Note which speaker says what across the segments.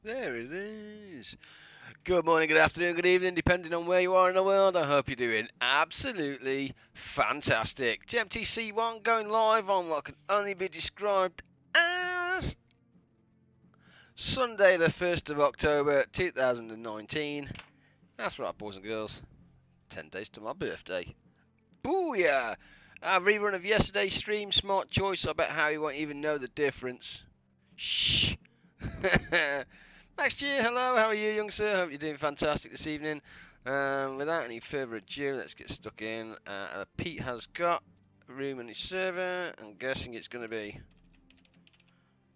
Speaker 1: There it is. Good morning, good afternoon, good evening, depending on where you are in the world. I hope you're doing absolutely fantastic. GMTC1 going live on what can only be described as Sunday, the 1st of October 2019. That's right, boys and girls. 10 days to my birthday. Booyah! A rerun of yesterday's stream, smart choice. I bet Harry won't even know the difference. Shh. Max G, hello, how are you, young sir? Hope you're doing fantastic this evening. Without any further ado, let's get stuck in. Pete has got a room in his server. I'm guessing it's going to be.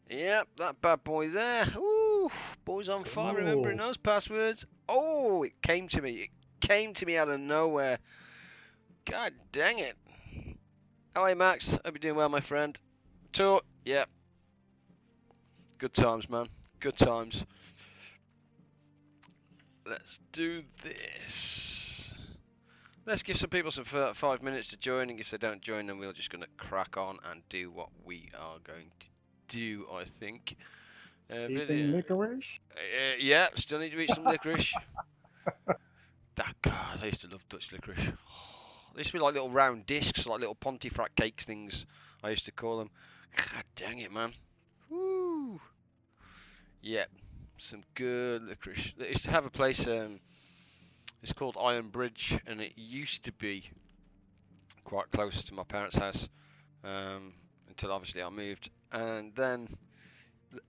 Speaker 1: Yep, that bad boy there. Ooh, boys on fire, remembering those passwords. Oh, it came to me. It came to me out of nowhere. God dang it. Oh, hey, Max. Hope you're doing well, my friend. Tour, yep. Good times, man. Good times. Let's do this. Let's give some people some 5 minutes to join, and if they don't join, then we're just going to crack on and do what we are going to do, I think.
Speaker 2: Eating licorice?
Speaker 1: Yeah, still need to eat some licorice. God, I used to love Dutch licorice. They used to be like little round discs, like little Pontifract cakes things, I used to call them. God dang it, man. Woo! Yep, some good licorice. They used to have a place, it's called Iron Bridge, and it used to be quite close to my parents' house, until obviously I moved. And then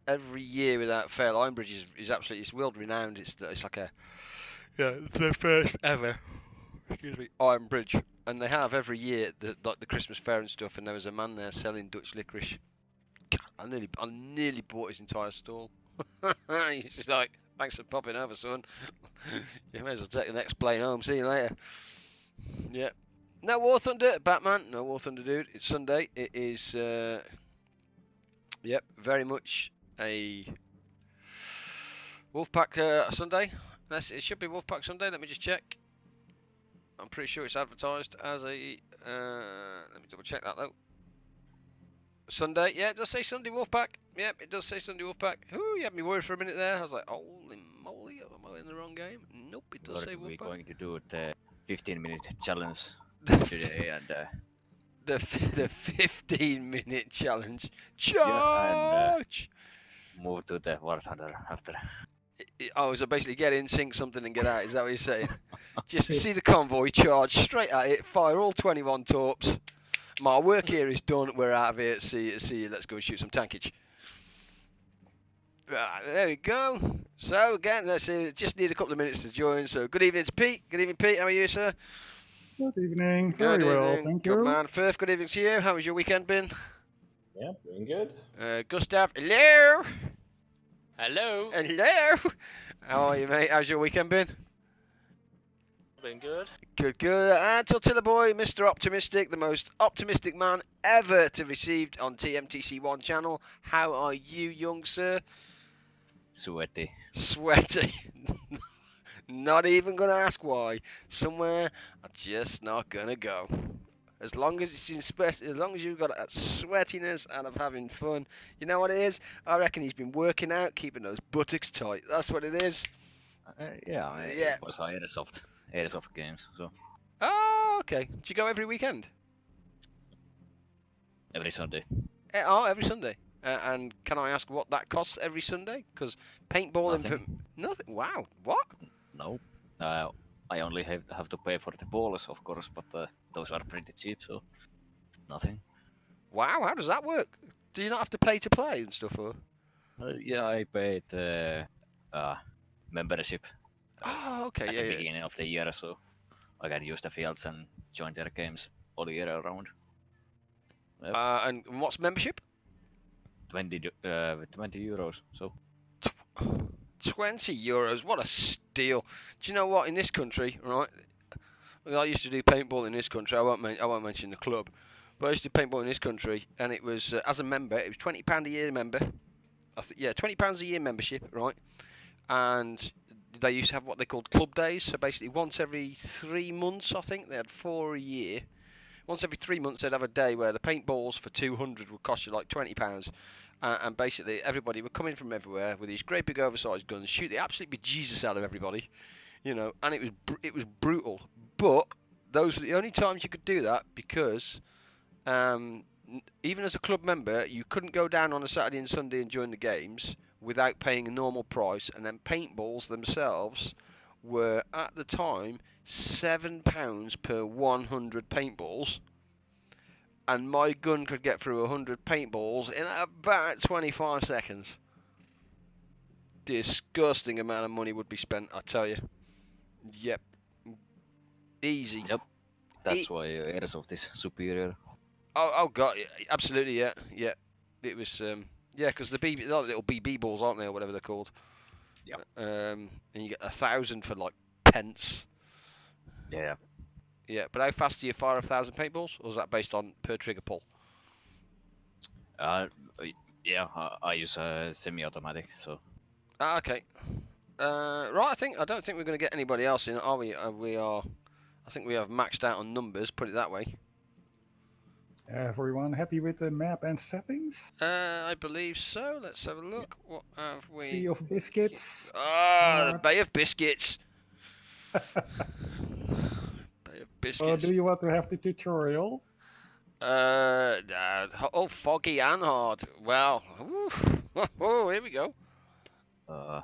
Speaker 1: every year without fail, Iron Bridge is absolutely, it's world renowned. It's like a, yeah, it's the first ever, excuse me, Iron Bridge. And they have every year like the Christmas fair and stuff, and there was a man there selling Dutch licorice. God, I nearly bought his entire stall. He's just like, thanks for popping over, son. You may as well take the next plane home. See you later. Yeah. No War Thunder, Batman. No War Thunder, dude. It's Sunday. It is, yep, very much a Wolfpack Sunday. It should be Wolfpack Sunday. Let me just check. I'm pretty sure it's advertised as a. Let me double check that though. Sunday, yeah, it does say Sunday Wolfpack. Yep, it does say Sunday Wolfpack. Ooh, you had me worried for a minute there. I was like, holy moly, am I in the wrong game? Nope, it does say Wolfpack.
Speaker 3: We're going to do the 15-minute challenge today, and
Speaker 1: the 15-minute challenge. Charge!
Speaker 3: Yeah, and move to the War Thunder after.
Speaker 1: Oh, so basically get in, sink something, and get out. Is that what you're saying? Just see the convoy, charge straight at it, fire all 21 torps. My work here is done. We're out of here. See you. Let's go and shoot some tankage. There we go. So again, let's see. Just need a couple of minutes to join. So good evening to Pete. Good evening, Pete. How are you, sir?
Speaker 2: Good evening. Very well, thank you.
Speaker 1: Good man. Firth, good evening to you. How has your weekend been?
Speaker 4: Yeah, doing good.
Speaker 1: Gustav, hello.
Speaker 5: Hello.
Speaker 1: Hello. How are you, mate? How's your weekend been?
Speaker 5: Been good.
Speaker 1: Good. And Tortilla Boy, Mr. Optimistic, the most optimistic man ever to received on TMTC1 channel. How are you, young sir?
Speaker 3: Sweaty.
Speaker 1: Sweaty. Not even going to ask why. Somewhere I'm just not going to go. As long as it's in as long as you've got that sweatiness and of having fun, you know what it is? I reckon he's been working out, keeping those buttocks tight. That's what it is.
Speaker 3: Yeah. It was Airsoft games, so.
Speaker 1: Oh, okay. Do you go every weekend?
Speaker 3: Every Sunday.
Speaker 1: Every Sunday. And can I ask what that costs every Sunday? Because paintballing for nothing. Wow. What?
Speaker 3: No. I only have to pay for the balls, of course, but those are pretty cheap, so nothing.
Speaker 1: Wow. How does that work? Do you not have to pay to play and stuff, or?
Speaker 3: Yeah, I paid membership.
Speaker 1: Oh, okay.
Speaker 3: At the beginning of the year, so I can use the fields and join their games all year around.
Speaker 1: Yep. And what's membership?
Speaker 3: 20 euros. So.
Speaker 1: 20 euros. What a steal! Do you know what? In this country, right? I used to do paintball in this country. I won't mention the club, but I used to do paintball in this country, and it was as a member. It was £20 a year member. £20 a year membership, right? And they used to have what they called club days. So basically, once every 3 months, I think they had 4 a year. Once every 3 months, they'd have a day where the paintballs for 200 would cost you like £20, and basically everybody were coming from everywhere with these great big oversized guns, shoot the absolute bejesus out of everybody, you know, and it was brutal. But those were the only times you could do that because even as a club member, you couldn't go down on a Saturday and Sunday and join the games without paying a normal price, and then paintballs themselves were at the time £7 per 100 paintballs, and my gun could get through 100 paintballs in about 25 seconds. Disgusting amount of money would be spent, I tell you. Yep. Easy.
Speaker 3: Yep. That's why Airsoft is superior.
Speaker 1: Oh god, absolutely, yeah. It was, yeah, because the little BB balls, aren't they, or whatever they're called.
Speaker 3: Yeah.
Speaker 1: And you get 1,000 for like pence.
Speaker 3: Yeah.
Speaker 1: Yeah, but how fast do you fire 1,000 paintballs, or is that based on per trigger pull?
Speaker 3: Yeah, I use a semi-automatic, so.
Speaker 1: Okay. Right, I don't think we're going to get anybody else in, are we? I think we have maxed out on numbers, put it that way.
Speaker 2: Everyone happy with the map and settings?
Speaker 1: I believe so. Let's have a look. What have we?
Speaker 2: Sea of Biscuits.
Speaker 1: The Bay of Biscuits. Bay of Biscuits.
Speaker 2: Do you want to have the tutorial?
Speaker 1: Foggy and hard. Well, here we go.
Speaker 2: Or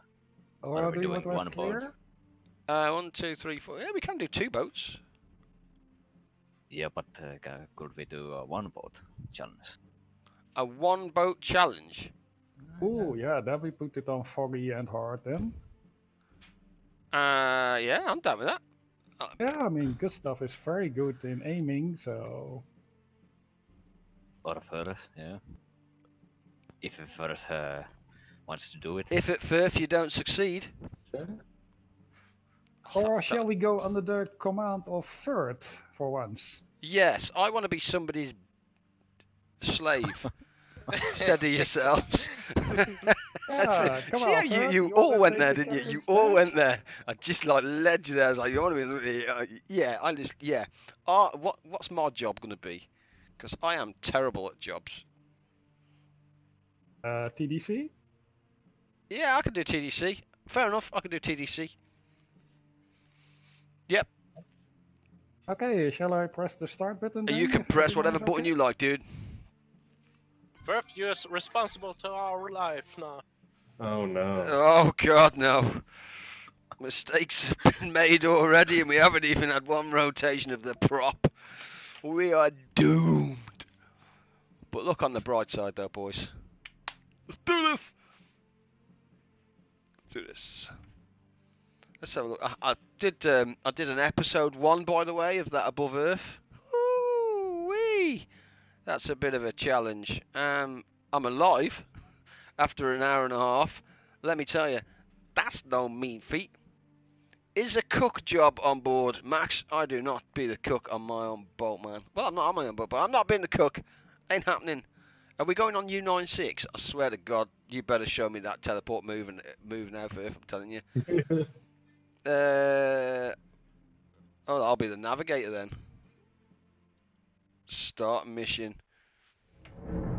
Speaker 2: do you want to have clear?
Speaker 1: 1, 2, 3, 4. Yeah, we can do 2 boats.
Speaker 3: Yeah, but could we do a 1 boat challenge?
Speaker 1: A 1 boat challenge?
Speaker 2: Oh, yeah, then we put it on foggy and hard then.
Speaker 1: Yeah, I'm down with that.
Speaker 2: Yeah, I mean, good stuff is very good in aiming, so.
Speaker 3: Or first, yeah. If first wants to do it.
Speaker 1: If at first you don't succeed.
Speaker 4: Sure.
Speaker 2: Or shall we go under the command of third for once?
Speaker 1: Yes, I want to be somebody's slave. Steady yourselves.
Speaker 2: Yeah, come
Speaker 1: See
Speaker 2: on,
Speaker 1: how
Speaker 2: third,
Speaker 1: you
Speaker 2: you
Speaker 1: all
Speaker 2: wanna
Speaker 1: went
Speaker 2: take
Speaker 1: there,
Speaker 2: the
Speaker 1: didn't you? You
Speaker 2: captain's
Speaker 1: all
Speaker 2: badge?
Speaker 1: went there. I just like led you there. I was like, you want to be? Yeah. What's my job going to be? Because I am terrible at jobs.
Speaker 2: TDC?
Speaker 1: Yeah, I can do TDC. Fair enough, I can do TDC. Yep.
Speaker 2: Okay, shall I press the start button then?
Speaker 1: You can
Speaker 2: if
Speaker 1: press
Speaker 2: everyone
Speaker 1: whatever
Speaker 2: is
Speaker 1: button
Speaker 2: okay?
Speaker 1: you like, dude.
Speaker 5: Firth, you're responsible to our life now.
Speaker 4: Oh no.
Speaker 1: Oh god, no. Mistakes have been made already and we haven't even had 1 rotation of the prop. We are doomed. But look on the bright side though, boys. Let's do this! Let's do this. Let's have a look. I did an episode 1, by the way, of that Above Earth. Ooh-wee! That's a bit of a challenge. I'm alive after an hour and a half. Let me tell you, that's no mean feat. Is a cook job on board, Max? I do not be the cook on my own boat, man. Well, I'm not on my own boat, but I'm not being the cook. Ain't happening. Are we going on U96? I swear to God, you better show me that teleport move now, Firth, I'm telling you. I'll be the navigator then. Start mission.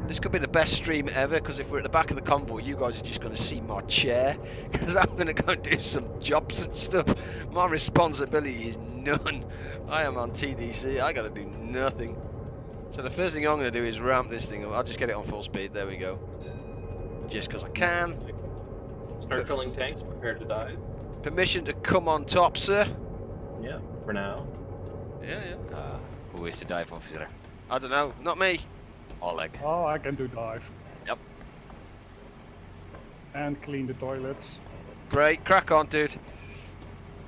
Speaker 1: This could be the best stream ever, because if we're at the back of the convoy, you guys are just going to see my chair, because I'm going to go and do some jobs and stuff. My responsibility is none. I am on TDC, I got to do nothing. So the first thing I'm going to do is ramp this thing up. I'll just get it on full speed, there we go. Just because I can.
Speaker 4: Start filling tanks, prepare to dive.
Speaker 1: Permission to come on top, sir.
Speaker 4: Yeah, for now.
Speaker 1: Yeah.
Speaker 3: Who is the dive officer?
Speaker 1: I don't know, not me.
Speaker 3: Oleg.
Speaker 2: Oh, I can do dive.
Speaker 3: Yep.
Speaker 2: And clean the toilets.
Speaker 1: Great, crack on, dude.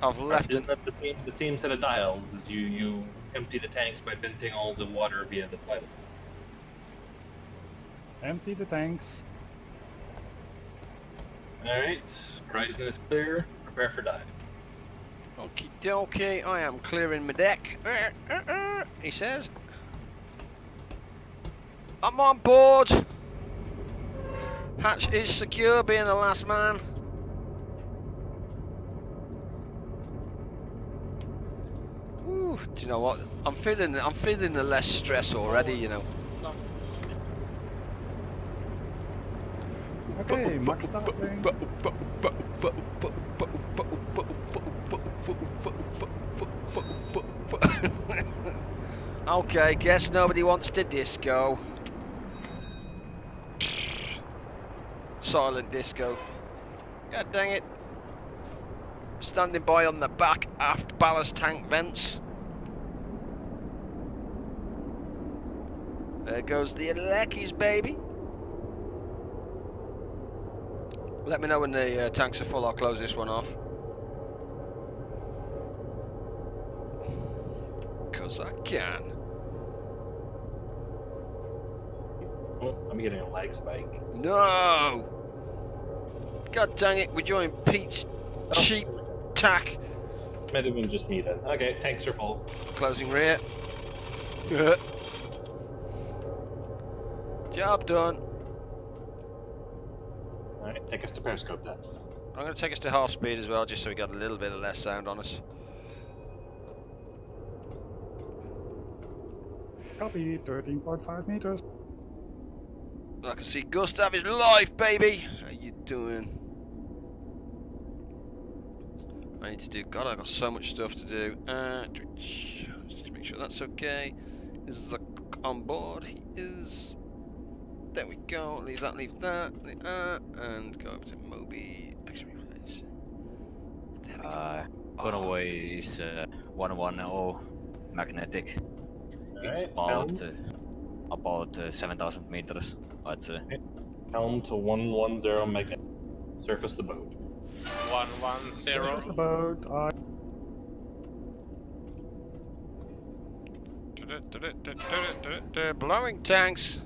Speaker 1: I've left
Speaker 4: Isn't that the same set of dials as you empty the tanks by venting all the water via the toilet?
Speaker 2: Empty the tanks.
Speaker 4: Alright, horizon is clear, prepare for dive.
Speaker 1: Okie dokie, I am clearing my deck. He says. I'm on board. Hatch is secure, being the last man. Ooh, do you know what? I'm feeling the less stress already, you know.
Speaker 2: Okay, max starting.
Speaker 1: Okay, guess nobody wants to disco. Silent disco. God dang it. Standing by on the back aft ballast tank vents. There goes the Aleckies, baby. Let me know when the tanks are full, I'll close this one off. Because I can.
Speaker 4: Oh, I'm getting a lag spike.
Speaker 1: No! God dang it, we're joining Pete's cheap tack.
Speaker 4: Might have been just me then. Okay, tanks are full.
Speaker 1: Closing rear. Job done.
Speaker 4: Alright, take us to periscope then.
Speaker 1: I'm going to take us to half speed as well, just so we got a little bit of less sound on us.
Speaker 2: Copy, 13.5 meters.
Speaker 1: I can see Gustav is live, baby. How you doing? I need to do. God, I've got so much stuff to do. Let's just make sure that's okay. Is the on board? He is. There we go. Leave that. Leave that. And go over to Moby. Actually, replace. There we go.
Speaker 3: Convoy is 110 magnetic. It's about 7,000 meters, I'd say.
Speaker 4: Helm to 110 magnet. Surface the boat.
Speaker 5: 110.
Speaker 2: About
Speaker 1: Blowing tanks.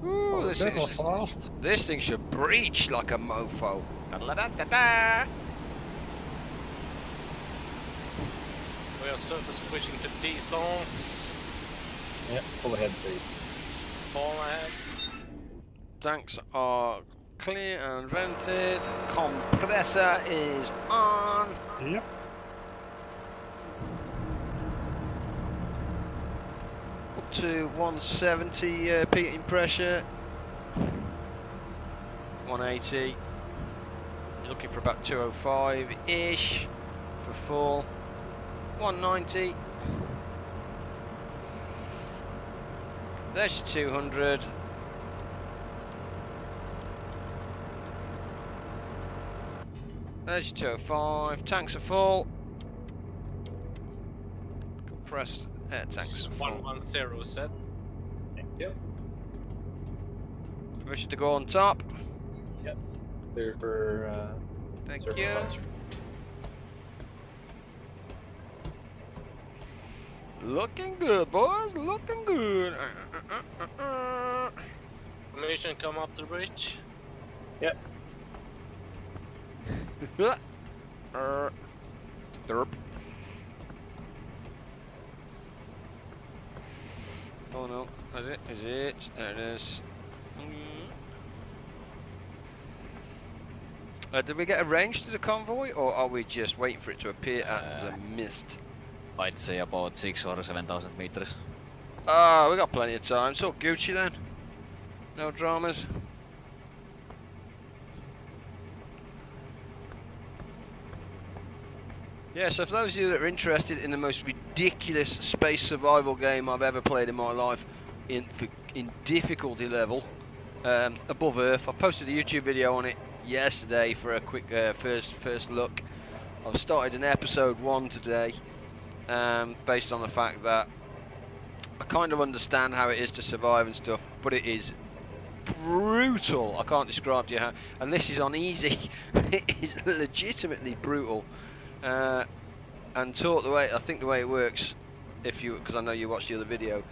Speaker 1: Ooh,
Speaker 2: that was fast.
Speaker 1: this thing should breach like a mofo.
Speaker 5: We are surface switching to descents.
Speaker 4: Yep, pull ahead, please.
Speaker 5: Fall ahead.
Speaker 1: Tanks are clear and vented. Compressor is on.
Speaker 2: Yep.
Speaker 1: Up to 170 peating pressure. 180. You're looking for about 205-ish for full. 190. There's your 200. There's your 205. Tanks are full. Compressed air tanks are full.
Speaker 5: 110 set.
Speaker 4: Thank you.
Speaker 1: Permission to go on top.
Speaker 4: Yep. Clear for
Speaker 1: Thank
Speaker 4: surface
Speaker 1: you.
Speaker 4: launch.
Speaker 1: Looking good, boys. Looking good.
Speaker 5: Mission come up the bridge.
Speaker 4: Yep.
Speaker 1: Derp. Oh no, is it? Is it? There it is. Did we get a range to the convoy, or are we just waiting for it to appear as a mist?
Speaker 3: I'd say about 6,000 or 7,000 meters.
Speaker 1: Ah, we got plenty of time. It's all Gucci then. No dramas. Yeah, so for those of you that are interested in the most ridiculous space survival game I've ever played in my life, in difficulty level, Above Earth, I posted a YouTube video on it yesterday for a quick first look. I've started an episode 1 today, based on the fact that I kind of understand how it is to survive and stuff, but it is brutal. I can't describe to you how, and this is on easy. It is legitimately brutal. And taught the way, I think the way it works, because I know you watched the other video,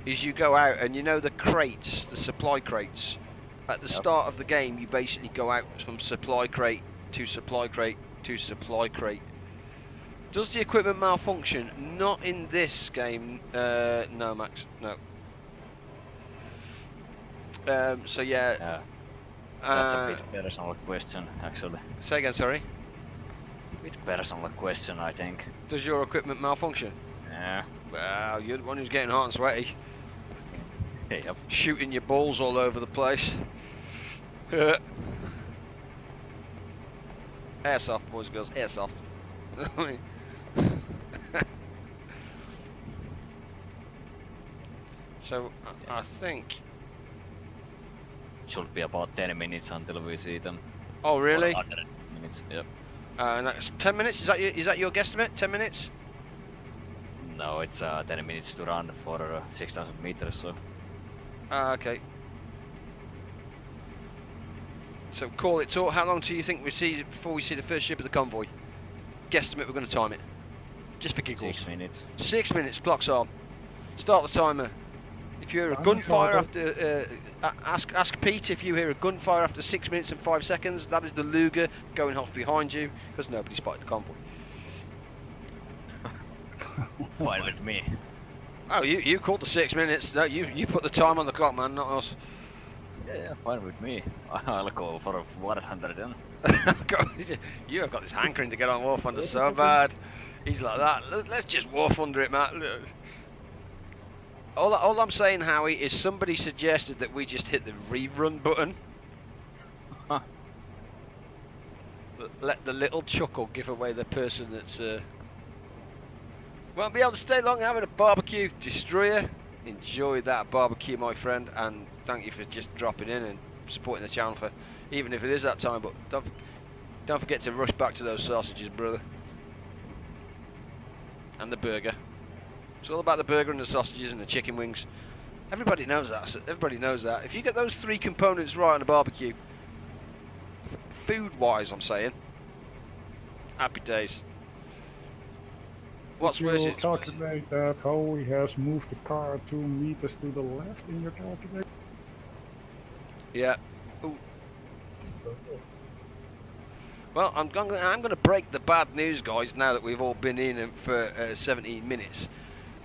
Speaker 1: is you go out and you know the crates, the supply crates. At the start of the game, you basically go out from supply crate to supply crate to supply crate. Does the equipment malfunction? Not in this game. No, Max. No. So yeah.
Speaker 3: That's a bit personal question, actually.
Speaker 1: Say again, sorry.
Speaker 3: It's a bit personal question, I think.
Speaker 1: Does your equipment malfunction?
Speaker 3: Yeah.
Speaker 1: Well, you're the one who's getting hot and sweaty.
Speaker 3: Yep.
Speaker 1: shooting your balls all over the place. Airsoft, boys and girls, airsoft. So I think.
Speaker 3: Should be about 10 minutes until we see them.
Speaker 1: Oh really?
Speaker 3: Or under 10 minutes. Yep.
Speaker 1: And that's 10 minutes. Is that your guesstimate? 10 minutes?
Speaker 3: No, it's 10 minutes to run for 6,000 meters. So
Speaker 1: Okay. So call it talk. How long do you think we see before we see the first ship of the convoy? Guesstimate. We're going to time it. Just for giggles.
Speaker 3: 6 minutes.
Speaker 1: 6 minutes. Clock's on. Start the timer. If you hear a
Speaker 2: I'm
Speaker 1: gunfire
Speaker 2: started.
Speaker 1: after, ask Pete if you hear a gunfire after 6 minutes and 5 seconds. That is the Luger going off behind you because nobody spotted the convoy.
Speaker 3: Fine with me.
Speaker 1: Oh, you called the 6 minutes. No, you put the time on the clock, man, not us.
Speaker 3: Yeah, fine with me. I'll go for 100 then.
Speaker 1: You have got this hankering to get on Wolf Under so bad. He's like that. Let's just Wolf Under it, Matt. All I'm saying, Howie, is somebody suggested that we just hit the rerun button.
Speaker 3: Huh.
Speaker 1: Let the little chuckle give away the person that's won't be able to stay long having a barbecue. Destroyer, enjoy that barbecue, my friend, and thank you for just dropping in and supporting the channel for even if it is that time. But don't forget to rush back to those sausages, brother, and the burger. It's all about the burger and the sausages and the chicken wings. Everybody knows that. Everybody knows that. If you get those three components right on a barbecue, food-wise, I'm saying, happy days. What's
Speaker 2: If
Speaker 1: worse
Speaker 2: you
Speaker 1: is
Speaker 2: calculate that Howie has moved the car 2 meters to the left in your calculation.
Speaker 1: yeah. Ooh. Well, I'm going to break the bad news, guys. Now that we've all been in for 17 minutes.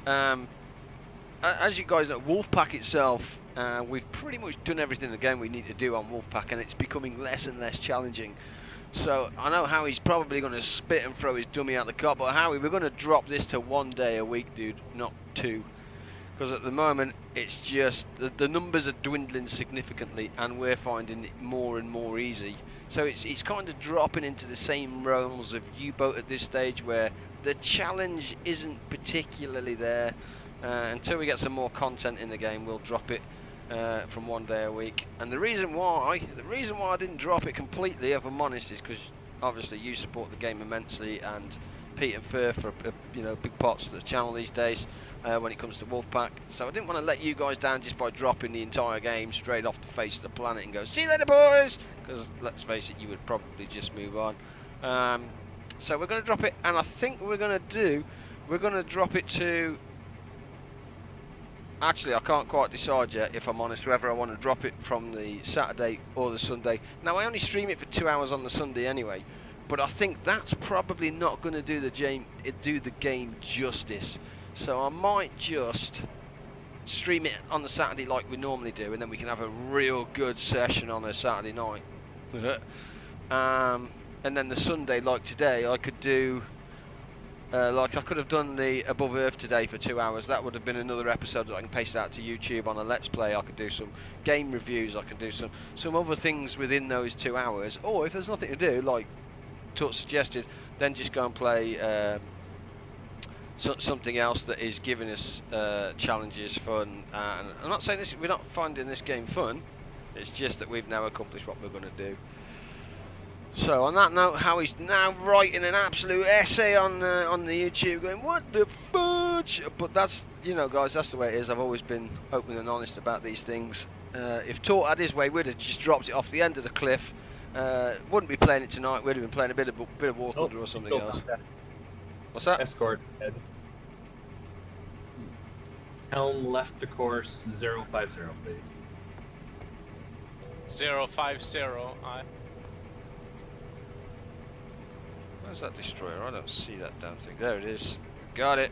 Speaker 1: As you guys know, Wolfpack itself, we've pretty much done everything again we need to do on Wolfpack, and it's becoming less and less challenging. So I know Howie's probably going to spit and throw his dummy out the cop, but Howie, we're going to drop this to 1 day a week, dude, not 2. Because at the moment, it's just, the numbers are dwindling significantly, and we're finding it more and more easy. So it's kind of dropping into the same realms of U-boat at this stage, where the challenge isn't particularly there. Until we get some more content in the game, we'll drop it from 1 day a week. And the reason why I didn't drop it completely, if I'm honest, is because obviously you support the game immensely, and Pete and Firth are big parts of the channel these days when it comes to Wolfpack. So I didn't want to let you guys down just by dropping the entire game straight off the face of the planet and go, see you later, boys, because let's face it, you would probably just move on. So we're going to drop it, and I think we're going to drop it to, actually I can't quite decide yet, if I'm honest, whether I want to drop it from the Saturday or the Sunday. Now I only stream it for 2 hours on the Sunday anyway, but I think that's probably not going to do the game justice. So I might just stream it on the Saturday like we normally do, and then we can have a real good session on a Saturday night. And then the Sunday, like today, I could do, like I could have done the Above Earth today for 2 hours. That would have been another episode that I can paste out to YouTube on a Let's Play. I could do some game reviews, I could do some other things within those 2 hours. Or if there's nothing to do, like Tut suggested, then just go and play something else that is giving us challenges, fun. And I'm not saying we're not finding this game fun, it's just that we've now accomplished what we're going to do. So on that note, Howie's now writing an absolute essay on the YouTube going, what the fudge? But that's, guys, that's the way it is. I've always been open and honest about these things. If Tut had his way, we'd have just dropped it off the end of the cliff. Wouldn't be playing it tonight, we'd have been playing a bit of War Thunder or something else. What's that?
Speaker 4: Escort head. Helm left the course 050, please.
Speaker 5: 050.
Speaker 1: Where's that destroyer? I don't see that damn thing. There it is. Got it.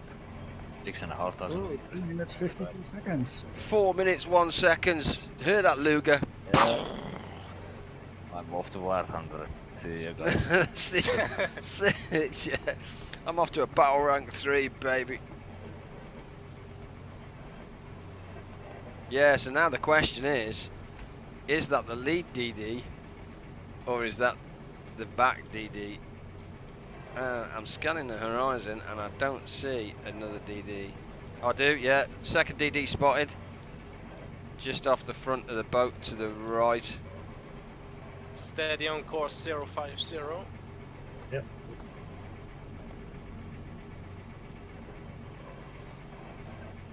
Speaker 3: 6,500
Speaker 2: Oh, 3 minutes 52 seconds.
Speaker 1: 4 minutes 1 second. Hear that, Luger?
Speaker 3: Yeah. I'm off to 100. See you guys.
Speaker 1: See, yeah. I'm off to a battle rank 3, baby. Yeah, so now the question is that the lead DD or is that the back DD? I'm scanning the horizon and I don't see another DD. I do, yeah. Second DD spotted. Just off the front of the boat to the right.
Speaker 5: Steady on course 050.
Speaker 4: Yep.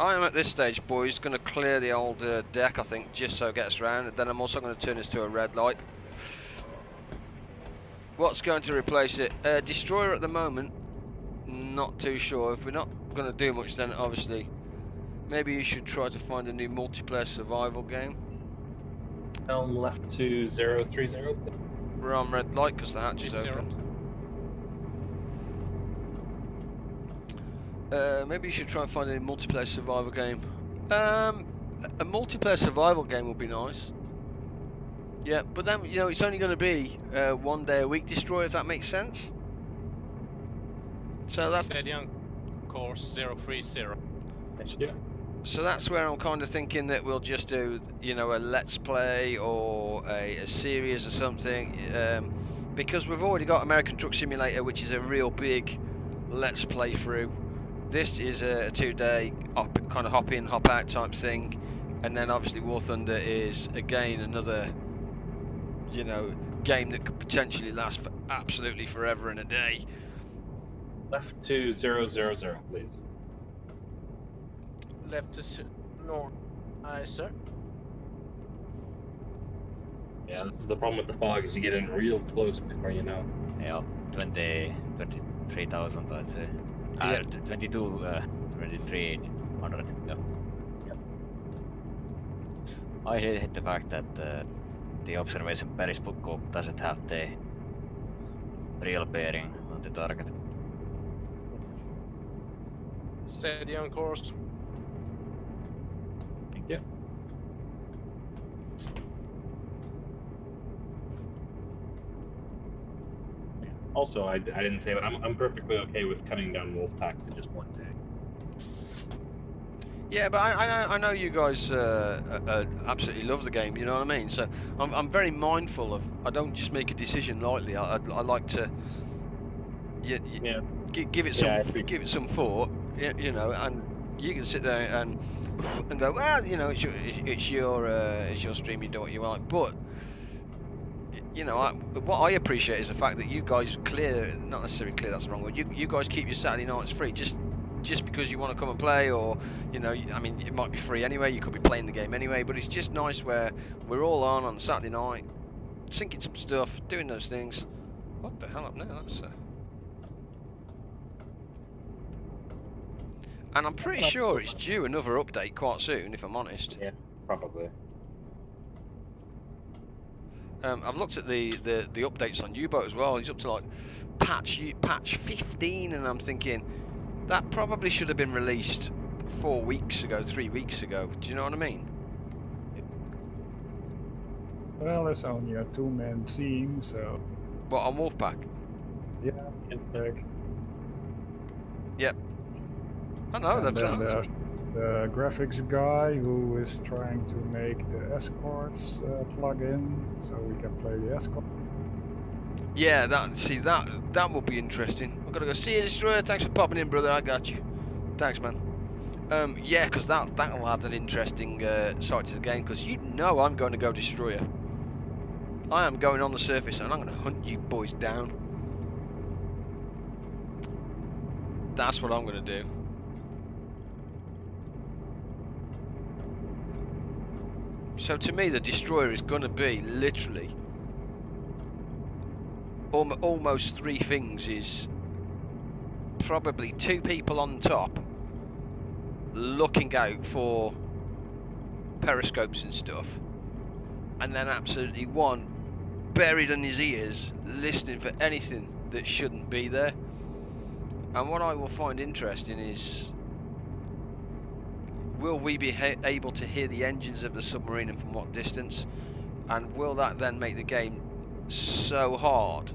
Speaker 1: I am at this stage, boys, going to clear the old deck, I think, just so it gets round. And then I'm also going to turn this to a red light. What's going to replace it? Destroyer at the moment. Not too sure. If we're not going to do much, then obviously maybe you should try to find a new multiplayer survival game.
Speaker 4: Helm left to 030.
Speaker 1: We're on red light because the hatch is
Speaker 5: 30.
Speaker 1: open. Maybe you should try and find a multiplayer survival game. A multiplayer survival game would be nice. Yeah, but then, you know, it's only going to be 1 day a week destroy, if that makes sense. So that's
Speaker 5: Steady on course 030.
Speaker 4: Thank you.
Speaker 1: so that's where I'm kind of thinking that we'll just do, you know, a let's play or a series or something, because we've already got American Truck Simulator, which is a real big let's play through. This is a 2-day kind of hop in, hop out type thing, and then obviously War Thunder is again another, you know, game that could potentially last for absolutely forever and a day.
Speaker 4: Left to 000, please.
Speaker 5: Left to north. Aye, sir.
Speaker 4: Yeah, this is the problem with the fog, is you get in real close before you know.
Speaker 3: Yeah, 23,000, I'd say.
Speaker 1: Yeah.
Speaker 3: 2300. Yeah. I hate the fact that the observation periscope doesn't have the real bearing on the target.
Speaker 5: Steady on course.
Speaker 4: Thank you. Also, I didn't say, but I'm perfectly okay with cutting down Wolfpack to just 1 day.
Speaker 1: Yeah, but I know you guys absolutely love the game. You know what I mean? So I'm very mindful of. I don't just make a decision lightly. I like to. Yeah. Give it some thought. You know, and you can sit there and go, well, you know, it's your stream. You do what you like, but. You know, what I appreciate is the fact that you guys not necessarily clear, that's the wrong word. You guys keep your Saturday nights free just because you want to come and play, or, you know, I mean, it might be free anyway, you could be playing the game anyway, but it's just nice where we're all on Saturday night, sinking some stuff, doing those things. What the hell up there? That's And I'm pretty sure it's due another update quite soon, if I'm honest.
Speaker 4: Yeah, probably.
Speaker 1: I've looked at the updates on U-Boat as well. He's up to like patch 15, and I'm thinking that probably should have been released 4 weeks ago, 3 weeks ago. Do you know what I mean?
Speaker 2: Well, it's only a 2-man team, so
Speaker 1: What, on Wolfpack?
Speaker 2: yeah, it's back.
Speaker 1: Yep. I know
Speaker 2: And
Speaker 1: they've
Speaker 2: then
Speaker 1: done.
Speaker 2: there's the graphics guy who is trying to make the escorts plug in, so we can play the escort.
Speaker 1: Yeah, that will be interesting. I've got to go see you, Destroyer. Thanks for popping in, brother. I got you. Thanks, man. Yeah, because that'll add an interesting side to the game. Because you know I'm going to go Destroyer. I am going on the surface, and I'm going to hunt you boys down. That's what I'm going to do. So to me, the Destroyer is going to be literally almost 3 things. Is probably 2 people on top looking out for periscopes and stuff, and then absolutely 1 buried in his ears listening for anything that shouldn't be there. And what I will find interesting is, will we be able to hear the engines of the submarine, and from what distance? And will that then make the game so hard?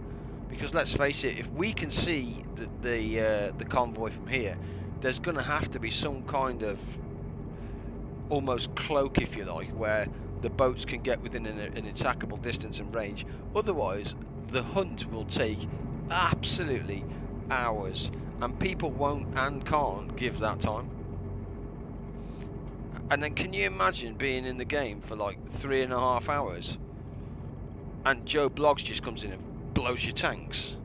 Speaker 1: Because let's face it, if we can see the convoy from here, there's going to have to be some kind of almost cloak, if you like, where the boats can get within an attackable distance and range. Otherwise, the hunt will take absolutely hours, and people won't and can't give that time. And then can you imagine being in the game for like 3.5 hours and Joe Bloggs just comes in and blows your tanks?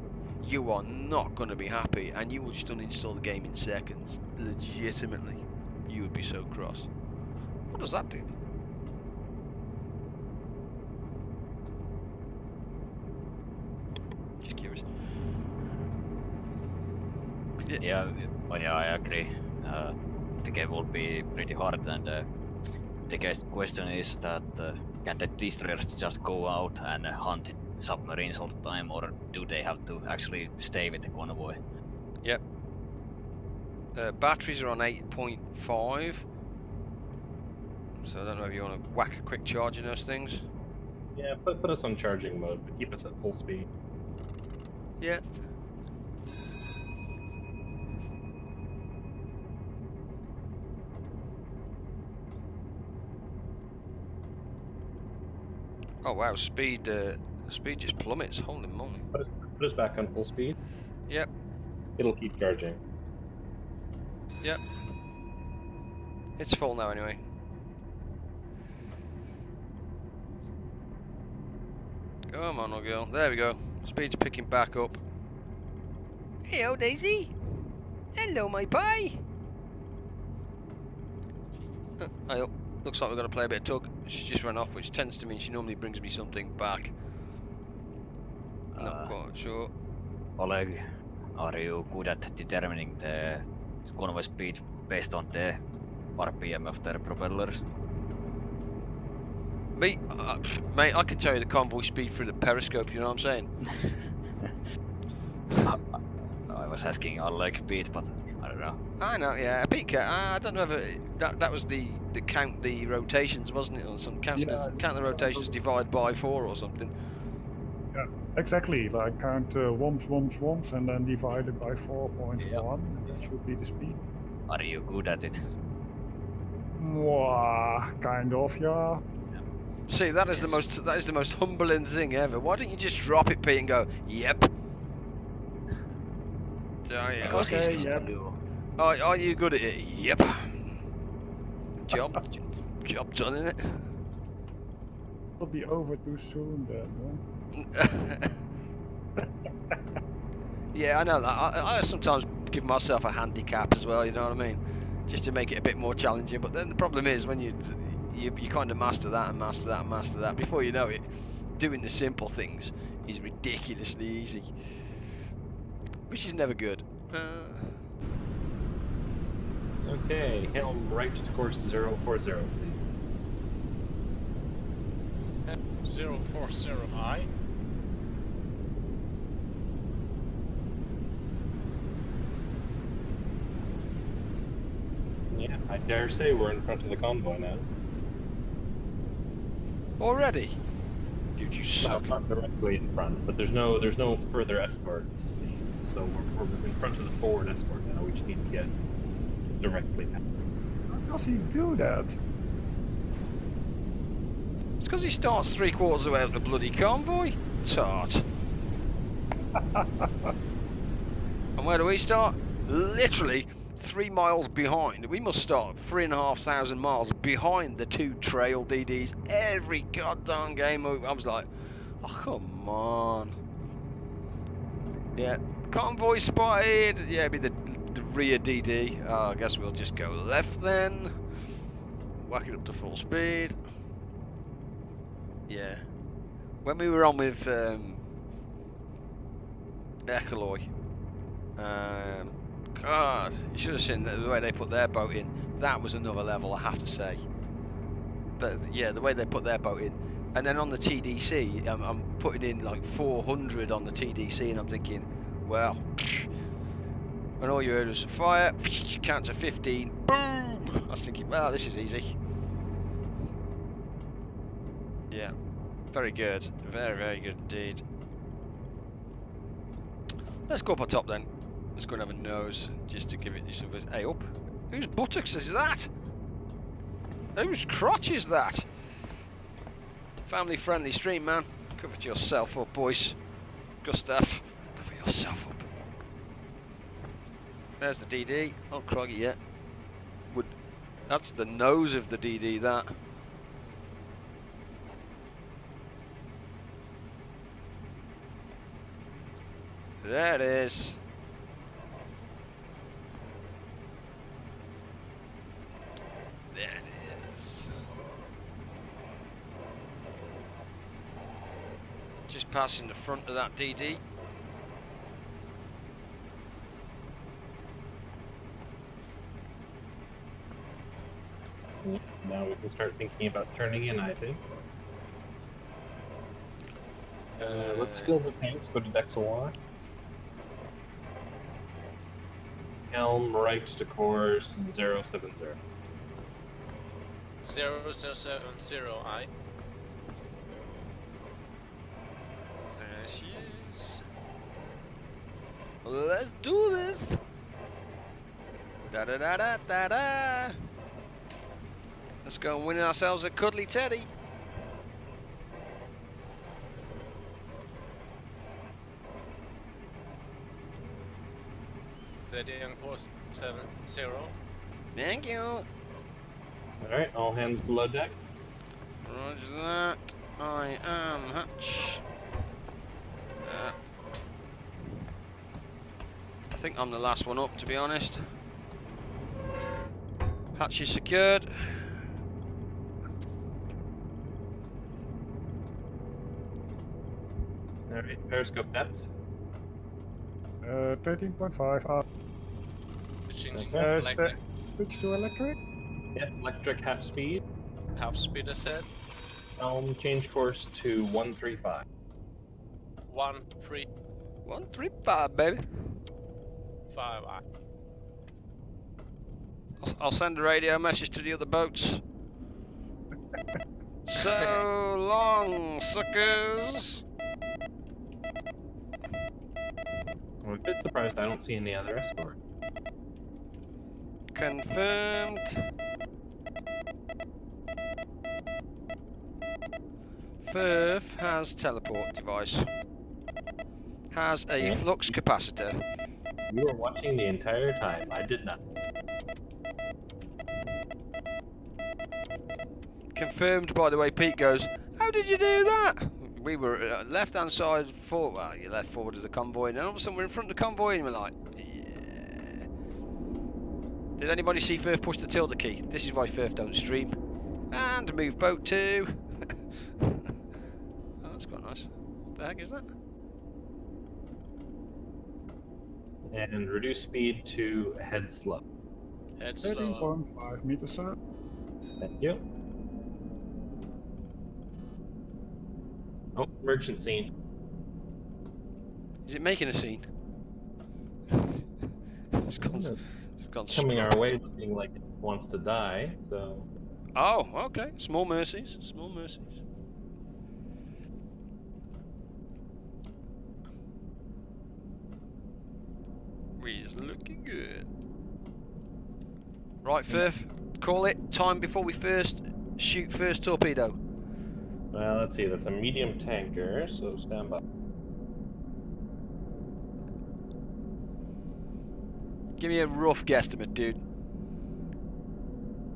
Speaker 1: You are not going to be happy, and you will just uninstall the game in seconds. Legitimately, you would be so cross. What does that do? Just curious.
Speaker 3: Yeah, I agree. The game will be pretty hard, and the question is that can the destroyers just go out and hunt submarines all the time, or do they have to actually stay with the convoy?
Speaker 1: Yep. Batteries are on 8.5, so I don't know if you want to whack a quick charge in those things.
Speaker 4: Yeah, put us on charging mode, but keep us at full speed.
Speaker 1: Yeah. Oh wow, speed just plummets. Holy moly.
Speaker 4: Put us back on full speed.
Speaker 1: Yep.
Speaker 4: It'll keep charging.
Speaker 1: Yep. It's full now anyway. Come on, old girl. There we go. Speed's picking back up. Hello, Daisy. Hello, my pie. Oh, looks like we're going to play a bit of tug. She just ran off, which tends to mean she normally brings me something back. Not quite sure.
Speaker 3: Oleg, are you good at determining the convoy speed based on the RPM of their propellers?
Speaker 1: Me? Mate, I can tell you the convoy speed through the periscope, you know what I'm saying?
Speaker 3: I was asking Oleg Pete, but I don't know.
Speaker 1: I know, yeah. Pete, I don't know if that was the count the rotations, wasn't it? Or some count the rotations divide by 4 or something.
Speaker 2: Yeah, exactly. Like count whomps, and then divide it by 4.1. That should be the speed.
Speaker 3: Are you good at it?
Speaker 2: Mwah, kind of, yeah.
Speaker 1: See, that is the most humbling thing ever. Why don't you just drop it, Pete, and go, yep.
Speaker 3: Because he's supposed to do.
Speaker 1: Are you good at it? Yep. Job done, innit?
Speaker 2: It'll be over too soon then.
Speaker 1: Yeah, I know that. I sometimes give myself a handicap as well, you know what I mean? Just to make it a bit more challenging. But then the problem is when you kind of master that and master that and master that, before you know it, doing the simple things is ridiculously easy. Which is never good.
Speaker 4: Okay, helm right to course 040, please.
Speaker 5: 040 high.
Speaker 4: Yeah, I dare say we're in front of the convoy now.
Speaker 1: Already? Dude, you suck.
Speaker 4: Not directly in front, but there's no further escorts. So we're in front of the forward escort now. We just need to get directly now.
Speaker 2: How does he do that?
Speaker 1: It's because he starts 3/4 of the way up the bloody convoy. Tart. And where do we start? Literally 3 miles behind. We must start 3,500 miles behind the 2 trail DDs every goddamn game. I was like, oh, come on. Yeah, convoy spotted. Yeah, it'd be the rear DD. Oh, I guess we'll just go left then. Whack it up to full speed. Yeah. When we were on with Ecoloy, God, you should have seen the way they put their boat in. That was another level, I have to say. Yeah, the way they put their boat in. And then on the TDC, I'm putting in like 400 on the TDC, and I'm thinking, well, and all you heard was fire, count to 15, boom! I was thinking, well, this is easy. Yeah, very good, very, very good indeed. Let's go up on top then. Let's go and have a nose, just to give it some. Hey, up! Whose buttocks is that? Whose crotch is that? Family friendly stream, man. Cover yourself up, boys. Gustav, cover yourself up. There's the DD. Oh, croggy, yeah. That's the nose of the DD, that. There it is. There it is. Just passing the front of that DD.
Speaker 4: Now we can start thinking about turning in, I think. Let's fill the tanks, go to Dexawar. Helm right to course 070.
Speaker 5: 0070, aye.
Speaker 1: There she is. Let's do this. Da da da da da da. Let's go and win ourselves a cuddly teddy.
Speaker 5: Steady on course 70.
Speaker 1: Thank you.
Speaker 4: Alright, all hands below deck.
Speaker 1: Roger that. I am Hutch. I think I'm the last one up, to be honest. Hatch is secured.
Speaker 4: Alright, periscope depth.
Speaker 2: 13.5.
Speaker 5: Changing
Speaker 4: Okay.
Speaker 5: electric.
Speaker 2: Switch to electric.
Speaker 4: Yeah, electric half speed.
Speaker 5: Half speed ahead.
Speaker 4: Helm change course to 135.
Speaker 1: 135, baby.
Speaker 5: 5, aye.
Speaker 1: I'll send a radio message to the other boats. So long, suckers.
Speaker 4: I'm a bit surprised I don't see any other escort.
Speaker 1: Confirmed. Firth has teleport device. Has a
Speaker 4: Yeah.
Speaker 1: flux capacitor.
Speaker 4: You were watching the entire time. I did not.
Speaker 1: Confirmed, by the way. Pete goes, how did you do that? We were left hand side forward. Well, you left forward of the convoy, and then all of a sudden we're in front of the convoy, and we're like, yeah. Did anybody see Firth push the tilde key? This is why Firth don't stream. And move boat 2. Oh, that's quite nice. What the heck is that?
Speaker 4: And reduce speed to head slow.
Speaker 5: Head slow.
Speaker 2: 13.5 meters, sir.
Speaker 4: Thank you. Oh, merchant scene.
Speaker 1: Is it making a scene? it's gone
Speaker 4: Coming
Speaker 1: struck.
Speaker 4: our way looking like it wants to die, so...
Speaker 1: Oh, okay. Small mercies. Small mercies. We's looking good. Right, Firth. Call it. Time before we shoot first torpedo.
Speaker 4: Well, let's see, that's a medium tanker, so stand by.
Speaker 1: Give me a rough guesstimate, dude.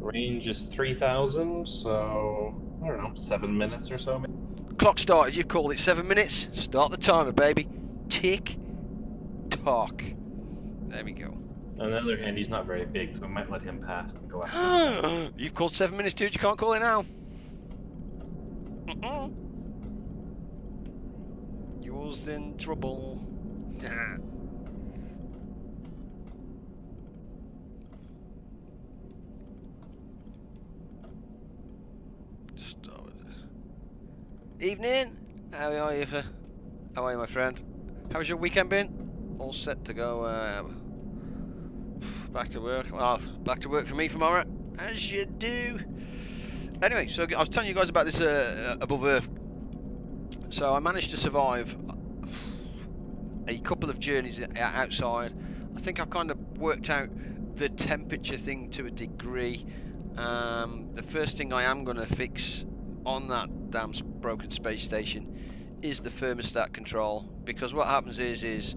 Speaker 4: Range is 3,000, so... I don't know, 7 minutes or so, maybe?
Speaker 1: Clock started. You've called it 7 minutes. Start the timer, baby. Tick tock. There we go.
Speaker 4: On the other hand, he's not very big, so I might let him pass and go after.
Speaker 1: You've called 7 minutes, dude. You can't call it now. Yours in trouble. Evening. How are you, my friend? How's your weekend been? All set to go back to work. Well, back to work for me tomorrow, as you do. Anyway, so I was telling you guys about this above Earth. So I managed to survive a couple of journeys outside. I think I've kind of worked out the temperature thing to a degree. The first thing I am going to fix on that damn broken space station is the thermostat control, because what happens is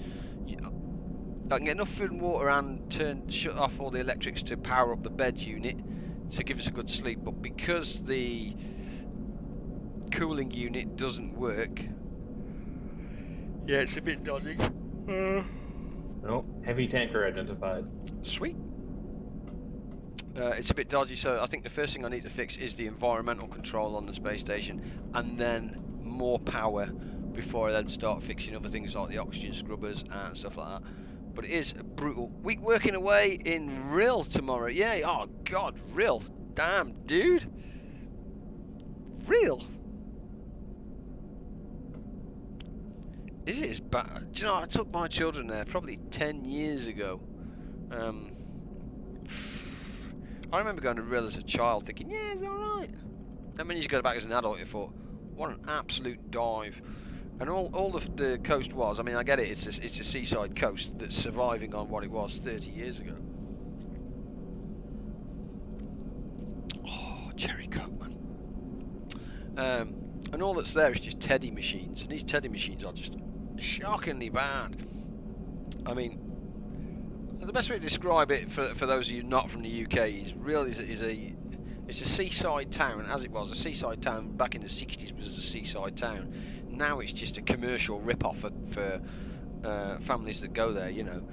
Speaker 1: I can get enough food and water and shut off all the electrics to power up the bed unit to give us a good sleep, but because the cooling unit doesn't work, yeah, it's a bit dodgy.
Speaker 4: No, heavy tanker identified.
Speaker 1: Sweet. It's a bit dodgy, so I think the first thing I need to fix is the environmental control on the space station, and then more power before I then start fixing other things like the oxygen scrubbers and stuff like that. But it is a brutal week working away in Rill tomorrow. Yeah, oh god, Rill. Damn, dude. Rill. Is it as bad? Do you know, I took my children there probably 10 years ago. I remember going to Rill as a child thinking, yeah, it's alright. Then when you go back as an adult, you thought, what an absolute dive. And all the coast was, I mean, I get it, it's a seaside coast that's surviving on what it was 30 years ago. Oh, cherry coke, man. And all that's there is just teddy machines, and these teddy machines are just shockingly bad. I mean, the best way to describe it for those of you not from the UK is really it's a seaside town, as it was. A seaside town back in the 60s was a seaside town. Now it's just a commercial rip-off for families that go there, you know.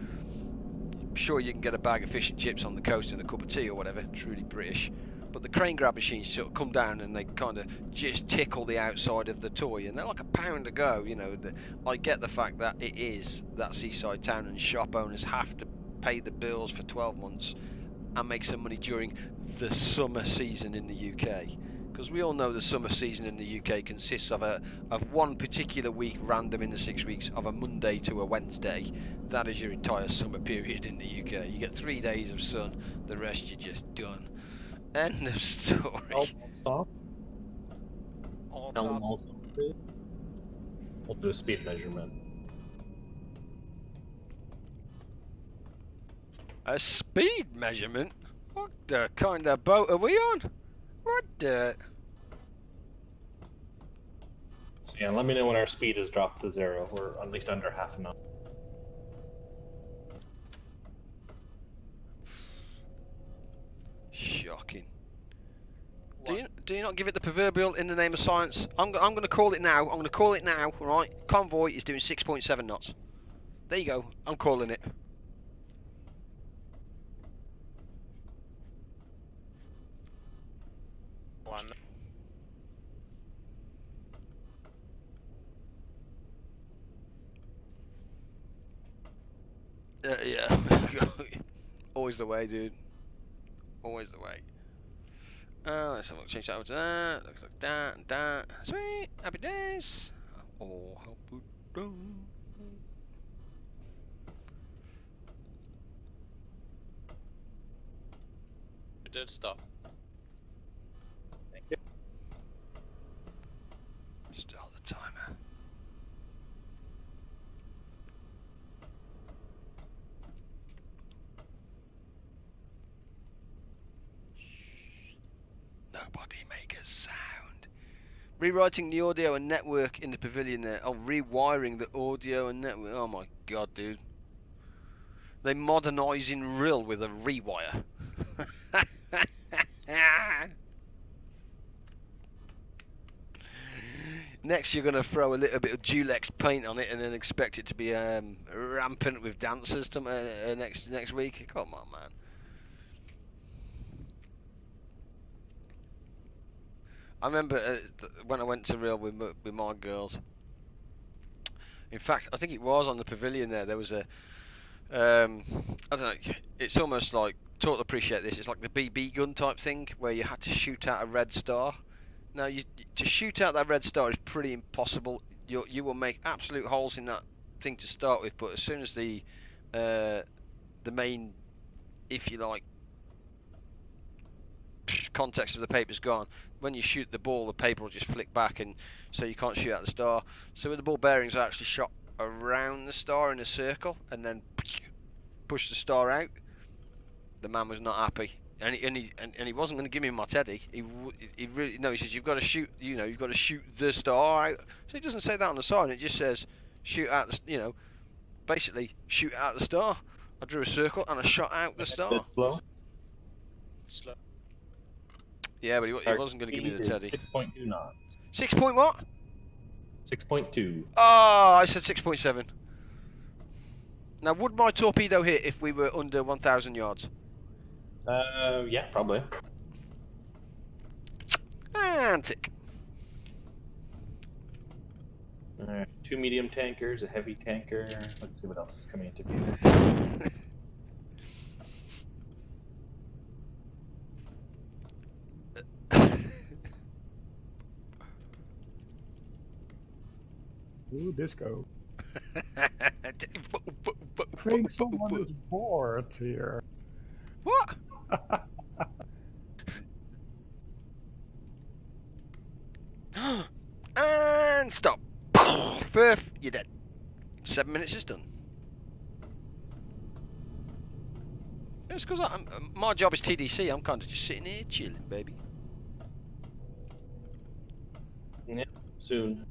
Speaker 1: Sure, you can get a bag of fish and chips on the coast and a cup of tea or whatever, truly British. But the crane grab machines sort of come down and they kind of just tickle the outside of the toy, and they're like £1 to go, you know. I get the fact that it is that seaside town and shop owners have to pay the bills for 12 months and make some money during the summer season in the UK. Because we all know the summer season in the UK consists of one particular week random in the 6 weeks of a Monday to a Wednesday. That is your entire summer period in the UK. You get 3 days of sun, the rest you're just done. End of story.
Speaker 4: Oh, stop.
Speaker 5: All
Speaker 4: Tell them
Speaker 5: top.
Speaker 4: also. We'll do a speed measurement.
Speaker 1: A speed measurement? What the kind of boat are we on? What the?
Speaker 4: So yeah, let me know when our speed is dropped to 0. We're at least under half a knot.
Speaker 1: Shocking. Do you not give it the proverbial in the name of science? I'm going to call it now. I'm going to call it now, right? Convoy is doing 6.7 knots. There you go. I'm calling it.
Speaker 5: One.
Speaker 1: Yeah. Always the way, dude. Always the way. Let's have a look. Change that over to that. Looks like that and that. Sweet. Happy days. Oh, how good.
Speaker 5: We did stop.
Speaker 4: Thank you.
Speaker 1: Start the timer. Nobody make a sound. Rewriting the audio and network in the pavilion there. Oh, rewiring the audio and network. Oh my god, dude. They modernising Rill with a rewire. Next, you're going to throw a little bit of Dulex paint on it and then expect it to be rampant with dancers next week. Come on, man. I remember when I went to Rill with my girls. In fact, I think it was on the pavilion there. There was a, I don't know. It's almost like, taught to appreciate this. It's like the BB gun type thing where you had to shoot out a red star. Now, to shoot out that red star is pretty impossible. You will make absolute holes in that thing to start with, but as soon as the main, if you like, context of the paper's gone, when you shoot the ball, the paper will just flick back, and so you can't shoot out the star. So with the ball bearings, I actually shot around the star in a circle and then push the star out. The man was not happy. and he wasn't going to give me my teddy. He really no. He says you've got to shoot. You know, you've got to shoot the star out. So he doesn't say that on the sign. It just says shoot out the. You know, basically shoot out the star. I drew a circle and I shot out the
Speaker 4: A
Speaker 1: star.
Speaker 4: bit slow.
Speaker 5: Slow.
Speaker 1: Yeah, but he wasn't going to give me the teddy.
Speaker 4: 6.2 knots.
Speaker 1: 6 point what?
Speaker 4: 6.2.
Speaker 1: Oh, I said 6.7. Now, would my torpedo hit if we were under 1,000 yards?
Speaker 4: Yeah, probably.
Speaker 1: And tick.
Speaker 4: Alright, 2 medium tankers, a heavy tanker. Let's see what else is coming into view.
Speaker 2: Ooh, disco. I think someone is bored here.
Speaker 1: What? And stop. Firth, you're dead. 7 minutes is done. It's because my job is TDC. I'm kind of just sitting here chilling, baby.
Speaker 4: Yeah, soon.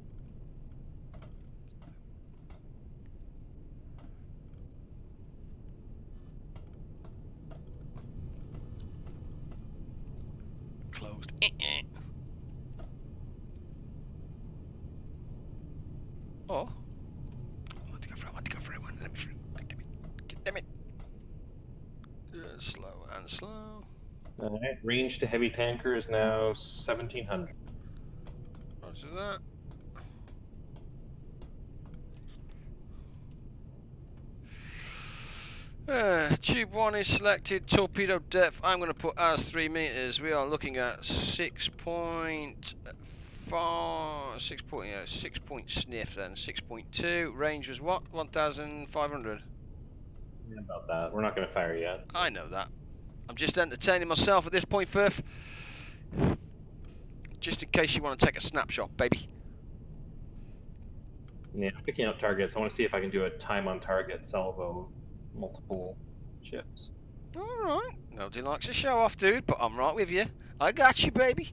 Speaker 1: Closed. Oh. I want to go for it. Let me through. Damn it. Slow and slow.
Speaker 4: Alright, range to heavy tanker is now 1700.
Speaker 1: Roger that. Tube 1 is selected. Torpedo depth, I'm going to put as 3 meters. We are looking at 6 point sniff then. 6.2. Range was what? 1,500.
Speaker 4: Yeah, about that. We're not going to fire yet.
Speaker 1: I know that. I'm just entertaining myself at this point, Firth. Just in case you want to take a snapshot, baby.
Speaker 4: Yeah, picking up targets. I want to see if I can do a time on target salvo multiple ships.
Speaker 1: Alright. Nobody likes a show off, dude, but I'm right with you. I got you, baby.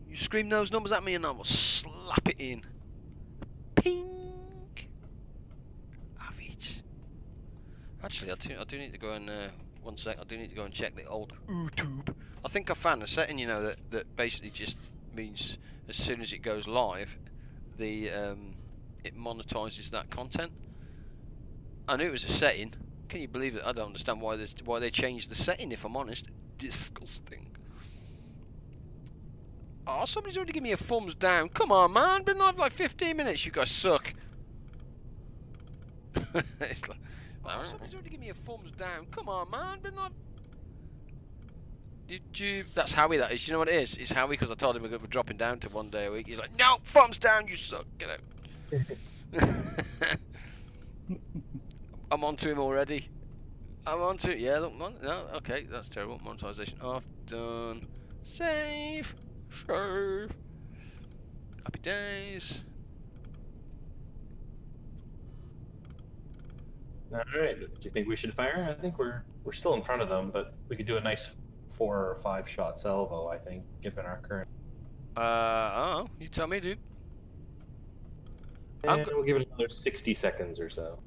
Speaker 1: You scream those numbers at me and I will slap it in. Ping! Have it. Actually, I do need to go and, one sec, I do need to go and check the old YouTube. I think I found a setting, you know, that basically just means as soon as it goes live, the, it monetizes that content. I knew it was a setting. Can you believe it? I don't understand why they changed the setting, if I'm honest. Disgusting. Oh, somebody's already giving me a thumbs down. Come on, man. Been live like 15 minutes. You guys suck. It's like, oh, somebody's already giving me a thumbs down. Come on, man. Been live. Did you? That's Howie, that is. You know what it is? It's Howie because I told him we're dropping down to 1 day a week. He's like, no, thumbs down. You suck. Get out. I'm onto him already. I'm onto it. Yeah, look, no, okay, that's terrible. Monetization off, done. Save. Save. Happy days.
Speaker 4: Alright, do you think we should fire? I think we're still in front of them, but we could do a nice 4 or 5 shot salvo, I think, given our current.
Speaker 1: Oh, you tell me, dude.
Speaker 4: And we'll give it another 60 seconds or so.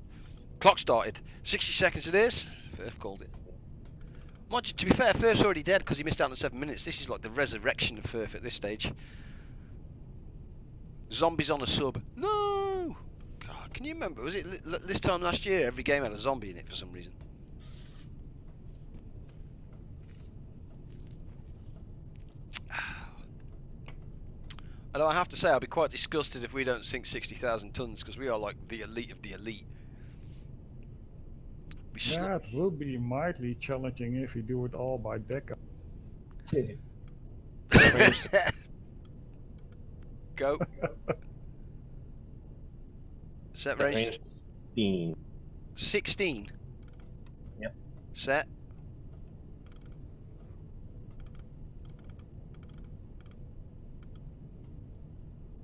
Speaker 1: Clock started. 60 seconds it is. Firth called it. Mind you, to be fair, Firth's already dead because he missed out on 7 minutes. This is like the resurrection of Firth at this stage. Zombies on a sub. No! God, can you remember? Was it this time last year every game had a zombie in it for some reason? Although I have to say, I'll be quite disgusted if we don't sink 60,000 tons because we are like the elite of the elite.
Speaker 2: Yeah, it will be mildly challenging if you do it all by deck.
Speaker 1: Go. Set range.
Speaker 4: 16.
Speaker 1: 16.
Speaker 4: Yep.
Speaker 1: Set.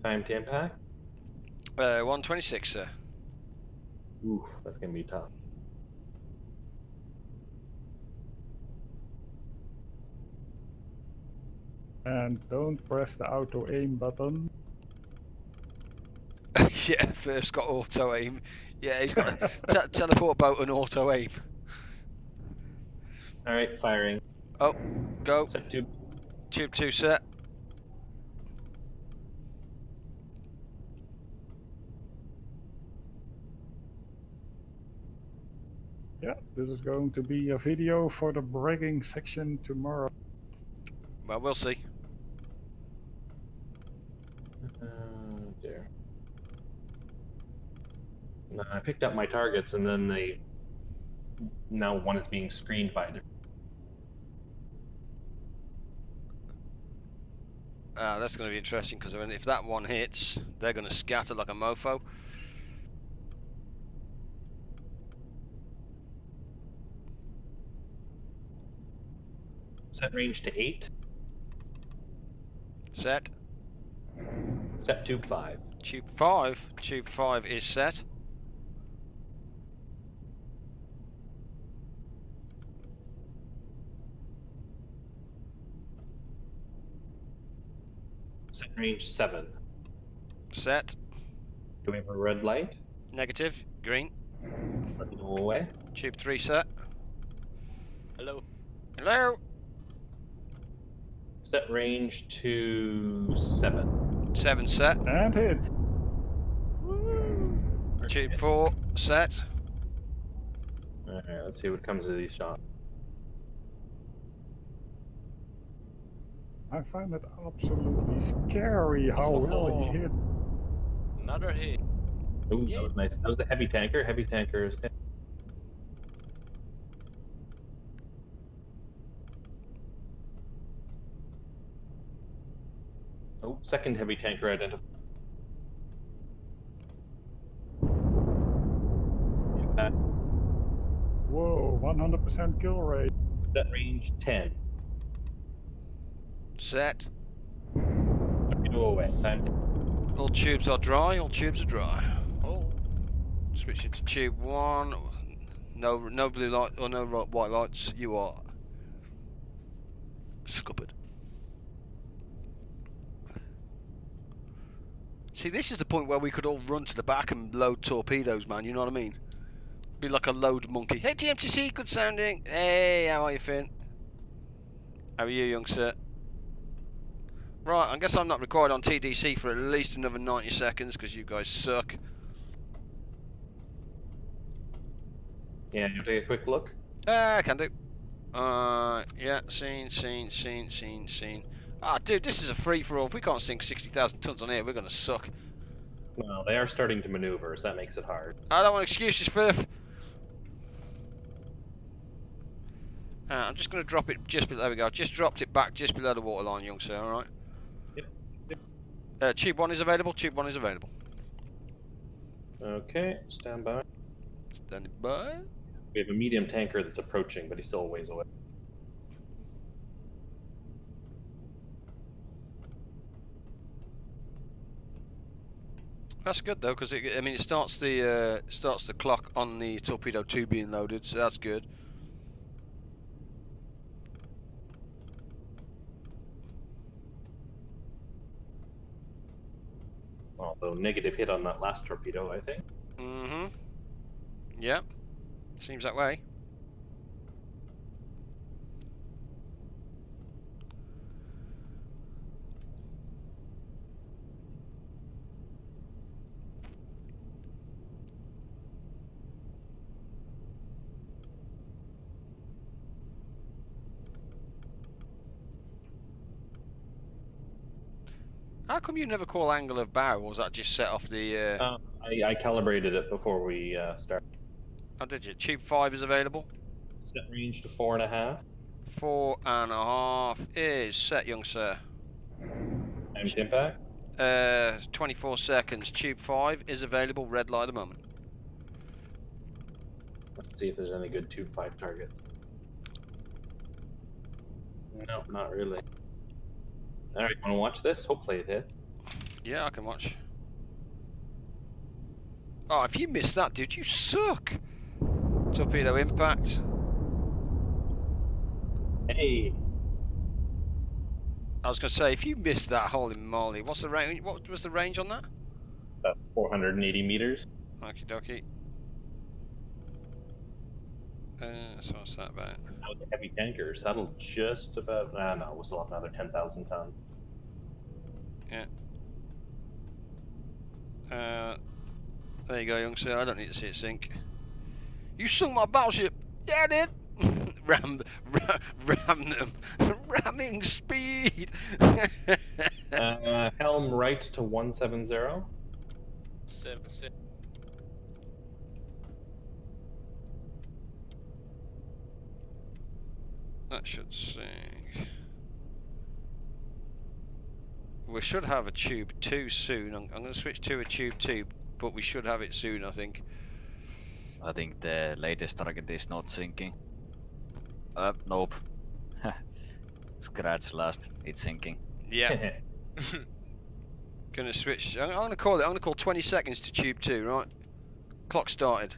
Speaker 4: Time to impact?
Speaker 1: 126, sir.
Speaker 4: Oof, that's gonna be tough.
Speaker 2: And don't press the auto aim button.
Speaker 1: Yeah, first got auto aim. Yeah, he's got teleport boat and auto aim.
Speaker 4: Alright, firing.
Speaker 1: Oh, go.
Speaker 4: Set tube.
Speaker 1: Tube 2 set.
Speaker 2: Yeah, this is going to be a video for the bragging section tomorrow.
Speaker 1: Well, we'll see.
Speaker 4: There. No, I picked up my targets and then now one is being screened by the.
Speaker 1: That's going to be interesting because if that one hits, they're going to scatter like a mofo.
Speaker 4: Set range to 8.
Speaker 1: Set.
Speaker 4: Set tube 5.
Speaker 1: Tube 5. Tube 5 is set.
Speaker 4: Set range 7.
Speaker 1: Set.
Speaker 4: Do we have a red light?
Speaker 1: Negative. Green.
Speaker 4: Let me go away.
Speaker 1: Tube 3 set.
Speaker 5: Hello.
Speaker 1: Hello.
Speaker 4: Set range to 7.
Speaker 1: 7 set.
Speaker 2: And hit.
Speaker 1: Tube 4 set.
Speaker 4: Alright, let's see what comes of these shots.
Speaker 2: I find it absolutely scary how well he hit.
Speaker 5: Another hit.
Speaker 4: Ooh,
Speaker 5: Yeah.
Speaker 4: that was nice. That was the heavy tanker. Heavy tanker is hit. Oh, second heavy tanker identified. Impact.
Speaker 2: Whoa, 100% kill rate.
Speaker 4: Set range 10.
Speaker 1: Set.
Speaker 4: Let me go away. Time to...
Speaker 1: All tubes are dry. All tubes are dry.
Speaker 5: Oh.
Speaker 1: Switching to tube 1. No blue light or no white lights. You are scuppered. See, this is the point where we could all run to the back and load torpedoes, man. You know what I mean? Be like a load monkey. Hey, TMTC, good sounding. Hey, how are you, Finn? How are you, young sir? Right, I guess I'm not required on TDC for at least another 90 seconds because you guys suck.
Speaker 4: Yeah, you take a quick look.
Speaker 1: I can do. Yeah, scene. Ah, dude, this is a free-for-all. If we can't sink 60,000 tons on here, we're going to suck.
Speaker 4: Well, they are starting to maneuver, so that makes it hard.
Speaker 1: I don't want excuses, Philip. I'm just going to drop it just below. There we go. Just dropped it back just below the waterline, young sir, alright?
Speaker 4: Yep.
Speaker 1: Tube 1 is available. Tube 1 is available.
Speaker 4: Okay, stand by.
Speaker 1: Standing by.
Speaker 4: We have a medium tanker that's approaching, but he's still a ways away.
Speaker 1: That's good though, because it starts the clock on the torpedo 2 being loaded, so that's good.
Speaker 4: Although negative hit on that last torpedo, I think.
Speaker 1: Mm-hmm. Yep. Seems that way. How come you never call angle of bow, or was that just set off the...
Speaker 4: I calibrated it before we started.
Speaker 1: How did you? Tube 5 is available.
Speaker 4: Set range to 4.5.
Speaker 1: 4.5 is set, young sir.
Speaker 4: Time to impact.
Speaker 1: 24 seconds. Tube 5 is available. Red light at the moment.
Speaker 4: Let's see if there's any good tube 5 targets. No, not really. Alright, wanna watch this? Hopefully it hits.
Speaker 1: Yeah, I can watch. Oh, if you missed that, dude, you suck. Torpedo impact.
Speaker 4: Hey!
Speaker 1: I was going to say, if you missed that, holy moly, what's the range? What was the range on that?
Speaker 4: About 480 meters.
Speaker 1: Okie dokie. So what's that about?
Speaker 4: That was a heavy tanker. Settled just about. No, we'll still have another 10,000 tons.
Speaker 1: There you go, young sir. I don't need to see it sink. You sunk my battleship. Yeah, I did. Ram them. Ramming speed.
Speaker 4: Helm right to 170.
Speaker 5: 7-6.
Speaker 1: That should sink. We should have a tube 2 soon. I'm going to switch to a tube 2, but we should have it soon, I think.
Speaker 3: I think the latest target is not sinking. Nope. Scratch last, it's sinking.
Speaker 1: Yeah. Gonna switch. I'm gonna call it. I'm gonna call 20 seconds to tube 2. Right. Clock started.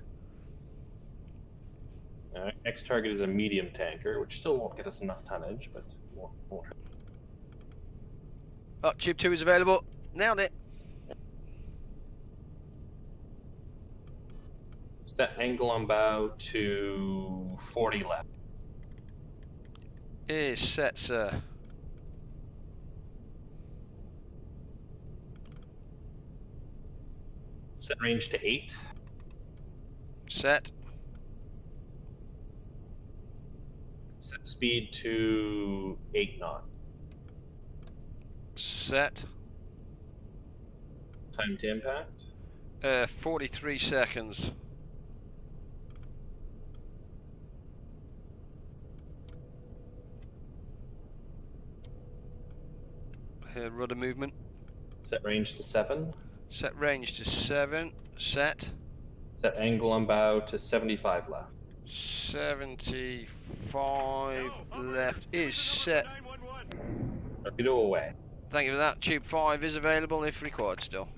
Speaker 4: Next target is a medium tanker, which still won't get us enough tonnage, but won't hurt.
Speaker 1: Oh, tube 2 is available. Nailed it.
Speaker 4: Set angle on bow to 40 left.
Speaker 1: Is set, sir.
Speaker 4: Set range to 8.
Speaker 1: Set.
Speaker 4: Set speed to 8 knots.
Speaker 1: Set.
Speaker 4: Time to impact.
Speaker 1: 43 seconds. Rudder movement.
Speaker 4: Set range to 7.
Speaker 1: Set range to 7. Set.
Speaker 4: Set angle on bow to 75 left.
Speaker 1: 75 left is set.
Speaker 4: Torpedo away.
Speaker 1: Thank you for that. Tube 5 is available if required still.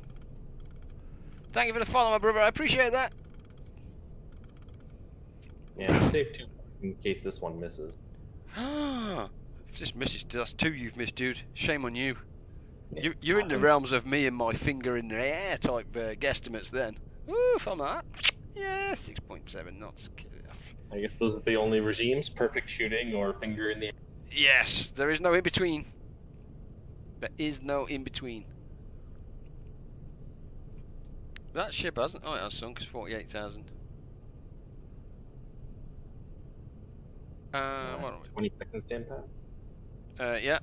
Speaker 1: Thank you for the follow, my brother. I appreciate that.
Speaker 4: Yeah, save 2 in case this one misses.
Speaker 1: If this misses, that's 2 you've missed, dude. Shame on you.
Speaker 4: Yeah.
Speaker 1: You're in the realms of me and my finger in the air type guesstimates then. Ooh, if I'm that. Yeah, 6.7 knots.
Speaker 4: I guess those are the only regimes: perfect shooting or finger in the air.
Speaker 1: Yes, there is no in between. There is no in between. That ship hasn't. Oh, it has sunk. It's 48,000. What are we?
Speaker 4: 20 seconds to impact.
Speaker 1: Yeah.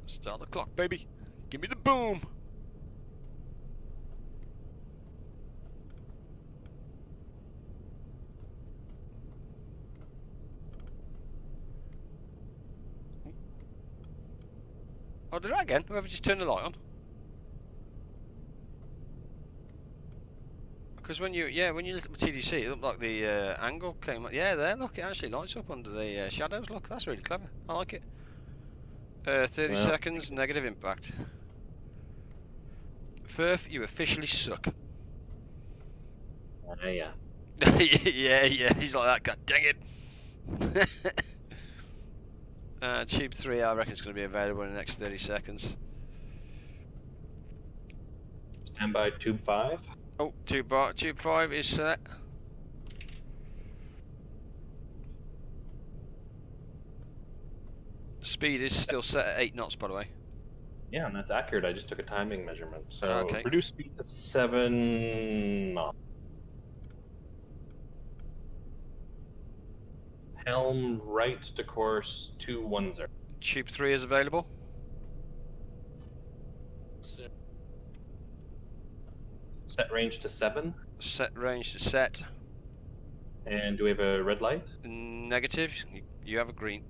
Speaker 1: Start the clock, baby. Give me the boom. Oh, did I again? Whoever just turned the light on? Because when you look at the TDC, it looked like the angle came up. Yeah, there, look, it actually lights up under the shadows. Look, that's really clever. I like it. 30
Speaker 4: Yeah.
Speaker 1: seconds, negative impact. Firth, you officially suck.
Speaker 4: Yeah.
Speaker 1: yeah, he's like that. God dang it. Tube 3, I reckon it's going to be available in the next 30 seconds.
Speaker 4: Stand by tube 5.
Speaker 1: Oh, tube 5 is set. Speed is still set at 8 knots, by the way.
Speaker 4: Yeah, and that's accurate. I just took a timing measurement. So
Speaker 1: Okay.
Speaker 4: reduce speed to 7 knots. Helm right to course 210.
Speaker 1: Tube 3 is available.
Speaker 5: So,
Speaker 4: Set range to 7.
Speaker 1: Set range to set.
Speaker 4: And do we have a red light?
Speaker 1: Negative. You have a green.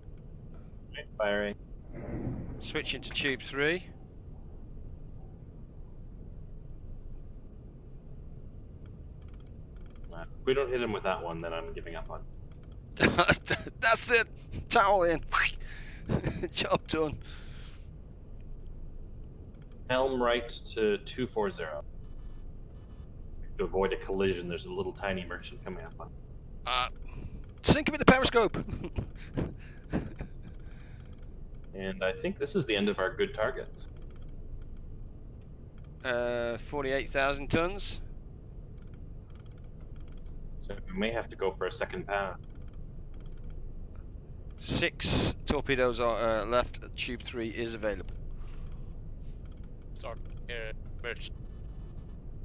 Speaker 4: Okay, firing.
Speaker 1: Switching to tube 3.
Speaker 4: If we don't hit him with that one, then I'm giving up on.
Speaker 1: That's it. Towel in. Job done.
Speaker 4: Helm right to 240. To avoid a collision, there's a little tiny merchant coming up on.
Speaker 1: Sink him in the periscope.
Speaker 4: And I think this is the end of our good targets.
Speaker 1: 48,000 tons.
Speaker 4: So we may have to go for a second pass.
Speaker 1: 6 torpedoes are left. Tube 3 is available.
Speaker 5: Start merge.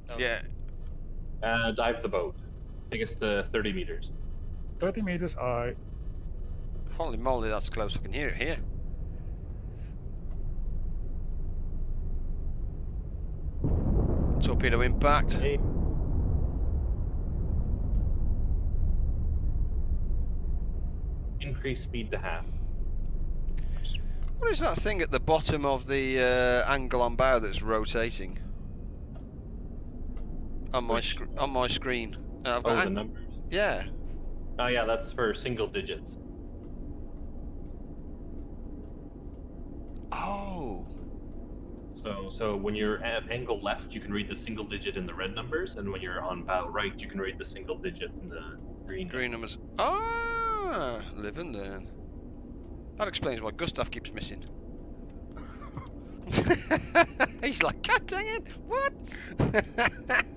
Speaker 5: No.
Speaker 1: Yeah.
Speaker 4: Dive the boat. Take us to 30 meters.
Speaker 2: 30 meters, aye.
Speaker 1: Holy moly, that's close. I can hear it here. Torpedo impact.
Speaker 4: Hey. Increase speed to half.
Speaker 1: What is that thing at the bottom of the angle on bow that's rotating? On my screen. I've got
Speaker 4: the numbers?
Speaker 1: yeah.
Speaker 4: Oh yeah, that's for single digits.
Speaker 1: Oh.
Speaker 4: So when you're at angle left, you can read the single digit in the red numbers, and when you're on bow right, you can read the single digit in the green.
Speaker 1: Green numbers. Ah, live and learn. That explains why Gustav keeps missing. He's like, God dang it, what?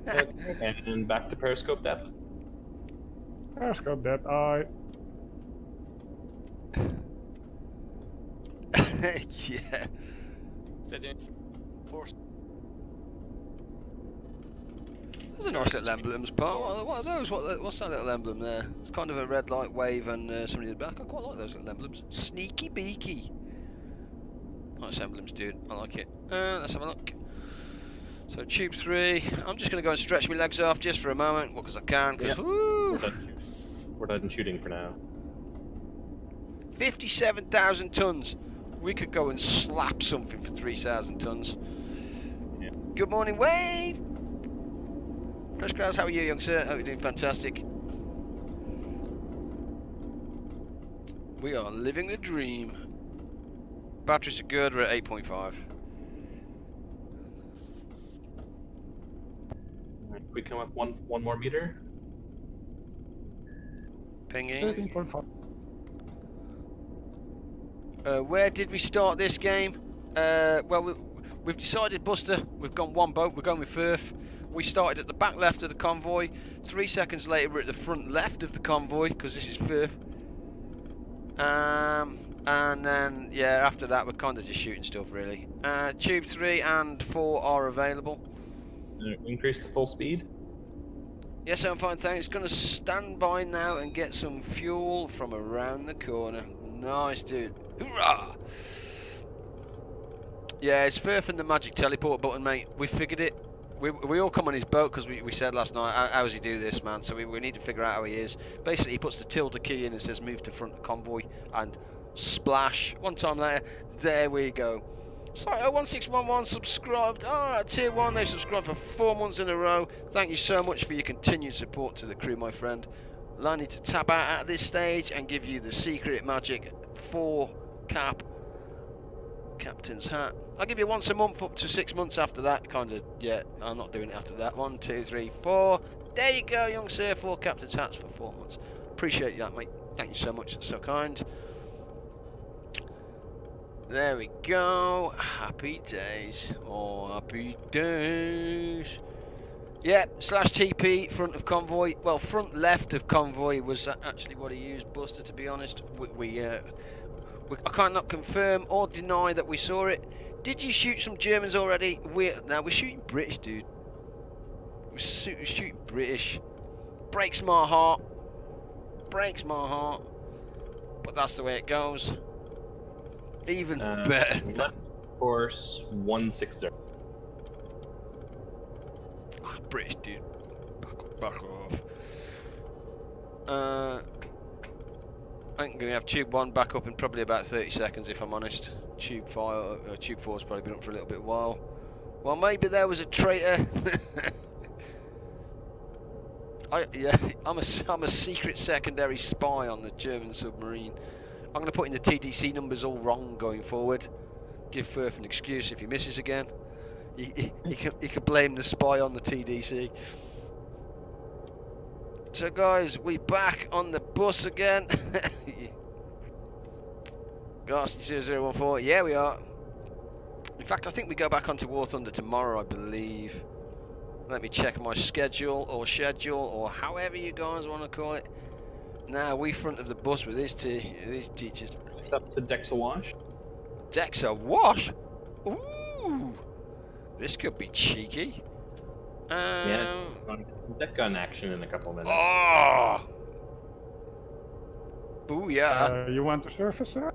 Speaker 4: Okay, and back to periscope depth.
Speaker 2: Periscope depth, aye.
Speaker 1: Yeah.
Speaker 5: Setting force.
Speaker 1: Those are nice little emblems, but what are those? What's that little emblem there? It's kind of a red light wave and somebody in the back. I quite like those little emblems. Sneaky beaky. Nice emblems, dude. I like it. Let's have a look. So tube 3. I'm just going to go and stretch my legs off just for a moment, because I can. Cause,
Speaker 4: Yep.
Speaker 1: woo,
Speaker 4: We're done shooting for now.
Speaker 1: 57,000 tons. We could go and slap something for 3,000 tons.
Speaker 4: Yeah.
Speaker 1: Good morning, Wave. Fresh Crowds, how are you, young sir? Hope you're doing fantastic. We are living the dream. Batteries are good, we're at 8.5.
Speaker 4: We come up one more meter.
Speaker 1: Pinging.
Speaker 2: 13.5.
Speaker 1: Where did we start this game? Well, we've decided, Buster, we've gone one boat, we're going with Firth. We started at the back left of the convoy. 3 seconds later, we're at the front left of the convoy, because this is Firth. And then, yeah, after that, we're kind of just shooting stuff, really. Tube 3 and 4 are available.
Speaker 4: Increase the full speed.
Speaker 1: Yes, I'm fine, thanks. Gonna stand by now and get some fuel from around the corner. Nice, dude. Hoorah! Yeah, it's Firth and the magic teleport button, mate. We figured it. We all come on his boat because we said last night, how does he do this, man? So we need to figure out how he is. Basically, he puts the tilde key in and says move to front of convoy and splash. One time later, there we go. Sorry, 1611 subscribed. Tier 1, they subscribed for 4 months in a row. Thank you so much for your continued support to the crew, my friend. I need to tap out at this stage and give you the secret magic 4 captain's hat. I'll give you once a month up to 6 months after that. Kind of, yeah, I'm not doing it after that. 1, 2, 3, 4. There you go, young sir. 4 captain's hats for 4 months. Appreciate that, mate. Thank you so much. It's so kind. There we go. Happy days. Oh, happy days. Yeah, /TP, front of convoy. Well, front left of convoy was actually what he used, Buster, to be honest. I cannot confirm or deny that we saw it. Did you shoot some Germans already? We're shooting British, dude. We're shooting British. Breaks my heart. Breaks my heart. But that's the way it goes. Even better.
Speaker 4: Left course 160.
Speaker 1: British, dude. Back off. I'm going to have Tube 1 back up in probably about 30 seconds, if I'm honest. Tube 4's probably been up for a little bit while. Well, maybe there was a traitor. I'm a secret secondary spy on the German submarine. I'm going to put in the TDC numbers all wrong going forward. Give Firth an excuse if he misses again. He can blame the spy on the TDC. So guys, we back on the bus again. Ghast 0014. Yeah, we are. In fact, I think we go back onto War Thunder tomorrow, I believe. Let me check my schedule, or however you guys want to call it. Now we front of the bus with these teachers.
Speaker 4: It's up to Dexawash.
Speaker 1: Dexa Wash? Ooh! This could be cheeky.
Speaker 4: Yeah. Deck gun action in a couple of minutes.
Speaker 1: Oh! Booyah!
Speaker 2: You want to surface there?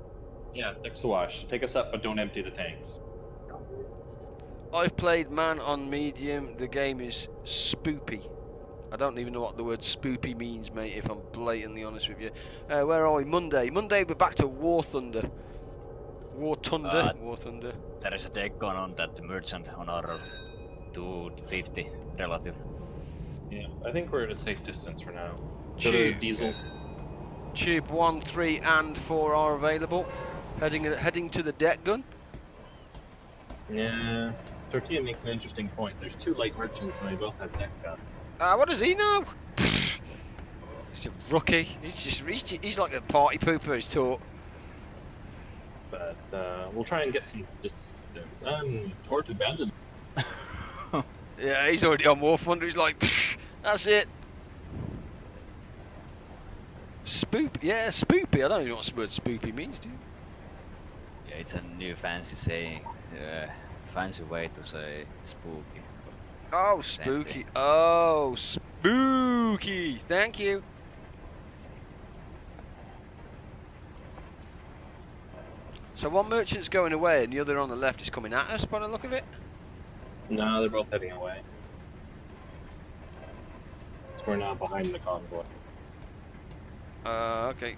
Speaker 4: Yeah, Dexawash. Take us up, but don't empty the tanks.
Speaker 1: I've played man on medium. The game is spoopy. I don't even know what the word spoopy means, mate, if I'm blatantly honest with you. Where are we? Monday. Monday we're back to War Thunder. War Thunder. War Thunder.
Speaker 3: There is a deck gun on that merchant on our 250 relative.
Speaker 4: Yeah, I think we're at a safe distance for now.
Speaker 1: Tube.
Speaker 4: Diesels.
Speaker 1: Tube 1, 3 and 4 are available. Heading to the deck gun.
Speaker 4: Yeah. Tortilla makes an interesting point. There's 2 light merchants and they both have deck guns.
Speaker 1: What does he know? He's a rookie. He's like a party pooper, he's taught.
Speaker 4: But we'll try and get some distance. Tort abandoned.
Speaker 1: Yeah, he's already on War Thunder. He's like, that's it. Spoopy. Yeah, spoopy. I don't even know what the word spoopy means, do you?
Speaker 3: Yeah, it's a new fancy saying. Fancy way to say spooky.
Speaker 1: Oh, spooky. Oh, spooky. Thank you. So one merchant's going away and the other on the left is coming at us by the look of it?
Speaker 4: No, they're both heading away. So we're now behind the convoy.
Speaker 1: Okay.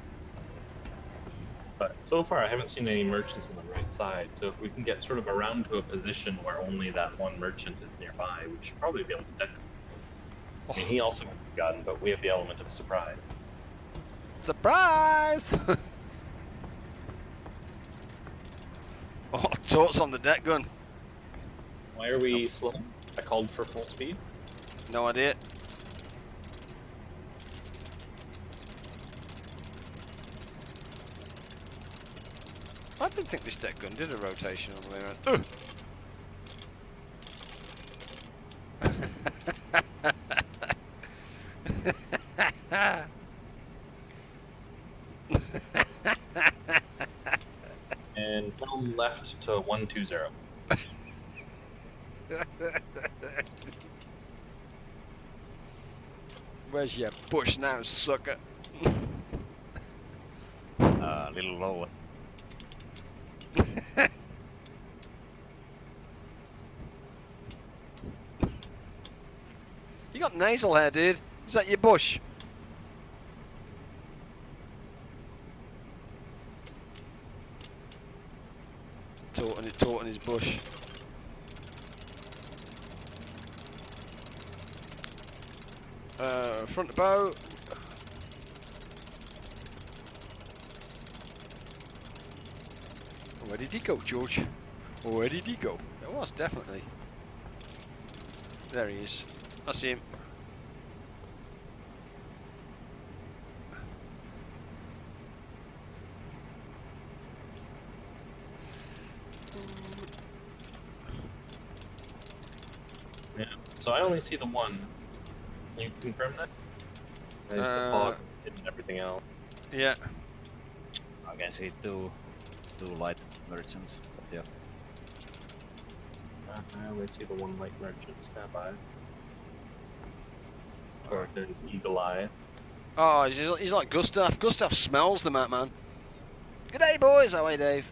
Speaker 4: But so far I haven't seen any merchants on the right side, so if we can get sort of around to a position where only that one merchant is nearby, we should probably be able to deck him. I mean, he also has a gun, but we have the element of surprise.
Speaker 1: Surprise! Oh, torts on the deck gun.
Speaker 4: Why are we slow? I called for full speed.
Speaker 1: No idea. I didn't think this deck gun did a rotation all the way around.
Speaker 4: And film left to 120.
Speaker 1: Where's your bush now, sucker?
Speaker 3: A little lower.
Speaker 1: You got nasal hair, dude. Is that your bush? Taught in his bush. Front of bow. Where did he go, George? Where did he go? It was definitely. There he is. I see him.
Speaker 4: Yeah. So I only see the one. Can you confirm that? The fog is hidden everything else.
Speaker 1: Yeah.
Speaker 3: I can see two light merchants, but yeah.
Speaker 4: I only see the one light merchant. Stand by. Or there's Eagle Eye.
Speaker 1: Oh, he's like Gustav. Gustav smells the map, man. Good day, boys. How are you, Dave?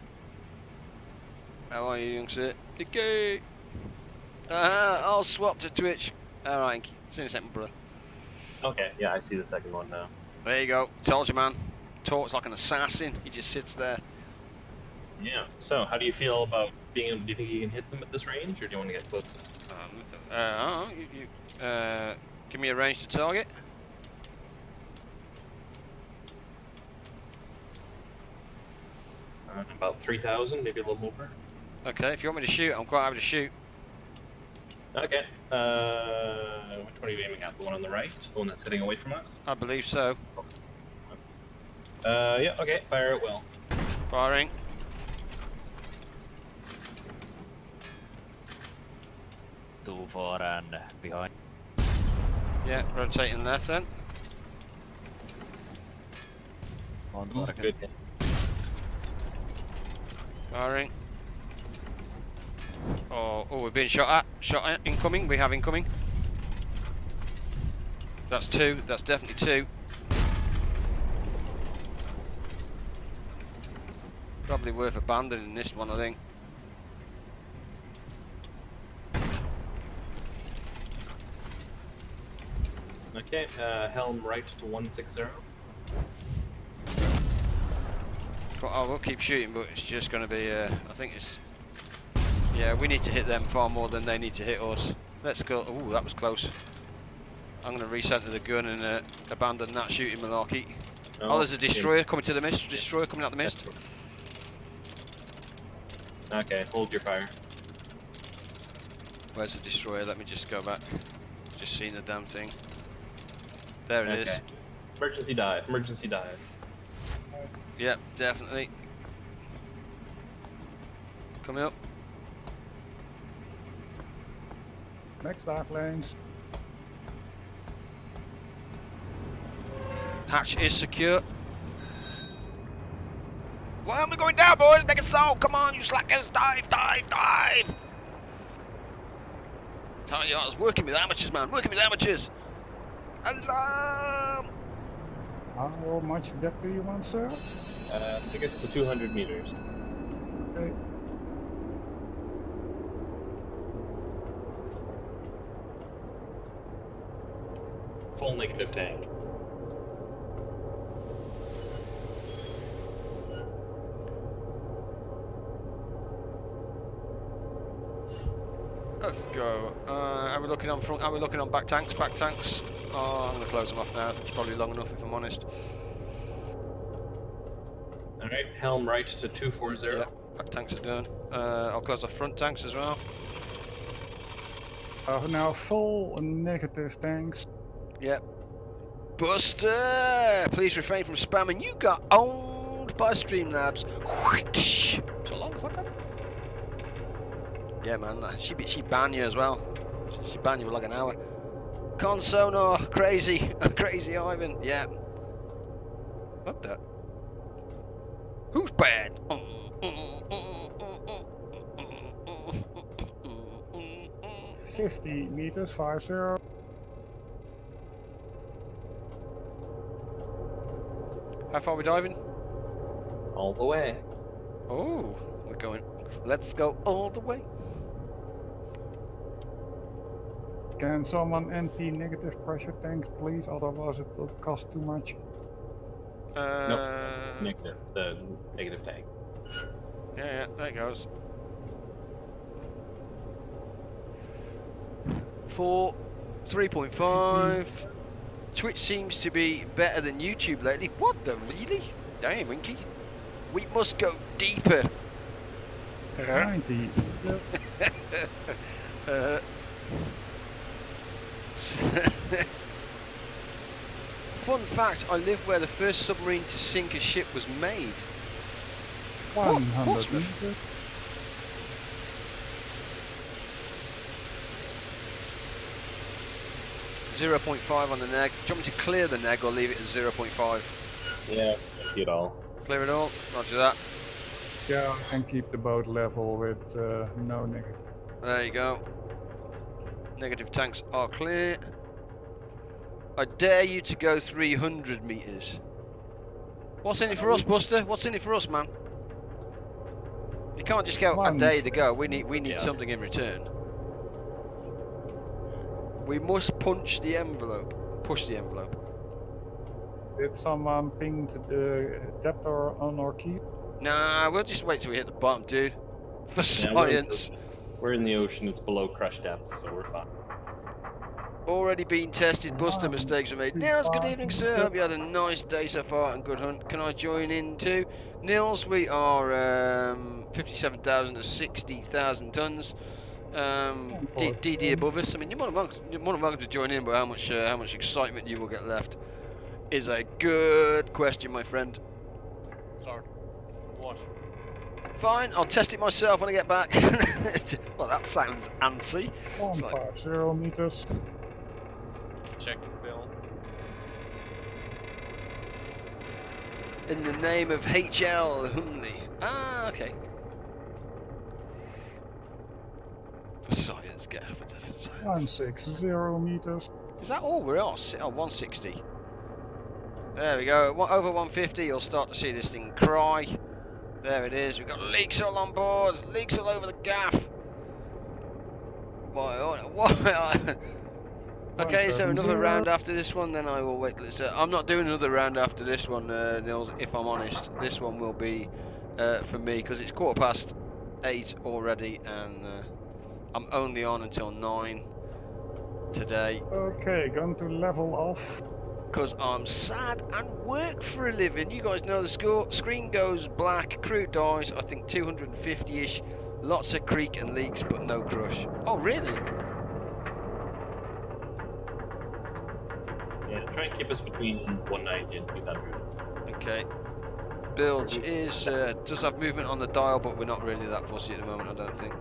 Speaker 1: How are you, youngster? Okay. I'll swap to Twitch. Alright, see you in a second, brother.
Speaker 4: Okay, yeah, I see the second one now.
Speaker 1: There you go. Told you, man. Talks like an assassin. He just sits there.
Speaker 4: Yeah. So, how do you feel about being able? Do you think you can hit them at this range, or do you want to get close?
Speaker 1: Give me a range to target.
Speaker 4: About 3,000, maybe a little over.
Speaker 1: Okay, if you want me to shoot, I'm quite happy to shoot.
Speaker 4: Okay. Which one are you aiming at? The one on the right? The one that's heading away from us?
Speaker 1: I believe so.
Speaker 4: Yeah, okay. Fire at will.
Speaker 1: Firing.
Speaker 3: too far and behind.
Speaker 1: Yeah, rotating left then.
Speaker 3: On
Speaker 4: Ooh,
Speaker 3: target.
Speaker 4: good.
Speaker 1: Firing. Oh, we're being shot at. Shot at. Incoming. We have incoming. That's two. That's definitely two. Probably worth abandoning this one, I think.
Speaker 4: Okay, helm right to 160.
Speaker 1: Oh, we'll keep shooting, but it's just going to be, I think it's... Yeah, we need to hit them far more than they need to hit us. Let's go. Ooh, that was close. I'm going to recenter the gun and abandon that shooting malarkey. Oh, there's a destroyer coming to the mist. Destroyer coming out the mist.
Speaker 4: Okay, hold your fire.
Speaker 1: Where's the destroyer? Let me just go back. Just seen the damn thing. There it is.
Speaker 4: Emergency dive, emergency dive.
Speaker 1: Yep, definitely. Coming up.
Speaker 2: Next dive lanes.
Speaker 1: Hatch is secure. Why am I going down, boys? Make it so. Come on, you slackers. Dive, dive, dive. Tell you, I was working with amateurs, man. Working with amateurs. Alarm!
Speaker 2: How much depth do you want, sir?
Speaker 4: I guess to 200 meters.
Speaker 2: Okay.
Speaker 4: Full negative tank.
Speaker 1: Let's go. Are we looking on front? Are we looking on back tanks? Back tanks. Oh, I'm going to close them off now. It's probably long enough if I'm honest.
Speaker 4: Alright, helm right to 240.
Speaker 1: Yeah, back tanks are done. I'll close off front tanks as well.
Speaker 2: Now full negative tanks.
Speaker 1: Yep. Buster! Please refrain from spamming. You got owned by Streamlabs. So long, fucker. Yeah, man. She ban you as well. She ban you for like an hour. Con sonar, crazy, crazy Ivan. Yeah. What the? Who's bad?
Speaker 2: 50 meters, 50.
Speaker 1: How far are we diving?
Speaker 4: All the way.
Speaker 1: Oh, we're going. Let's go all the way.
Speaker 2: Can someone empty negative pressure tanks, please? Otherwise it will cost too much.
Speaker 4: Negative. The negative tank.
Speaker 1: Yeah, there it goes. 4, 3.5. Twitch seems to be better than YouTube lately. What the really? Damn, Winky. We must go deeper.
Speaker 2: 90.
Speaker 1: Fun fact, I live where the first submarine to sink a ship was made.
Speaker 2: 100
Speaker 1: Portsmouth?
Speaker 2: meters.
Speaker 1: .5 on the neg. Do you want me to clear the neg or leave it at 0.5?
Speaker 4: Yeah, empty it all.
Speaker 1: Clear it all. Roger that.
Speaker 2: Yeah, and keep the boat level with no negative.
Speaker 1: There you go. Negative tanks are clear. I dare you to go 300 meters. What's in it for us, Buster? What's in it for us, man? You can't just go, I dare you to go. We need something in return. We must punch the envelope. Push the envelope.
Speaker 2: Did someone ping the depth on our key?
Speaker 1: Nah, we'll just wait till we hit the bottom, dude. For science.
Speaker 4: We're in the ocean, it's below crush depth, so we're fine.
Speaker 1: Already been tested, Buster, mistakes were made. Nils, good evening, sir. Hope you had a nice day so far and good hunt. Can I join in too? Nils, we are 57,000 to 60,000 tons. DD above us. I mean, you're more than welcome to join in, but how much excitement you will get left is a good question, my friend.
Speaker 5: Start. What?
Speaker 1: Fine, I'll test it myself when I get back. Well, that sounds antsy. It's like,
Speaker 2: 150 meters.
Speaker 5: Check it, Bill.
Speaker 1: in the name of HL Humley. Ah, okay. For science, get for science.
Speaker 2: 160 meters.
Speaker 1: Is that all we're on? Oh, 160. There we go. Over 150, you'll start to see this thing cry. There it is. We've got leaks all on board. Leaks all over the gaff. Why? Okay, so another round after this one, then I will wait. I'm not doing another round after this one, Nils, if I'm honest. This one will be for me, because it's 8:15 already, and I'm only on until 9 today.
Speaker 2: Okay, going to level off.
Speaker 1: Because I'm sad and work for a living. You guys know the score. Screen goes black, crew dies, I think 250-ish. Lots of creak and leaks, but no crush. Oh, really?
Speaker 4: Yeah, try and keep us between 190 and 200.
Speaker 1: Okay. Bilge is does have movement on the dial, but we're not really that fussy at the moment, I don't think.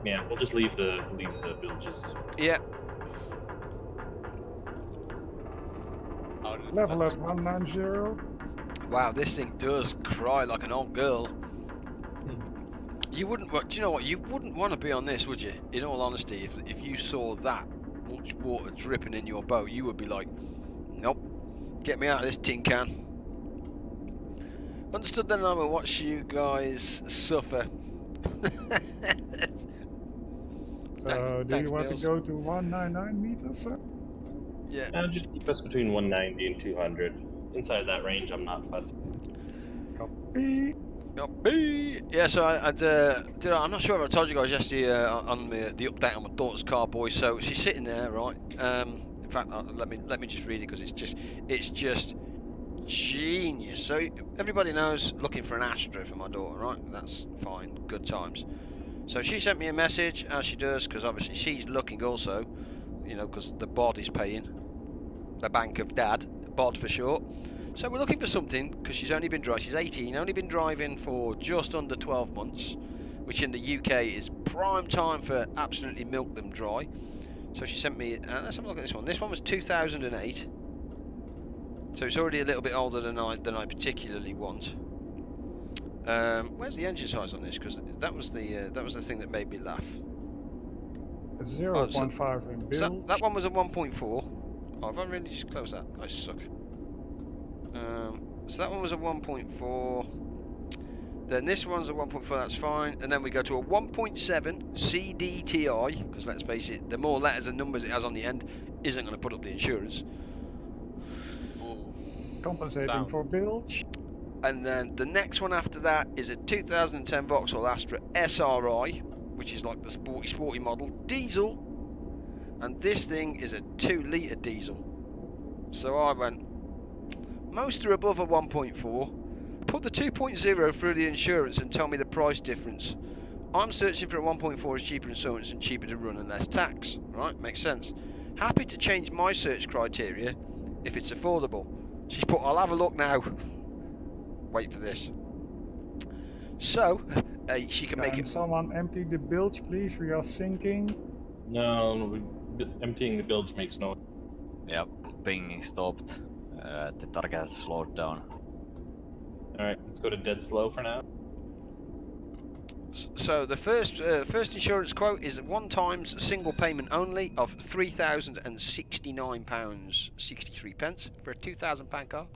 Speaker 4: Yeah, we'll just leave the bilges.
Speaker 1: Yeah.
Speaker 2: Level at 190.
Speaker 1: Wow, this thing does cry like an old girl. You wouldn't. Do you know what? You wouldn't want to be on this, would you? In all honesty, if you saw that much water dripping in your boat, you would be like, nope, get me out of this tin can. Understood. Then I will watch you guys suffer.
Speaker 2: So, do you want
Speaker 1: Bills.
Speaker 2: to go to 199 meters? Sir?
Speaker 1: Yeah.
Speaker 4: Just keep us between 190 and 200. Inside that range, I'm not fussy.
Speaker 2: Copy.
Speaker 1: Yeah, so I'm not sure if I told you guys yesterday on the update on my daughter's car, boys. So she's sitting there, right? In fact, let me just read it, because it's just genius. So everybody knows, looking for an Astra for my daughter, right? That's fine, good times. So she sent me a message, as she does, because obviously she's looking also, you know, because the bod is paying, the bank of dad, bod for short. So we're looking for something, because she's 18, only been driving for just under 12 months, which in the UK is prime time for absolutely milk them dry. So she sent me, let's have a look at this one. This one was 2008, so it's already a little bit older than I particularly want. Where's the engine size on this? Because that was the thing that made me laugh.
Speaker 2: 0.5 in
Speaker 1: So
Speaker 2: build.
Speaker 1: that one was a 1.4. Oh, have I really just closed that? I suck. So that one was a 1.4. Then this one's a 1.4, that's fine. And then we go to a 1.7 CDTI, because let's face it, the more letters and numbers it has on the end isn't going to put up the insurance.
Speaker 2: Compensating for bilge.
Speaker 1: And then the next one after that is a 2010 Vauxhall Astra SRI, which is like the sporty model, diesel. And this thing is a 2-litre diesel. So I went, most are above a 1.4. Put the 2.0 through the insurance and tell me the price difference. I'm searching for a 1.4 is cheaper insurance and cheaper to run and less tax. Right, makes sense. Happy to change my search criteria if it's affordable. She's put, I'll have a look now. Wait for this. So, she can make it.
Speaker 2: Someone empty the bilge, please. We are sinking.
Speaker 4: No, emptying the bilge makes no.
Speaker 3: Yep, ping stopped. The target has slowed down.
Speaker 4: Alright, let's go to dead slow for now.
Speaker 1: So the first insurance quote is 1 times single payment only of £3,069.63 for a £2,000 car.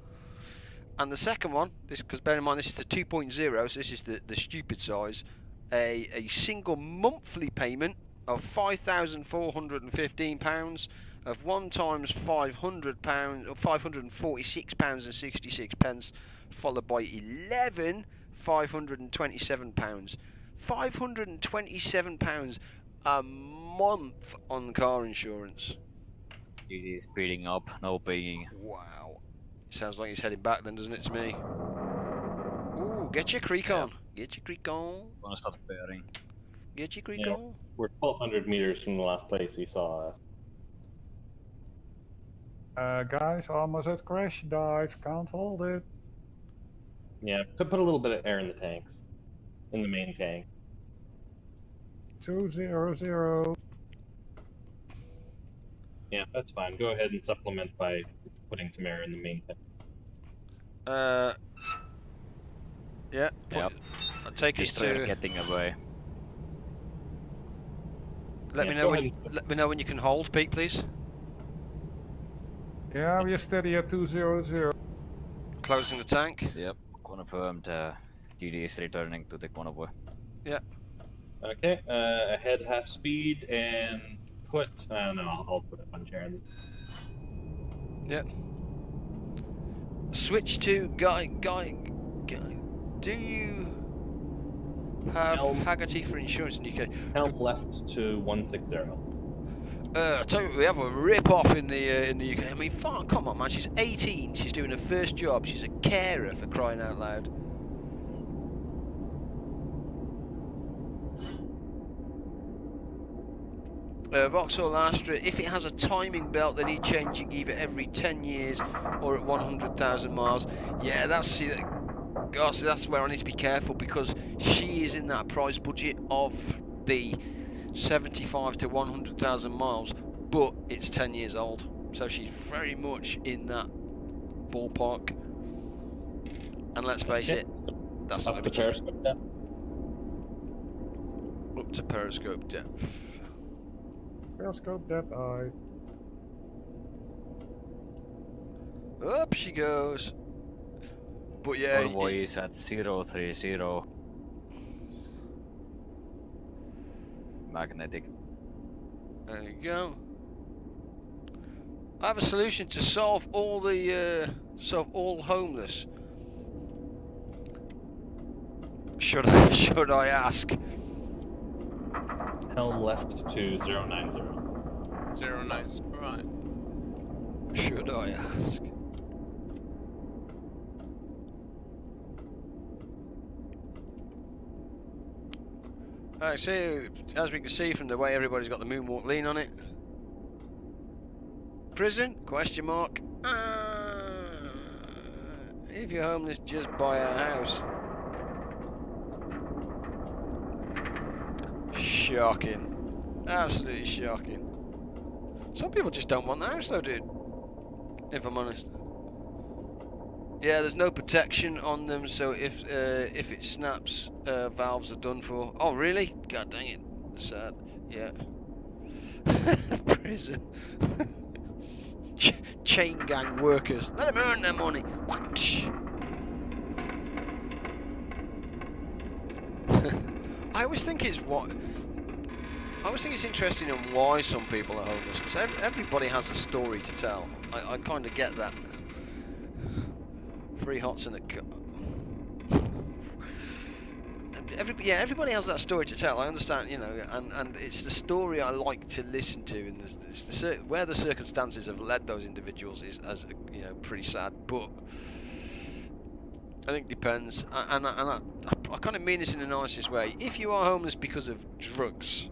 Speaker 1: And the second one, because bear in mind this is the 2.0, so this is the stupid size, a single monthly payment of £5,415 of 1 times £500 or £546.66, followed by 11 £527. £527 a month on car insurance.
Speaker 3: It is speeding up, no pinging.
Speaker 1: Wow. Sounds like he's heading back then, doesn't it, to me? Ooh, get your creek on. Get your creek on.
Speaker 3: Gonna start pairing.
Speaker 1: Get your creek on.
Speaker 4: We're 1,200 meters from the last place he saw us.
Speaker 2: Guys, almost at crash dive. Can't hold it.
Speaker 4: Yeah, put a little bit of air in the tanks, in the main tank.
Speaker 2: 200.
Speaker 4: Yeah, that's fine. Go ahead and supplement by putting some air in the main tank.
Speaker 1: Yeah.
Speaker 3: Yep.
Speaker 1: I'll take us
Speaker 3: Destroyer
Speaker 1: to.
Speaker 3: getting away.
Speaker 1: Let
Speaker 4: Yeah,
Speaker 1: me know
Speaker 4: go
Speaker 1: when.
Speaker 4: ahead
Speaker 1: Let me know when you can hold, Pete, please.
Speaker 2: Yeah, we're steady at 200.
Speaker 1: Closing the tank.
Speaker 3: Yep. Confirmed. DD is returning to the convoy.
Speaker 4: Okay, ahead half speed and put. No, I'll put a punch air in.
Speaker 1: Switch to guy. Do you have
Speaker 4: Helm.
Speaker 1: Haggerty for insurance in the UK?
Speaker 4: Helm left to 160.
Speaker 1: I tell you, we have a rip off in the UK. I mean, come on, man. She's 18. She's doing her first job. She's a carer, for crying out loud. Vauxhall Astra, if it has a timing belt, they need changing either every 10 years or at 100,000 miles. Yeah, that's where I need to be careful, because she is in that price budget of the 75 to 100,000 miles, but it's 10 years old, so she's very much in that ballpark. And let's face it, that's not
Speaker 4: Up
Speaker 1: going
Speaker 4: to
Speaker 1: to be cheap.
Speaker 4: periscope depth.
Speaker 1: Up to periscope depth.
Speaker 2: Periscope that eye.
Speaker 1: Up she goes. But yeah,
Speaker 3: Convoy is at 030. Magnetic.
Speaker 1: there you go. I have a solution to solve all homeless. Should I ask?
Speaker 4: Helm left to 090.
Speaker 5: 09. Right.
Speaker 1: Should I ask? Alright, so as we can see from the way everybody's got the moonwalk lean on it. Prison? Question mark. If you're homeless, just buy a house. Shocking. Absolutely shocking. Some people just don't want the house though, dude. If I'm honest. Yeah, there's no protection on them, so if it snaps, valves are done for. Oh, really? God dang it. Sad. Yeah. Prison. Chain gang workers. Let them earn their money. I always think it's interesting on why some people are homeless, because everybody has a story to tell. I kind of get that. Free hots and a cup. Everybody has that story to tell. I understand, and it's the story I like to listen to, and where the circumstances have led those individuals is, as pretty sad. But I think it depends, and I kind of mean this in the nicest way. If you are homeless because of drugs,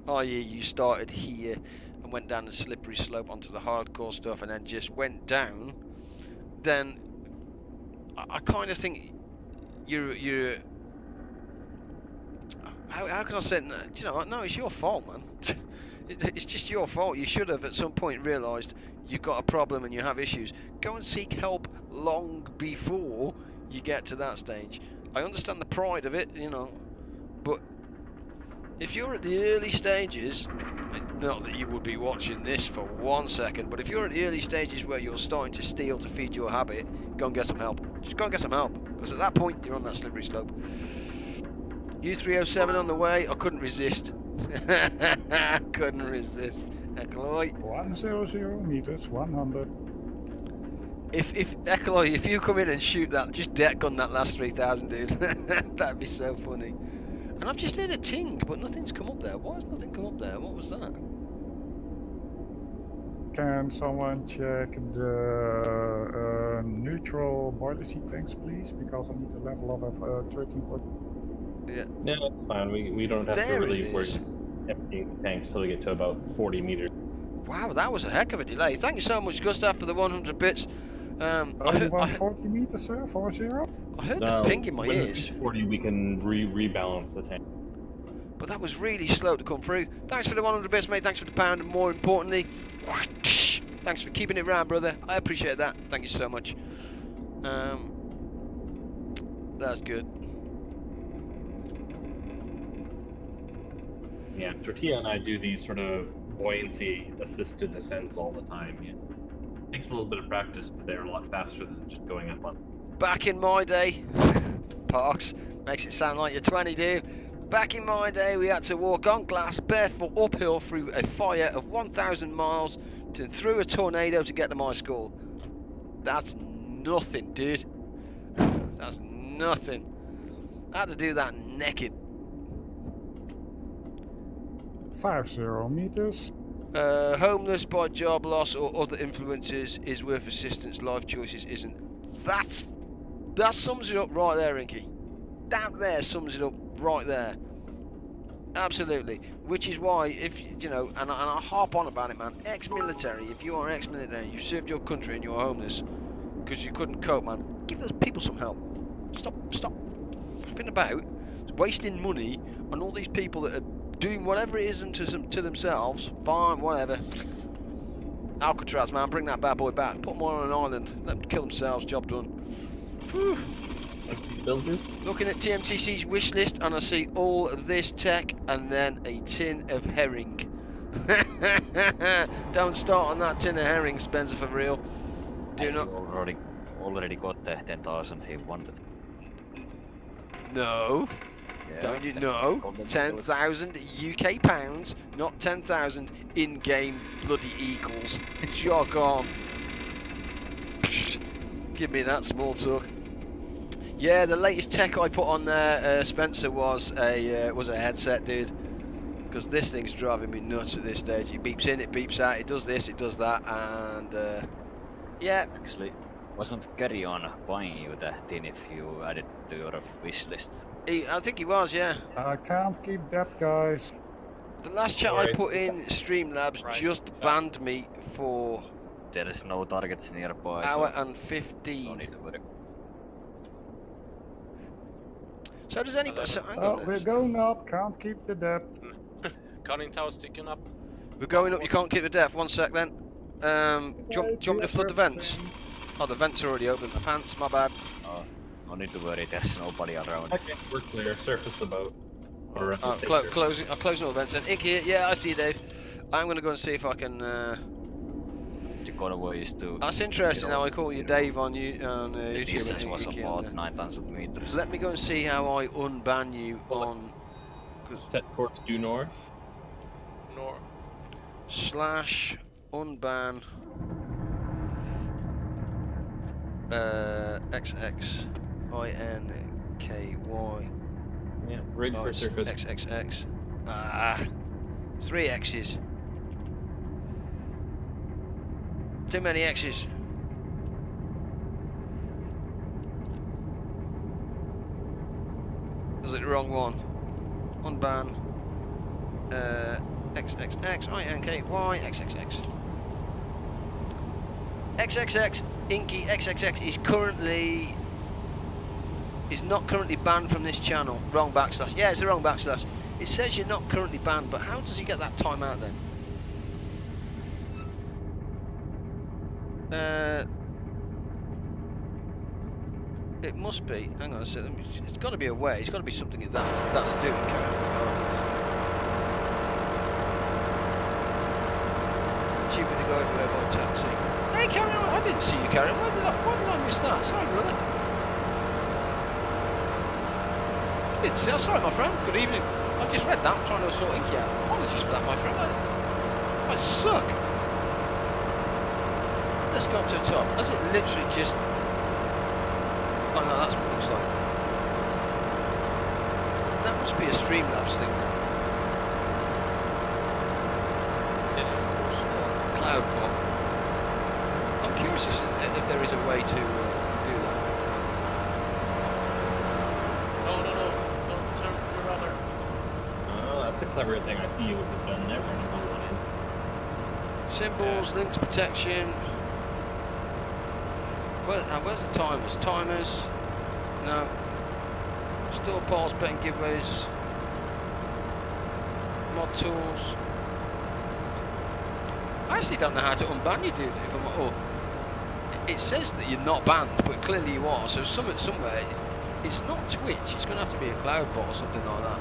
Speaker 1: i.e. you started here and went down the slippery slope onto the hardcore stuff and then just went down, then I kind of think you're how can I say, no, it's your fault, man. It's just your fault. You should have at some point realised you've got a problem and you have issues. Go and seek help long before you get to that stage. I understand the pride of it, but if you're at the early stages, not that you would be watching this for 1 second, but if you're at the early stages where you're starting to steal to feed your habit, go and get some help. Just go and get some help, because at that point you're on that slippery slope. U307 on the way. I couldn't resist. Couldn't resist. Ecoloy.
Speaker 2: 100 meters, 100.
Speaker 1: If Ecoloy, if you come in and shoot that, just deck gun that last 3,000, dude. That'd be so funny. And I've just heard a ting, but nothing's come up there. Why has nothing come up there? What was that?
Speaker 2: Can someone check the neutral boiler seat tanks, please? Because I need a level of 13.
Speaker 1: Yeah.
Speaker 4: No, that's fine. We don't have
Speaker 1: There
Speaker 4: to really
Speaker 1: it
Speaker 4: worry
Speaker 1: is.
Speaker 4: emptying the tanks till we get to about 40 meters.
Speaker 1: Wow, that was a heck of a delay. Thank you so much, Gustav, for the 100 bits.
Speaker 2: Only 140 meters, sir? 40?
Speaker 1: I heard the ping in my
Speaker 4: when
Speaker 1: ears.
Speaker 4: it reaches 40, we can rebalance the tank.
Speaker 1: But that was really slow to come through. Thanks for the 100 bits, mate. Thanks for the pound, and more importantly, thanks for keeping it round, brother. I appreciate that. Thank you so much. That's good.
Speaker 4: Yeah, Tortilla and I do these sort of buoyancy assisted ascents all the time. Yeah. Takes a little bit of practice, but they're a lot faster than just going up on.
Speaker 1: Back in my day, Parks makes it sound like you're 20, dude. Back in my day, we had to walk on glass barefoot uphill through a fire of 1,000 miles through a tornado to get to my school. That's nothing, dude. That's nothing. I had to do that naked.
Speaker 2: 50 meters.
Speaker 1: Homeless by job loss or other influences is worth assistance. Life choices isn't. That sums it up right there, Inky. That there sums it up right there. Absolutely. Which is why, if you know, and I harp on about it, man. Ex-military. If you are ex-military, you served your country and you're homeless because you couldn't cope, man. Give those people some help. Stop faffing about, wasting money on all these people that are doing whatever it is to themselves. Fine, whatever. Alcatraz, man, bring that bad boy back. Put them on an island. Let them kill themselves. Job done. Whew. Looking at TMTC's wish list, and I see all this tech and then a tin of herring. Don't start on that tin of herring, Spencer, for real. Do not.
Speaker 3: Already got the 10,000 he wanted.
Speaker 1: No.
Speaker 3: Yeah,
Speaker 1: Don't you know? 10,000 UK pounds, not 10,000 in-game bloody equals. Jog on. Give me that small talk. Yeah, the latest tech I put on there, Spencer, was a headset, dude. Because this thing's driving me nuts at this stage. It beeps in, it beeps out, it does this, it does that, and yeah.
Speaker 3: Actually, wasn't Carry On buying you that thing if you added to your wish list?
Speaker 1: I think he was, yeah.
Speaker 2: I can't keep that, guys.
Speaker 1: The last chat I put in Streamlabs just banned me for
Speaker 3: There is no targets nearby.
Speaker 1: hour
Speaker 3: so
Speaker 1: and 15.
Speaker 3: no need to worry.
Speaker 1: So does anybody? So, hang
Speaker 2: Oh,
Speaker 1: on,
Speaker 2: we're going up. Can't keep the debt.
Speaker 5: Conning tower's ticking up.
Speaker 1: we're going up. You can't keep the depth. 1 sec then. Do you want me to flood the vents? Oh, the vents are already open. My pants. My bad.
Speaker 3: No need to worry, there's nobody around.
Speaker 4: Okay, we're clear. Surface the boat. Or
Speaker 1: Oh, closing. I'm closing all the vents. And Ink here. Yeah, I see you, Dave. I'm gonna go and see if I can.
Speaker 3: The convoy is to.
Speaker 1: That's interesting. How I call you Dave on
Speaker 3: the
Speaker 1: YouTube.
Speaker 3: distance
Speaker 1: and
Speaker 3: was
Speaker 1: Inky
Speaker 3: about
Speaker 1: and,
Speaker 3: 9,000 meters.
Speaker 1: Let me go and see how I unban you on
Speaker 4: set course due north.
Speaker 5: North.
Speaker 1: /unban XXINKY.
Speaker 4: Yeah, rig for surface.
Speaker 1: XXX. Ah, 3 X's. Too many X's. Was it the wrong one? Unban. XXXINKY XXX. XXX Inky XXX is not currently banned from this channel. Wrong backslash. Yeah, it's the wrong backslash. It says you're not currently banned, but how does he get that time out then? It must be. Hang on a second. It's got to be a way. It's got to be something that's doing. Cheaper to go everywhere by taxi. Hey, carry on. I didn't see you, Karen. Why did I miss that? Sorry, brother. I didn't see. Sorry, my friend. Good evening. I just read that. I'm trying to sort Inky out. Apologies for that, my friend. I suck. Let's go up to the top. Does it literally just... Oh no, that's what it looks like. That must be a Streamlabs thing. Cloudbot. I'm curious if there is a way to do that.
Speaker 5: No, don't turn your rudder.
Speaker 4: Oh, that's a clever thing. I see you would have done there. Running on one end.
Speaker 1: Symbols, links, protection. Where's the timers? Timers? No. Store piles, betting giveaways. Mod tools. I actually don't know how to unban you, dude. If I'm, oh, it says that you're not banned, but clearly you are. So somewhere, it's not Twitch. It's going to have to be a cloud bot or something like that.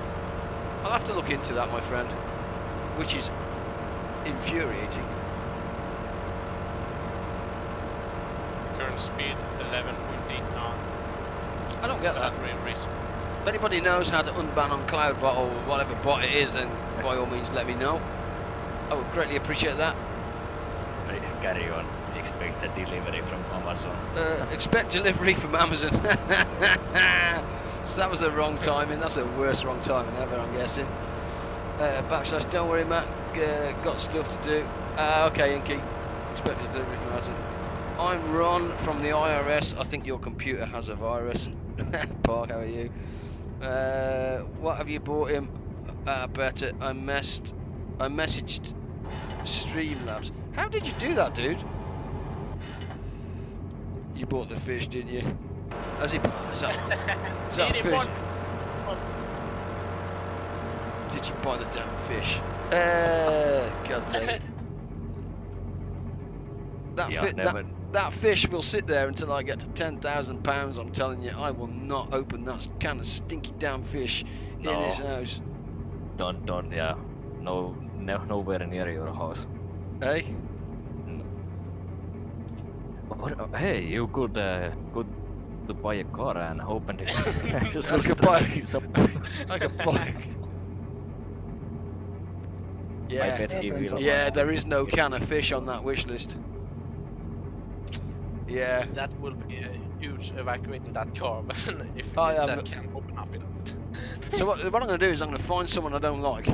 Speaker 1: I'll have to look into that, my friend. Which is infuriating.
Speaker 5: Current speed 11.8 knots.
Speaker 1: I don't get that. If anybody knows how to unban on Cloudbot or whatever bot it is, then by all means let me know. I would greatly appreciate that.
Speaker 3: Carry on. Expect a delivery from Amazon.
Speaker 1: Expect delivery from Amazon. So that was the wrong timing. That's the worst wrong timing ever, I'm guessing. Backslash, don't worry, Matt. Got stuff to do. Okay, Inky. Expect delivery from Amazon. I'm Ron from the IRS. I think your computer has a virus. Park, how are you? What have you bought him? Better. I messaged Streamlabs. How did you do that, dude? You bought the fish, didn't you? Is that fish? Did you buy the damn fish? God damn it. That fish will sit there until I get to £10,000. I'm telling you, I will not open that kind of stinky damn fish in his house.
Speaker 3: Don't, yeah. Nowhere near your house.
Speaker 1: Hey?
Speaker 3: Hey, you could to buy a car and open it.
Speaker 1: I could buy. Yeah.
Speaker 3: I bet he will.
Speaker 1: Yeah, there is no can of fish on that wish list. Yeah.
Speaker 5: That will be a huge evacuating that car if that can open up in it.
Speaker 1: So what I'm going to do is I'm going to find someone I don't like,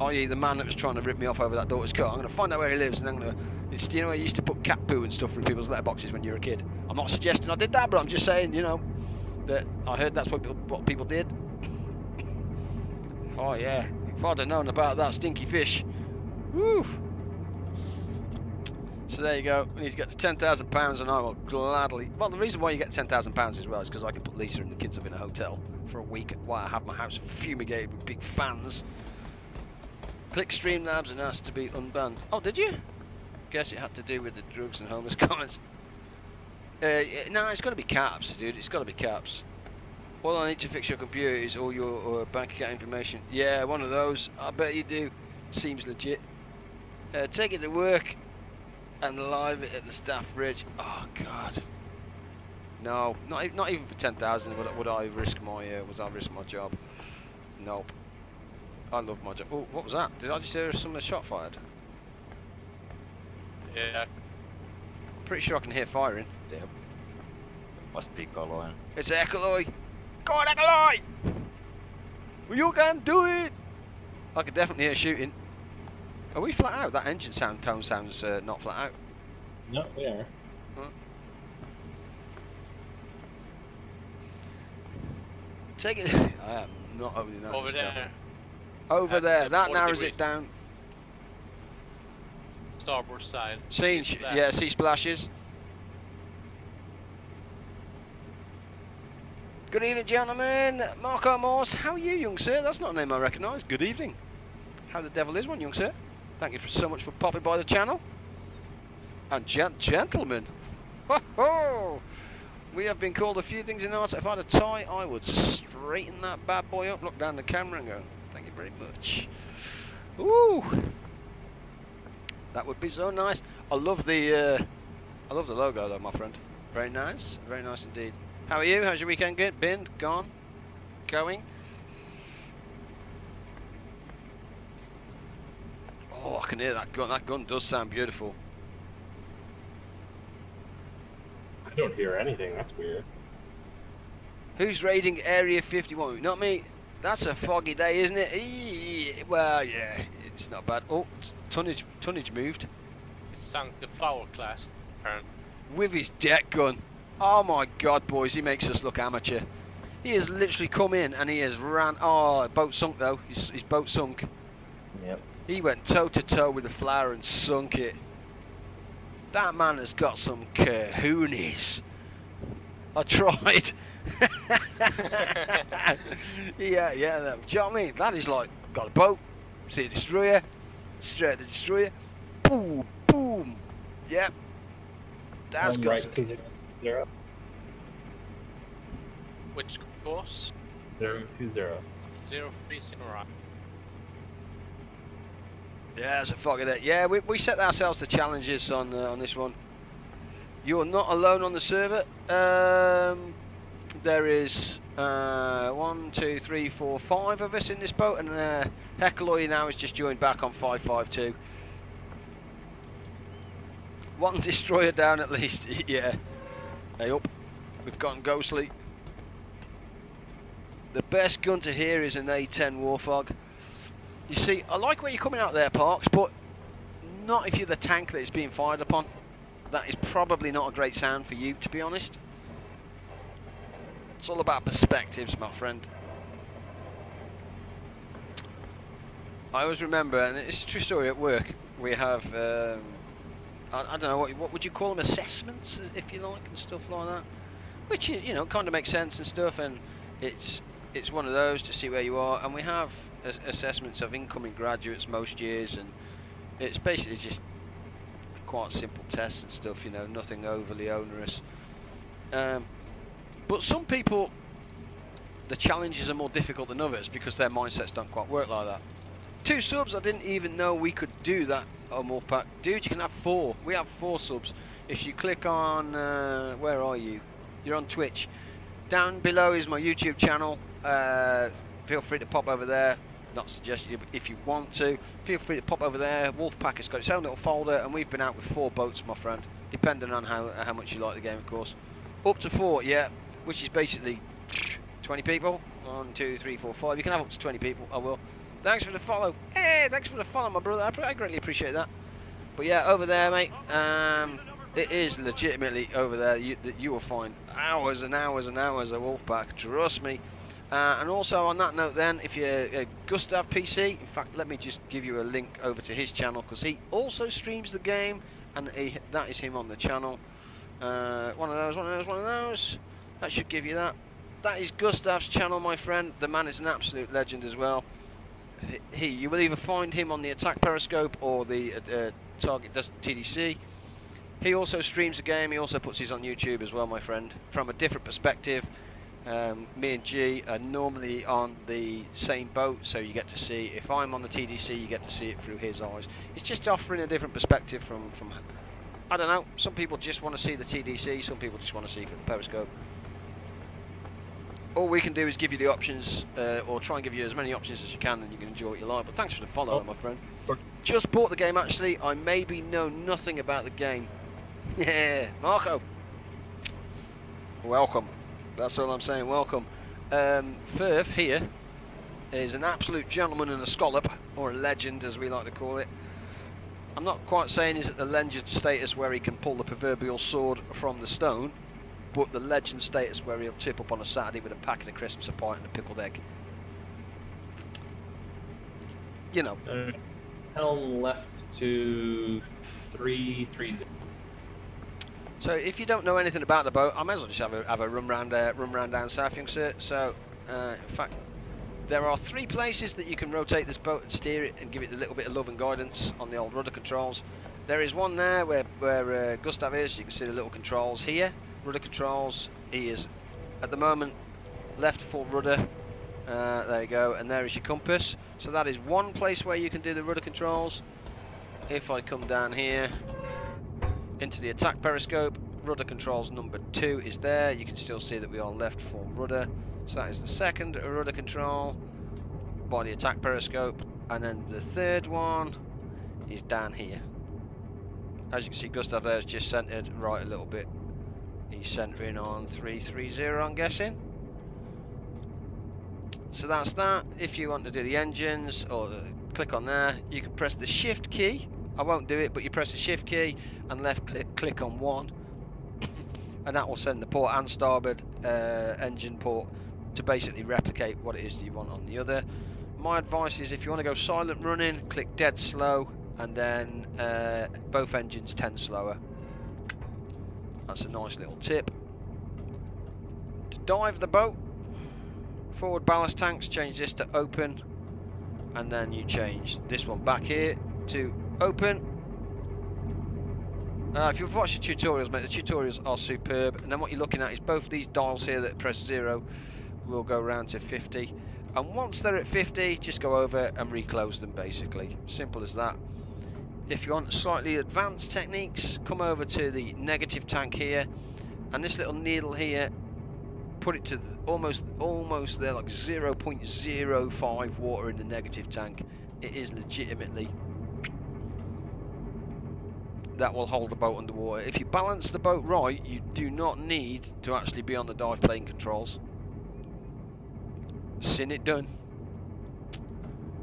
Speaker 1: i.e. the man that was trying to rip me off over that daughter's car. I'm going to find out where he lives, and I'm going to. It's, you know, I used to put cat poo and stuff through people's letterboxes when you were a kid. I'm not suggesting I did that, but I'm just saying, you know, that I heard that's what people did. Oh yeah, if I'd have known about that stinky fish. Woo! So there you go. We need to get to £10,000, and I will gladly. Well, the reason why you get £10,000 as well is because I can put Lisa and the kids up in a hotel for a week while I have my house fumigated with big fans. Click Streamlabs and ask to be unbanned. Oh, did you? Guess it had to do with the drugs and homeless comments. No, it's got to be caps, dude. It's got to be caps. All I need to fix your computer is all your bank account information. Yeah, one of those. I bet you do. Seems legit. Take it to work and live it at the staff bridge. Oh God. No, not even for 10,000 would I risk my job. Nope. I love my job. Oh, what was that? Did I just hear some shot fired?
Speaker 5: Yeah.
Speaker 1: I'm pretty sure I can hear firing.
Speaker 3: Yeah. Must be Cologne.
Speaker 1: It's Ecoloy. Go on, Ecoloy! Well, you can do it! I can definitely hear shooting. Are we flat out? That engine tone sounds not flat out.
Speaker 4: No, we are.
Speaker 1: Huh? Take it. I am not opening that.
Speaker 5: Over there.
Speaker 1: Over there. That narrows it down.
Speaker 5: Starboard side.
Speaker 1: See splashes. Good evening, gentlemen. Marco Morse, how are you, young sir? That's not a name I recognise. Good evening. How the devil is one, young sir? Thank you so much for popping by the channel. And gentlemen, ho! We have been called a few things in art. If I had a tie, I would straighten that bad boy up, look down the camera and go, thank you very much. Ooh! That would be so nice. I love the logo though, my friend. Very nice indeed. How are you? How's your weekend been? Gone? Going? Oh, I can hear that gun. That gun does sound beautiful.
Speaker 4: I don't hear anything. That's weird.
Speaker 1: Who's raiding Area 51? Not me. That's a foggy day, isn't it? Well, yeah, it's not bad. Oh, tonnage moved.
Speaker 5: He sunk the flower class, apparently.
Speaker 1: With his deck gun. Oh my God, boys, he makes us look amateur. He has literally come in and he has ran. Oh, boat sunk though. His boat sunk.
Speaker 3: Yep.
Speaker 1: He went toe to toe with the flower and sunk it. That man has got some kahoonies. I tried. Yeah. Do you know what I mean? That is like, got a boat, see a destroyer, straight at the destroyer, boom, boom. Yep. That's got
Speaker 4: right
Speaker 1: some-
Speaker 4: to 0.
Speaker 5: Which course?
Speaker 4: 020.
Speaker 5: 030. Right.
Speaker 1: Yeah, it's a fog of it. Yeah, we set ourselves the challenges on this one. You're not alone on the server. There is 1, 2, 3, 4, 5 of us in this boat, and Hecaloy now has just joined back on 552. One destroyer down at least. Yeah. Hey up. We've gotten ghostly. The best gun to hear is an A10 Warthog. You see, I like where you're coming out there, Parks, but not if you're the tank that it's being fired upon. That is probably not a great sound for you, to be honest. It's all about perspectives, my friend. I always remember, and it's a true story, at work, we have, I don't know, what would you call them, assessments, if you like, and stuff like that. Which, you know, kind of makes sense and stuff, and it's one of those to see where you are, and we have assessments of incoming graduates most years, and it's basically just quite simple tests and stuff, you know, nothing overly onerous. But some people, the challenges are more difficult than others because their mindsets don't quite work like that. 2 subs, I didn't even know we could do that on Wolfpack. Dude, you can have 4. We have 4 subs. If you click on, where are you? You're on Twitch. Down below is my YouTube channel. Feel free to pop over there. Not suggested, if you want to. Feel free to pop over there. Wolfpack has got its own little folder, and we've been out with 4 boats, my friend. Depending on how much you like the game, of course. Up to 4, yeah. Which is basically 20 people. 1, 2, 3, 4, 5. You can have up to 20 people. I will. Thanks for the follow. Hey, thanks for the follow, my brother. I greatly appreciate that. But yeah, over there, mate. It is legitimately over there. You will find hours and hours and hours of Wolfpack. Trust me. And also on that note, then, if you're Gustav PC, in fact, let me just give you a link over to his channel because he also streams the game, and that is him on the channel. One of those. That should give you that. That is Gustav's channel, my friend. The man is an absolute legend as well. You will either find him on the Attack Periscope or the Target TDC. He also streams the game. He also puts his on YouTube as well, my friend. From a different perspective, me and G are normally on the same boat, so you get to see. If I'm on the TDC, you get to see it through his eyes. It's just offering a different perspective from I don't know. Some people just want to see the TDC. Some people just want to see from the Periscope. All we can do is give you the options, or try and give you as many options as you can, and you can enjoy what you like. But thanks for the follow, my friend. Just bought the game, actually. I maybe know nothing about the game. Yeah, Marco. Welcome. That's all I'm saying. Welcome. Firth here is an absolute gentleman and a scallop, or a legend, as we like to call it. I'm not quite saying he's at the legend status where he can pull the proverbial sword from the stone, but the legend status where he'll tip up on a Saturday with a packet of crisps, a pint, and a pickled egg. You know.
Speaker 4: Helm left to 330.
Speaker 1: So if you don't know anything about the boat, I might as well just have a run round down south, young sir. So in fact, there are 3 places that you can rotate this boat and steer it and give it a little bit of love and guidance on the old rudder controls. There is one there where Gustav is. You can see the little controls here. Rudder controls. He is at the moment left full rudder. There you go, and there is your compass. So that is one place where you can do the rudder controls. If I come down here into the attack periscope, rudder controls number 2 is there. You can still see that we are left full rudder. So that is the second rudder control by the attack periscope, and then the third one is down here. As you can see, Gustav there is just centered right a little bit. He's centering on 330, I'm guessing. So that's that. If you want to do the engines, or click on there, you can press the shift key. I won't do it, but you press the shift key and left click on one, and that will send the port and starboard engine port to basically replicate what it is that you want on the other. My advice is, if you want to go silent running, click dead slow, and then both engines 10 slower. That's a nice little tip. dive the boat. Forward ballast tanks, change this to open, and then you change this one back here to open. If you've watched the tutorials, mate, the tutorials are superb. And then what you're looking at is both these dials here that press 0 will go round to 50. And once they're at 50, just go over and reclose them, basically. Simple as that. If you want slightly advanced techniques, come over to the negative tank here, and this little needle here, put it to almost there, like 0.05 water in the negative tank. It is legitimately, that will hold the boat underwater. If you balance the boat right, you do not need to actually be on the dive plane controls. Seen it done.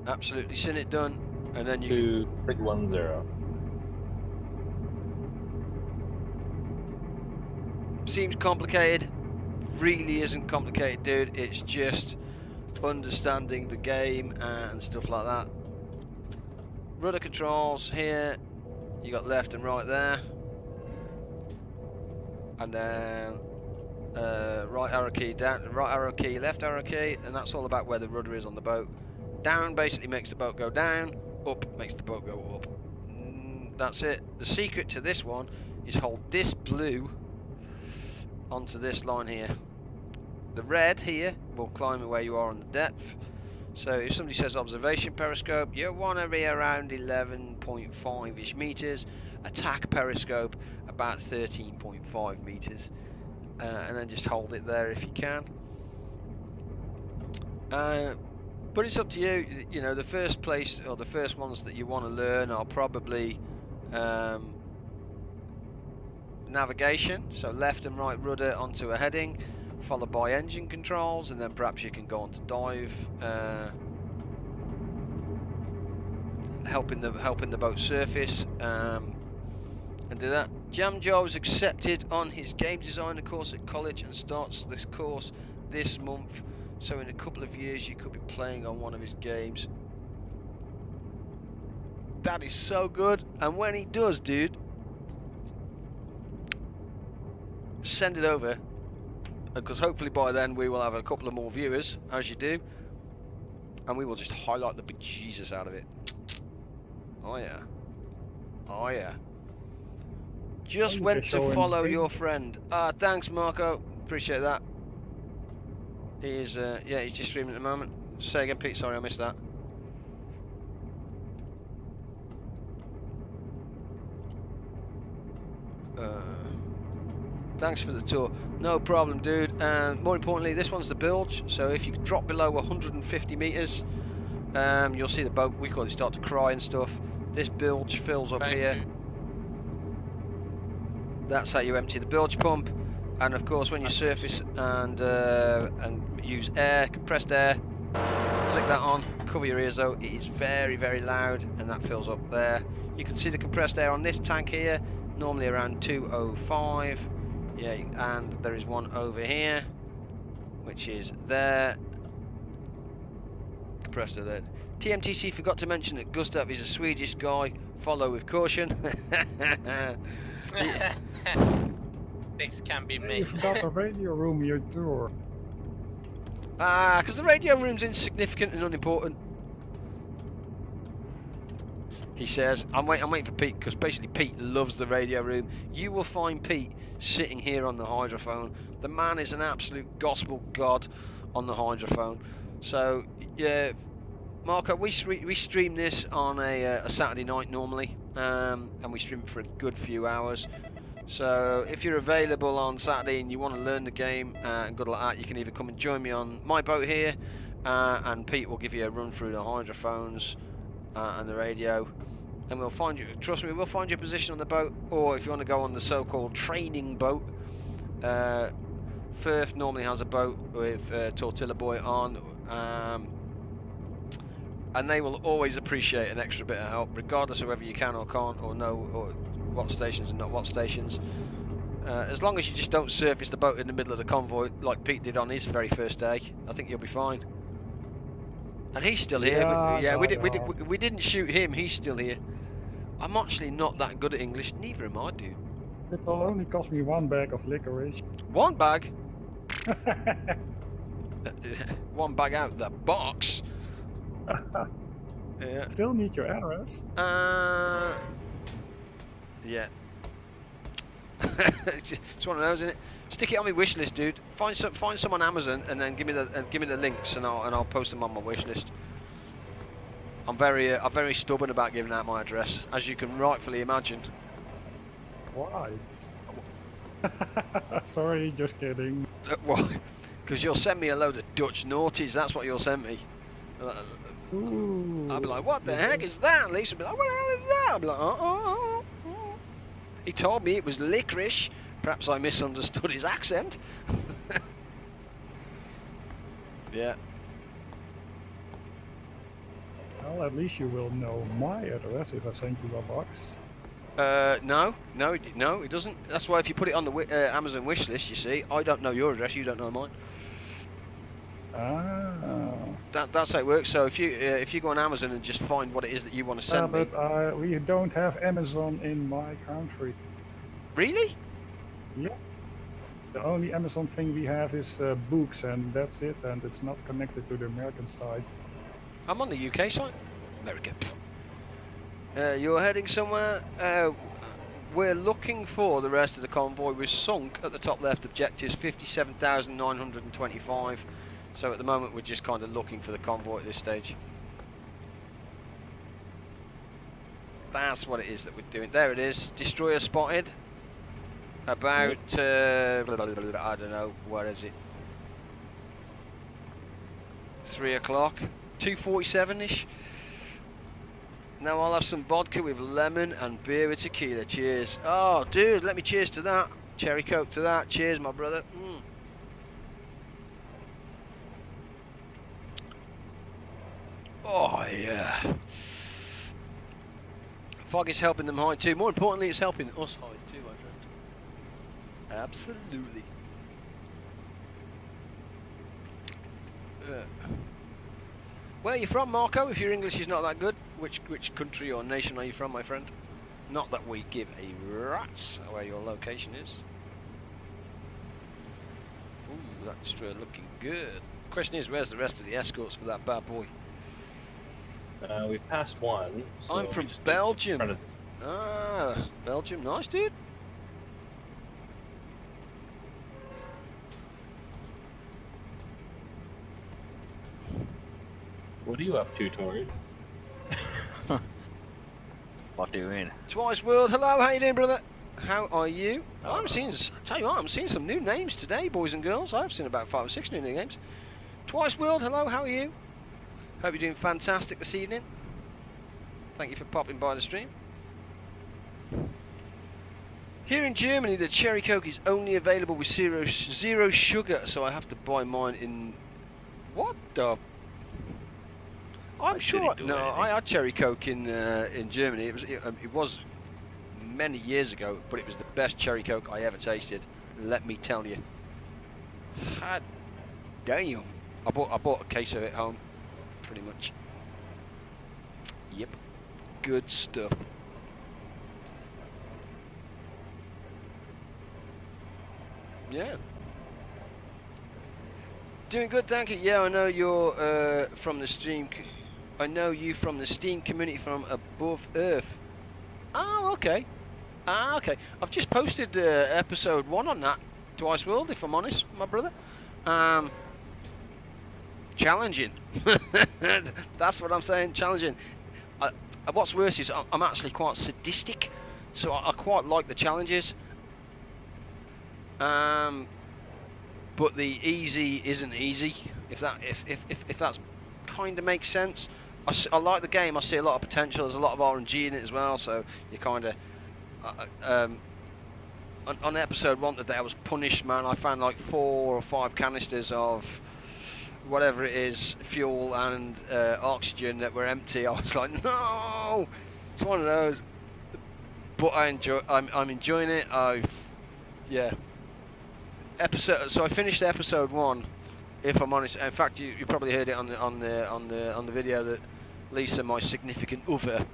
Speaker 1: Absolutely seen it done. And then you
Speaker 4: 2310.
Speaker 1: Seems complicated. Really isn't complicated, dude. It's just understanding the game and stuff like that. Rudder controls here. You got left and right there, and then right arrow key down, right arrow key, left arrow key, and that's all about where the rudder is on the boat. Down basically makes the boat go down, up makes the boat go up. That's it. The secret to this one is hold this blue onto this line here. The red here will climb where you are on the depth. So if somebody says observation periscope, you want to be around 11.5-ish meters. Attack periscope about 13.5 meters, and then just hold it there if you can. But it's up to you. You know, the first place or the first ones that you want to learn are probably navigation. So left and right rudder onto a heading, followed by engine controls, and then perhaps you can go on to dive, helping the boat surface, and do that. Jamjar was accepted on his game designer course at college and starts this course this month. So in a couple of years you could be playing on one of his games. That is so good. And when he does, dude, send it over, because hopefully by then we will have a couple of more viewers, as you do, and we will just highlight the bejesus out of it. Oh yeah. Oh yeah. Just went to follow your friend. Thanks Marco, appreciate that. He's yeah, he's just streaming at the moment. Say again, Pete, sorry I missed that. Thanks for the tour. No problem, dude. And more importantly, this one's the bilge. So if you drop below 150 meters, you'll see the boat, we call it, start to cry and stuff. This bilge fills up here. That's how you empty the bilge pump. And of course, when you surface and use air, compressed air, flick that on. Cover your ears though. It is very, very loud, and that fills up there. You can see the compressed air on this tank here, normally around 205. Yeah, and there is one over here, which is there. Compressed air there. TMTC forgot to mention that Gustav is a Swedish guy. Follow with caution.
Speaker 5: Things can be made.
Speaker 2: You forgot the radio room in your tour.
Speaker 1: Because the radio room's insignificant and unimportant. He says, I'm waiting for Pete, because basically Pete loves the radio room. You will find Pete sitting here on the hydrophone. The man is an absolute gospel god on the hydrophone. So yeah, Marco, we stream this on a Saturday night normally, and we stream it for a good few hours. So if you're available on Saturday and you want to learn the game and good like that, you can either come and join me on my boat here, and Pete will give you a run through the hydrophones and the radio, and we'll find you, trust me, we'll find your position on the boat. Or if you want to go on the so-called training boat, Firth normally has a boat with Tortilla Boy on, and they will always appreciate an extra bit of help, regardless of whether you can or can't, or know or what stations and not what stations. As long as you just don't surface the boat in the middle of the convoy like Pete did on his very first day, I think you'll be fine. And he's still here.
Speaker 2: Yeah,
Speaker 1: Yeah,
Speaker 2: no,
Speaker 1: we didn't shoot him. He's still here. I'm actually not that good at English. Neither am I, dude.
Speaker 2: It will only cost me 1 bag of licorice.
Speaker 1: 1 bag? One bag out the box. Yeah.
Speaker 2: Still need your address.
Speaker 1: Yeah. It's one of those, isn't it? Stick it on my wish list, dude. Find some on Amazon, and then give me the links, and I'll post them on my wish list. I'm very stubborn about giving out my address, as you can rightfully imagine.
Speaker 2: Why? Sorry, just kidding.
Speaker 1: Why? Because you'll send me a load of Dutch naughties. That's what you'll send me.
Speaker 2: Ooh.
Speaker 1: I'll be like, what the heck is that? Lisa will be like, what the hell is that? I'll be like, oh. He told me it was licorice. Perhaps I misunderstood his accent. Yeah.
Speaker 2: Well, at least you will know my address if I send you a box.
Speaker 1: No, it doesn't. That's why if you put it on the Amazon wish list, you see, I don't know your address, you don't know mine.
Speaker 2: Ah.
Speaker 1: That's how it works. So if you go on Amazon and just find what it is that you want to send me.
Speaker 2: But we don't have Amazon in my country.
Speaker 1: Really?
Speaker 2: Yeah. The only Amazon thing we have is books, and that's it, and it's not connected to the American site.
Speaker 1: I'm on the UK site. America. You're heading somewhere. We're looking for the rest of the convoy. We're sunk at the top left. Objectives 57,925. So at the moment we're just kind of looking for the convoy at this stage. That's what it is that we're doing. There it is. Destroyer spotted. About I don't know. Where is it? 3 o'clock. 2:47ish. Now I'll have some vodka with lemon and beer with tequila. Cheers. Oh, dude, let me cheers to that. Cherry Coke to that. Cheers, my brother. Oh, yeah. Fog is helping them hide too. More importantly, it's helping us hide too, my friend. Absolutely. Where are you from, Marco? If your English is not that good, which country or nation are you from, my friend? Not that we give a rat's where your location is. Ooh, that destroyer looking good. Question is, where's the rest of the escorts for that bad boy?
Speaker 4: We've passed one. So
Speaker 1: I'm from Belgium. Ah, Belgium, nice, dude.
Speaker 4: What are you up to, Tori?
Speaker 3: What do you mean?
Speaker 1: Twice World, hello, how you doing, brother? How are you? I'm seeing, tell you what, I'm seeing some new names today, boys and girls. I've seen about 5 or 6 new names. Twice World, hello, how are you? Hope you're doing fantastic this evening. Thank you for popping by the stream. Here in Germany, the Cherry Coke is only available with zero sugar, so I have to buy mine in... What the... I'm sure. No, I had Cherry Coke in Germany. It was many years ago, but it was the best Cherry Coke I ever tasted. Let me tell you. God damn! I bought a case of it home, pretty much. Yep, good stuff. Yeah. Doing good, thank you. Yeah, I know you're from the stream. I know you from the Steam community from Above Earth. Oh, okay. Okay. I've just posted episode 1 on that Twice World, if I'm honest, my brother. Challenging. That's what I'm saying, challenging. What's worse is I'm actually quite sadistic, so I quite like the challenges. But the easy isn't easy, if that kind of makes sense. I like the game. I see a lot of potential. There's a lot of RNG in it as well, so you kind of on episode 1 today I was punished, man. I found like 4 or 5 canisters of whatever it is, fuel and oxygen that were empty. I was like, no, it's one of those. But I'm enjoying it. Yeah. So I finished episode 1. If I'm honest, in fact, you probably heard it on the video that Lisa, my significant other,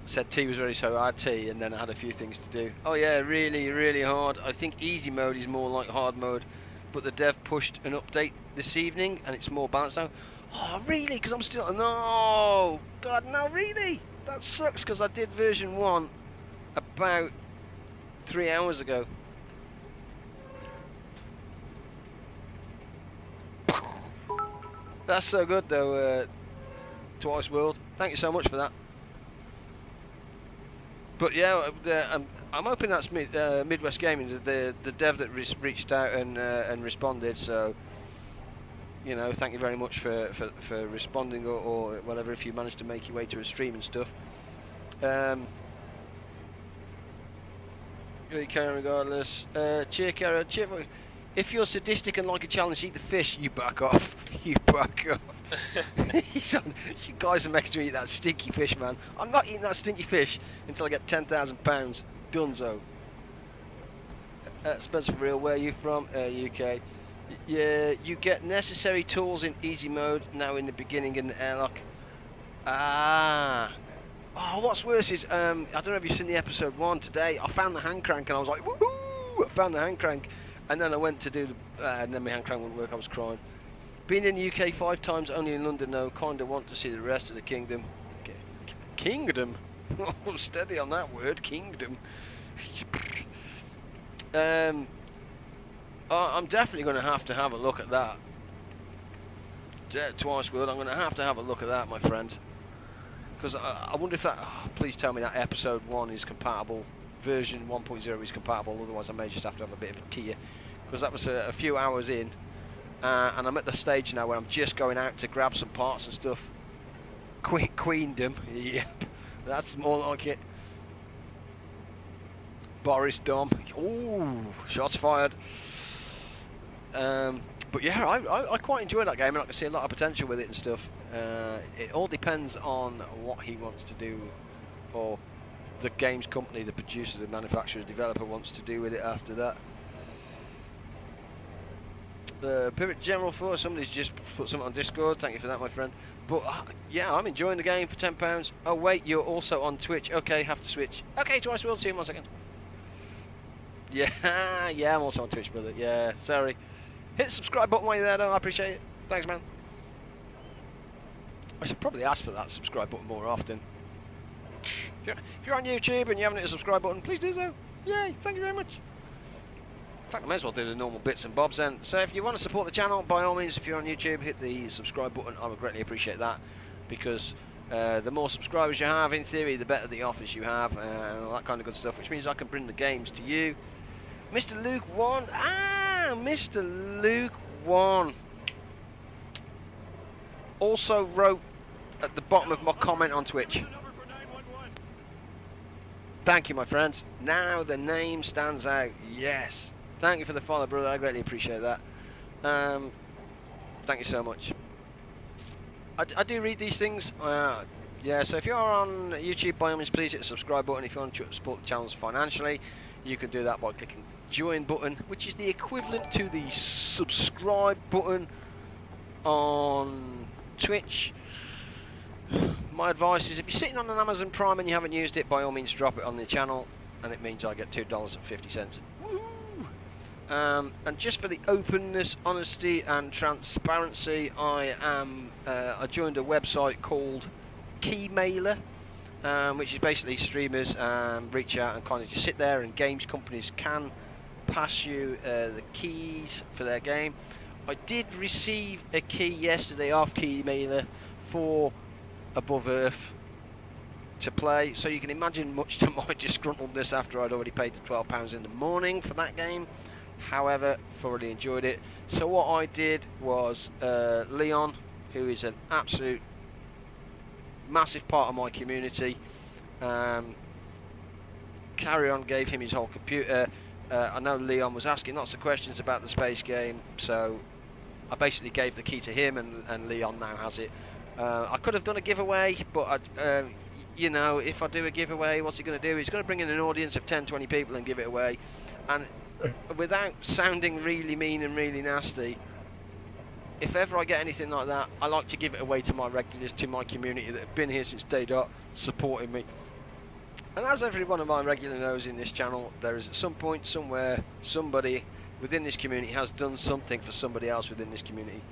Speaker 1: said tea was ready, so I had tea, and then I had a few things to do. Oh yeah, really, really hard. I think easy mode is more like hard mode, but the dev pushed an update this evening, and it's more balanced now. Oh really? Because I'm still no, God no, really? That sucks because I did version 1 about 3 hours ago. That's so good though, Twice World. Thank you so much for that. But yeah, I'm hoping that's Midwest Gaming, the dev that reached out and responded. So, you know, thank you very much for responding or whatever. If you managed to make your way to a stream and stuff. You can regardless. Cheer, Kara. Cheer. If you're sadistic and like a challenge, eat the fish. You back off. You back off. You guys are making me eat that stinky fish, man. I'm not eating that stinky fish until I get £10,000. Dunzo. Spencer, for real, where are you from? UK. Yeah, you get necessary tools in easy mode now in the beginning in the airlock. Ah. Oh, what's worse is, I don't know if you've seen the episode 1 today. I found the hand crank and I was like, woohoo! I found the hand crank. And then I went to do the, and then my hand crank wouldn't work, I was crying. Been in the UK 5 times, only in London though. Kinda want to see the rest of the kingdom. Kingdom? Oh, steady on that word, kingdom. I'm definitely going to have a look at that. Twice World, I'm going to have a look at that, my friend. Because I wonder if that, please tell me that episode 1 is compatible, version 1.0 is compatible, otherwise I may just have to have a bit of a tear. Because that was a few hours in, and I'm at the stage now where I'm just going out to grab some parts and stuff. Queendom, yep, that's more like it. Boris Dom, ooh, shots fired. But yeah, I quite enjoy that game, and I can see a lot of potential with it and stuff. It all depends on what he wants to do, or the games company, the producer, the manufacturer, the developer wants to do with it after that. Pivot General Force, somebody's just put something on Discord, thank you for that, my friend. But yeah, I'm enjoying the game for £10. Oh wait, you're also on Twitch. Okay, have to switch. Okay, Twice World, see you in 1 second. Yeah, yeah, I'm also on Twitch, brother. Yeah, sorry. Hit the subscribe button while you're there, though. I appreciate it. Thanks, man. I should probably ask for that subscribe button more often. If you're on YouTube and you haven't hit the subscribe button, please do so. Yay, thank you very much. In fact, I may as well do the normal bits and bobs then. So if you want to support the channel, by all means, if you're on YouTube, hit the subscribe button. I would greatly appreciate that, because the more subscribers you have, in theory, the better the offers you have, and all that kind of good stuff, which means I can bring the games to you. Mr. Luke 1. Ah, Mr. Luke 1. Also wrote at the bottom of my comment on Twitch. Thank you, my friends. Now the name stands out. Yes. Thank you for the follow, brother. I greatly appreciate that. Thank you so much. I do read these things. Yeah, so if you're on YouTube, by all means, please hit the subscribe button. If you want to support the channels financially, you can do that by clicking join button, which is the equivalent to the subscribe button on Twitch. My advice is, if you're sitting on an Amazon Prime and you haven't used it, by all means drop it on the channel, and it means I get $2.50. And just for the openness, honesty and transparency, I joined a website called Keymailer, which is basically streamers reach out and kind of just sit there, and games companies can pass you the keys for their game. I did receive a key yesterday off Keymailer for Above Earth to play, so you can imagine much to my disgruntledness after I'd already paid the £12 in the morning for that game. However, thoroughly enjoyed it. So what I did was, Leon, who is an absolute massive part of my community, Carry On gave him his whole computer. I know Leon was asking lots of questions about the space game, so I basically gave the key to him, and Leon now has it. I could have done a giveaway, but you know, if I do a giveaway, what's he going to do? He's going to bring in an audience of 10-20 people and give it away. And without sounding really mean and really nasty, if ever I get anything like that, I like to give it away to my regulars, to my community that have been here since day dot, supporting me. And as every one of my regular knows in this channel, there is at some point, somewhere, somebody within this community has done something for somebody else within this community.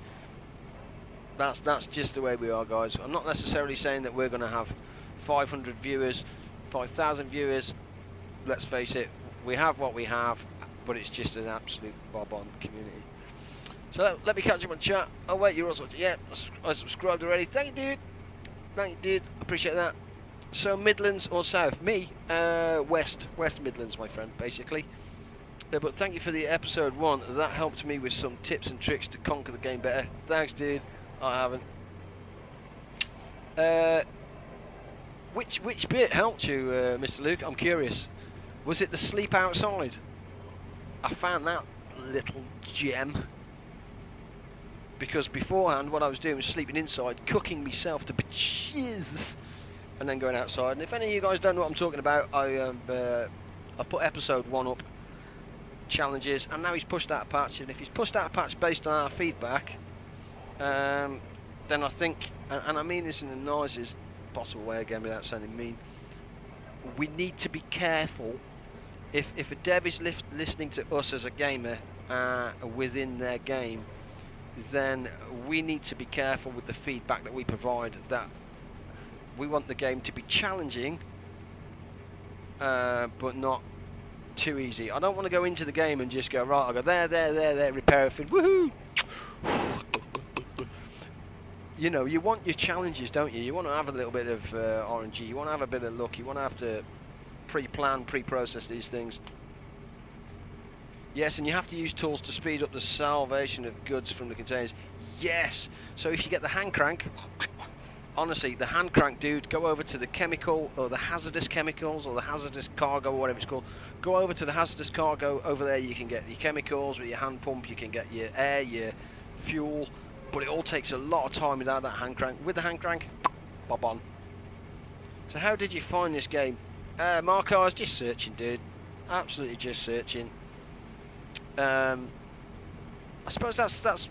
Speaker 1: That's just the way we are, guys. I'm not necessarily saying that we're going to have 500 viewers, 5,000 viewers. Let's face it, we have what we have, but it's just an absolute bob-on community. So let me catch up on chat. Oh wait, you're also watching. Yeah, I subscribed already. Thank you, dude. Thank you, dude. Appreciate that. So Midlands or South? Me, West Midlands, my friend, basically. But thank you for the episode 1. That helped me with some tips and tricks to conquer the game better. Thanks, dude. I haven't. Which bit helped you, Mr. Luke? I'm curious. Was it the sleep outside? I found that little gem. Because beforehand, what I was doing was sleeping inside, cooking myself to bitches, and then going outside. And if any of you guys don't know what I'm talking about, I put episode 1 up, challenges, and now he's pushed out a patch. And if he's pushed out a patch based on our feedback, then I think, and I mean this in the nicest possible way again without sounding mean, we need to be careful. If a dev is listening to us as a gamer within their game, then we need to be careful with the feedback that we provide. That we want the game to be challenging, but not too easy. I don't want to go into the game and just go, right, I'll go there, repair everything, woohoo! You know, you want your challenges, don't you? You want to have a little bit of RNG, you want to have a bit of luck, you want to have to pre-plan, pre-process these things. Yes, and you have to use tools to speed up the salvation of goods from the containers. Yes! So if you get the hand crank, honestly, the hand crank, dude, go over to the chemical, or the hazardous chemicals, or the hazardous cargo, or whatever it's called. Go over to the hazardous cargo. Over there you can get your chemicals with your hand pump, you can get your air, your fuel, but it all takes a lot of time without that hand crank. With the hand crank, bob on. So how did you find this game? Marco, I was just searching, dude. Absolutely just searching. I suppose that's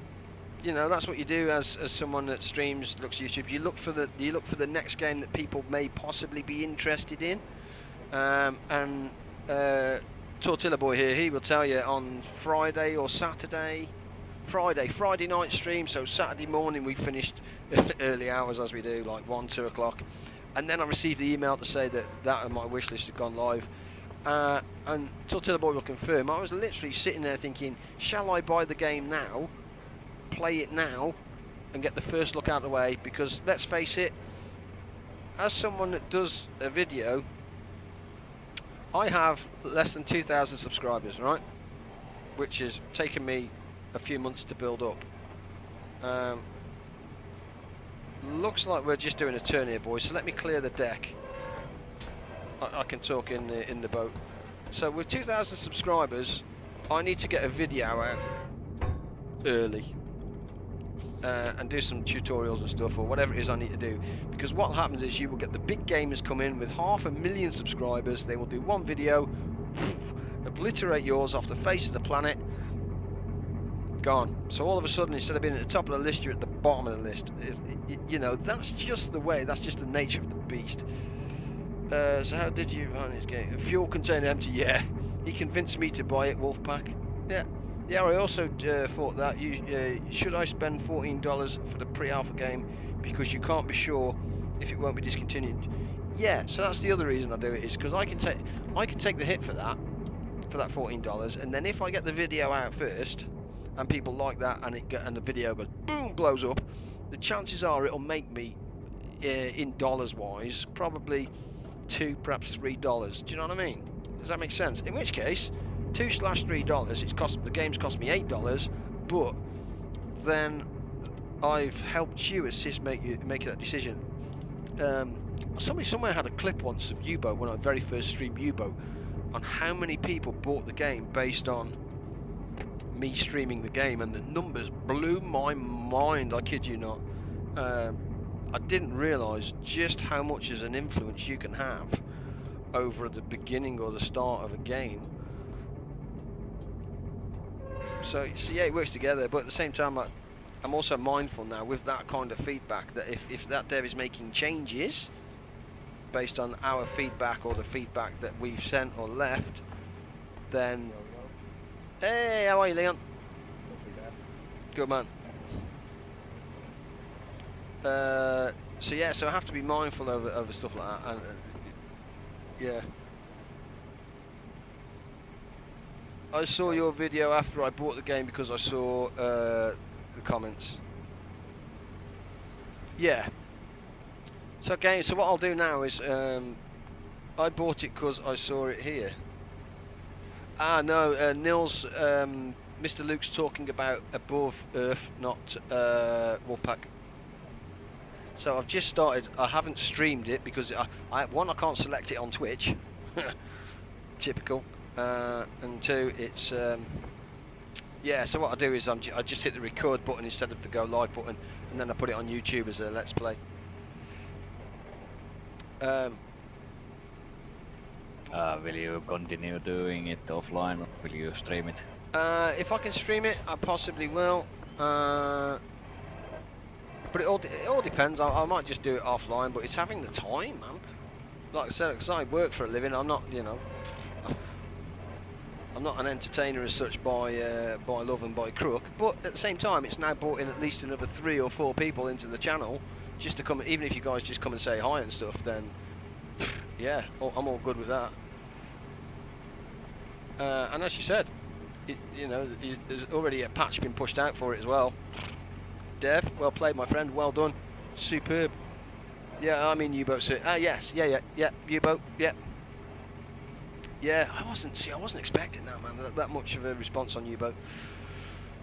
Speaker 1: you know, that's what you do as someone that streams, looks at YouTube. You look for the next game that people may possibly be interested in. And Tortilla Boy here, he will tell you on Friday or Saturday. Friday night stream, so Saturday morning we finished early hours as we do, like 1-2 o'clock, and then I received the email to say that on my wish list had gone live. And Tortilla Boy will confirm, I was literally sitting there thinking, shall I buy the game now, play it now, and get the first look out of the way? Because let's face it, as someone that does a video, I have less than 2,000 subscribers, right? Which has taken me a few months to build up. Looks like we're just doing a turn here, boys, so let me clear the deck. I can talk in the boat. So with 2,000 subscribers, I need to get a video out early and do some tutorials and stuff, or whatever it is I need to do. Because what happens is you will get the big gamers come in with 500,000 subscribers. They will do one video, obliterate yours off the face of the planet, gone. So all of a sudden, instead of being at the top of the list, you're at the bottom of the list. You know, that's just the way. That's just the nature of the beast. So how did you find this game? Fuel container empty. Yeah, he convinced me to buy it. Wolfpack. Yeah. I also thought that should I spend $14 for the pre-alpha game because you can't be sure if it won't be discontinued. Yeah. So that's the other reason I do it, is because I can take the hit for that $14, and then if I get the video out first and people like that, and the video goes boom, blows up, the chances are it'll make me in dollars wise probably $2, perhaps $3. Do you know what I mean? Does that make sense? In which case, $2/3, the game's cost me $8, but then I've helped you assist make that decision. Somebody somewhere had a clip once of U-Boat when I very first streamed U-Boat, on how many people bought the game based on me streaming the game, and the numbers blew my mind. I kid you not. I didn't realise just how much as an influence you can have over the beginning or the start of a game. So yeah, it works together, but at the same time, I'm also mindful now with that kind of feedback that if that dev is making changes, based on our feedback or the feedback that we've sent or left, then... Hey, how are you, Leon? Good man. So yeah, so I have to be mindful over stuff like that, and yeah. I saw your video after I bought the game because I saw the comments. Yeah. So okay, so what I'll do now is I bought it because I saw it here. Ah no, Nils, Mr. Luke's talking about Above Earth, not Wolfpack. So I've just started. I haven't streamed it because I can't select it on Twitch, typical, and two, it's yeah. So what I do is I just hit the record button instead of the go live button, and then I put it on YouTube as a let's play.
Speaker 3: Will you continue doing it offline, or will you stream it?
Speaker 1: If I can stream it, I possibly will. But it all depends. I might just do it offline, but it's having the time, man. Like I said, because I work for a living, I'm not, you know, I'm not an entertainer as such by love and by crook. But at the same time, it's now brought in at least another 3 or 4 people into the channel just to come. Even if you guys just come and say hi and stuff, then yeah, I'm all good with that. And as you said, you know, there's already a patch been pushed out for it as well. Dev, well played, my friend. Well done. Superb. Yeah, I'm in U-boat, sir. Yes. Yeah. U-boat. Yeah. Yeah, I wasn't expecting that, man. That much of a response on U-boat.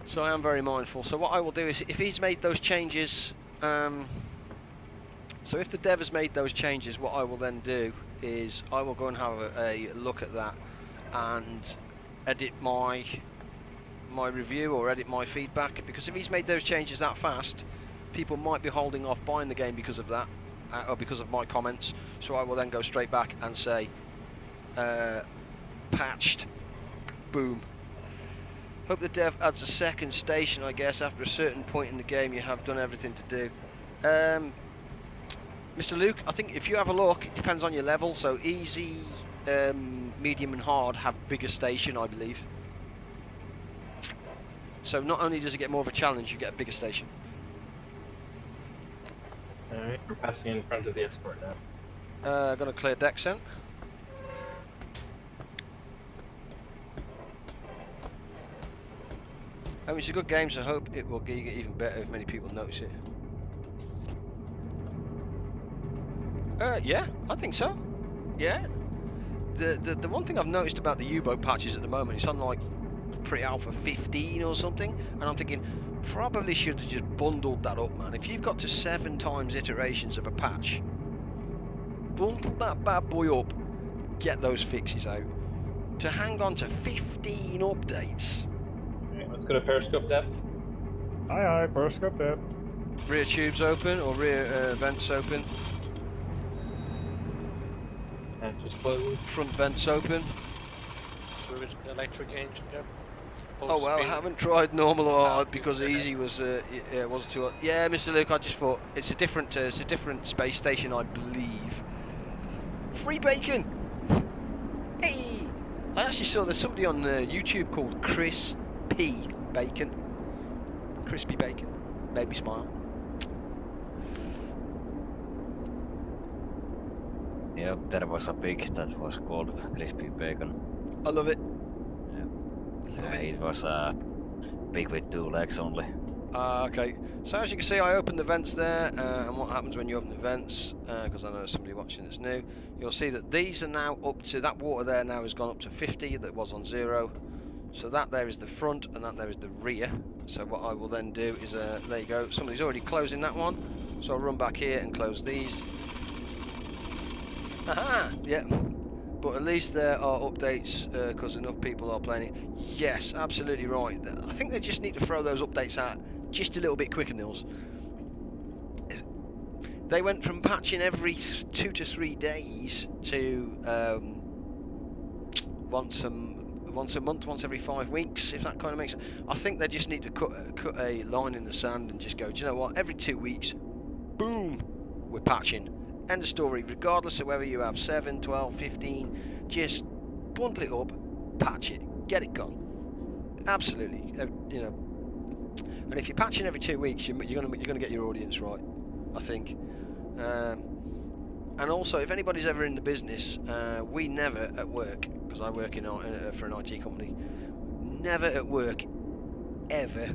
Speaker 1: So I am very mindful. So what I will do is, if he's made those changes, so if the dev has made those changes, what I will then do is I will go and have a look at that and edit my review or edit my feedback, because if he's made those changes that fast, people might be holding off buying the game because of that, or because of my comments. So I will then go straight back and say patched, boom. Hope the dev adds a second station. I guess after a certain point in the game you have done everything to do. Mr. Luke, I think if you have a look, it depends on your level. So easy, medium and hard have bigger station, I believe. So not only does it get more of a challenge, you get a bigger station.
Speaker 4: Alright, we're passing in front of the escort now.
Speaker 1: Gonna clear deck sent. I mean, it's a good game, so I hope it will get even better if many people notice it. Yeah, I think so. Yeah. The one thing I've noticed about the U-boat patches at the moment, it's on like pre-alpha 15 or something, and I'm thinking probably should have just bundled that up, man. If you've got to 7 times iterations of a patch, bundle that bad boy up, get those fixes out. To hang on to 15 updates.
Speaker 4: Alright, let's go to periscope depth.
Speaker 2: Hi, periscope depth.
Speaker 1: Rear tubes open or rear vents open.
Speaker 4: And just close.
Speaker 1: Front vents open.
Speaker 5: With electric engine, yep.
Speaker 1: Oh well, I haven't tried normal or hard because easy was wasn't too hard. Yeah, Mr. Luke, I just thought it's a different space station, I believe. Free bacon. Hey, I actually saw there's somebody on YouTube called Crispy Bacon. Crispy Bacon, made me smile.
Speaker 3: Yep, there was a pig that was called Crispy Bacon.
Speaker 1: I love it.
Speaker 3: It was a pig with 2 legs only.
Speaker 1: Okay, so as you can see, I opened the vents there, and what happens when you open the vents, because I know there's somebody watching that's new, you'll see that these are now up to, that water there now has gone up to 50, that was on 0, so that there is the front, and that there is the rear. So what I will then do is, there you go, somebody's already closing that one, so I'll run back here and close these. Aha! Yeah. But at least there are updates because enough people are playing it. Yes, absolutely right. I think they just need to throw those updates out just a little bit quicker, Nils. They went from patching every 2 to 3 days to once a month, once every 5 weeks, if that kind of makes sense. I think they just need to cut a line in the sand and just go, do you know what? Every 2 weeks, boom, we're patching. End of story. Regardless of whether you have 7, 12, 15, just bundle it up, patch it, get it gone. Absolutely, you know. And if you're patching every 2 weeks, you're gonna get your audience right, I think. And also, if anybody's ever in the business, we never at work, because I work for an IT company, never at work ever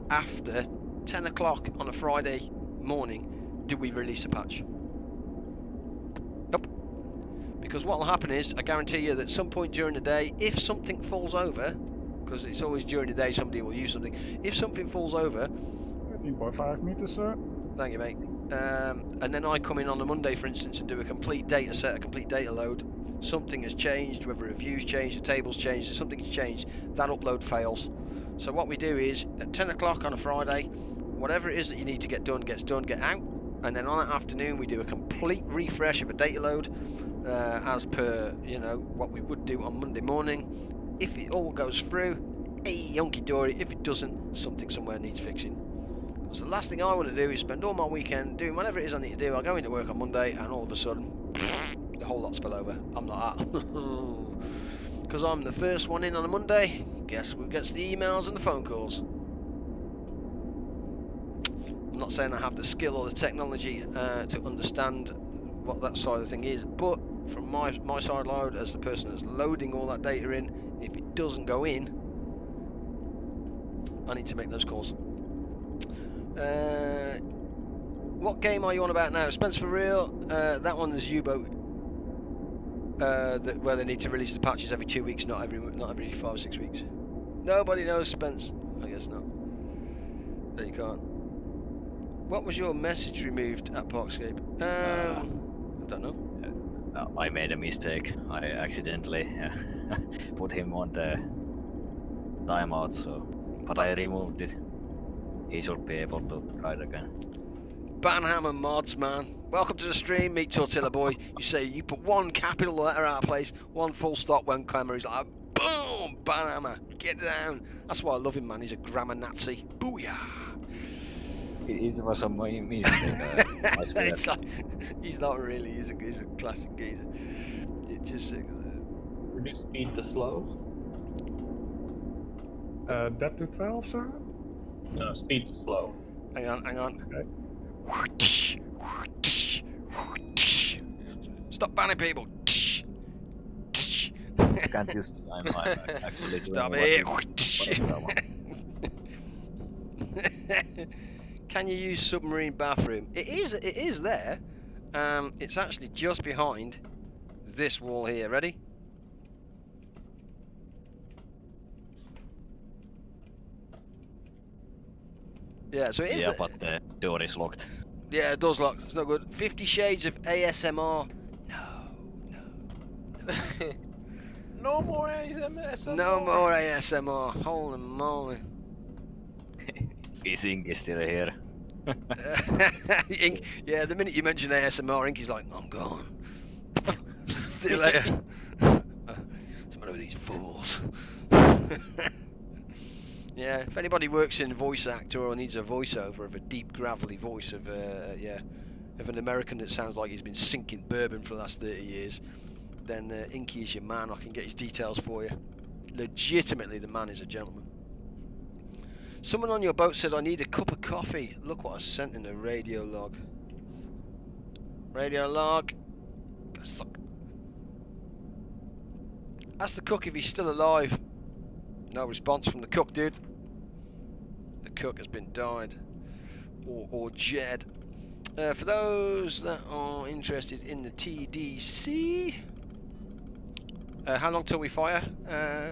Speaker 1: after 10 o'clock on a Friday morning do we release a patch. Nope. Because what will happen is, I guarantee you that at some point during the day, if something falls over, because it's always during the day somebody will use something, if something falls over...
Speaker 2: 13.5 meters, sir.
Speaker 1: Thank you, mate. And then I come in on a Monday, for instance, and do a complete data set, a complete data load. Something has changed, whether a view's changed, a table's changed, if something's changed, that upload fails. So what we do is, at 10 o'clock on a Friday, whatever it is that you need to get done, gets done, get out. And then on that afternoon, we do a complete refresh of a data load, as per, you know, what we would do on Monday morning. If it all goes through, hey, hunky-dory. If it doesn't, something somewhere needs fixing. So the last thing I want to do is spend all my weekend doing whatever it is I need to do. I go into work on Monday, and all of a sudden, the whole lot's fell over. I'm like that. Because I'm the first one in on a Monday. Guess who gets the emails and the phone calls? I'm not saying I have the skill or the technology to understand what that side of the thing is, but from my side load, as the person that's loading all that data in, if it doesn't go in, I need to make those calls. What game are you on about now? Spence, for real? That one is U-Boat, where they need to release the patches every 2 weeks, not every 5 or 6 weeks. Nobody knows, Spence. I guess not. There you can't. What was your message removed at Parkscape? I don't know.
Speaker 3: I made a mistake. I accidentally put him on the timeout, but I removed it. He should be able to try it again.
Speaker 1: Banhammer mods, man. Welcome to the stream, meet Tortilla Boy. You say you put one capital letter out of place, one full stop when camera is like, boom, Banhammer, get down. That's why I love him, man. He's a grammar Nazi. Booyah.
Speaker 3: It was a mistake. I swear.
Speaker 1: It's like, he's not really. He's a classic geezer. It just
Speaker 4: Reduce speed to slow.
Speaker 2: That to 12, sir?
Speaker 4: No, speed to slow.
Speaker 1: Hang on.
Speaker 2: Okay.
Speaker 1: Stop banning people.
Speaker 3: Can't use I'm actually doing
Speaker 1: Stop
Speaker 3: what
Speaker 1: it. Can you use submarine bathroom? It is there. It's actually just behind this wall here. Ready? Yeah, so it is.
Speaker 3: Yeah, but the door is locked.
Speaker 1: Yeah, the door's locked. It's not good. 50 Shades of ASMR. No.
Speaker 5: No more ASMR.
Speaker 1: No more ASMR. Holy moly.
Speaker 3: Is Ink still here?
Speaker 1: Ink, yeah, the minute you mention ASMR, Inky's like, I'm gone. See you later. What's the matter with these fools? Yeah, if anybody works in voice actor or needs a voiceover of a deep, gravelly voice of of an American that sounds like he's been sinking bourbon for the last 30 years, then Inky is your man. I can get his details for you. Legitimately, the man is a gentleman. Someone on your boat said, I need a cup of coffee. Look what I sent in the radio log. Radio log. Ask the cook if he's still alive. No response from the cook, dude. The cook has been died. Or Jed. For those that are interested in the TDC, how long till we fire,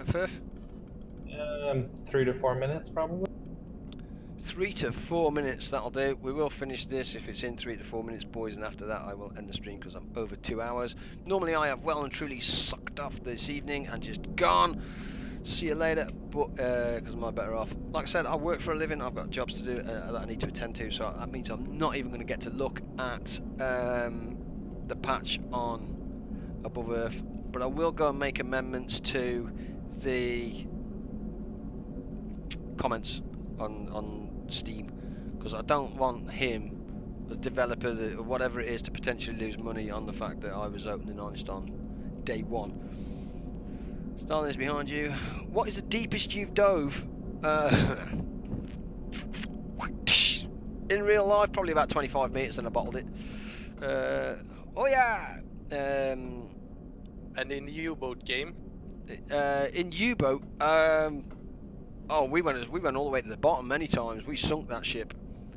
Speaker 1: Firth?
Speaker 4: 3 to 4 minutes, probably.
Speaker 1: 3 to 4 minutes, that'll do. We will finish this if it's in 3 to 4 minutes, boys, and after that I will end the stream because I'm over 2 hours. Normally I have well and truly sucked off this evening and just gone. See you later, but because I'm better off. Like I said, I work for a living. I've got jobs to do that I need to attend to, so that means I'm not even going to get to look at the patch on Above Earth. But I will go and make amendments to the comments on Steam, because I don't want him the developer, or whatever it is, to potentially lose money on the fact that I was open and honest on day one. Starling is behind you. What is the deepest you've dove? In real life, probably about 25 metres, and I bottled it. Oh yeah.
Speaker 5: And in the U-boat game,
Speaker 1: In U-boat, oh, we went all the way to the bottom many times. We sunk that ship.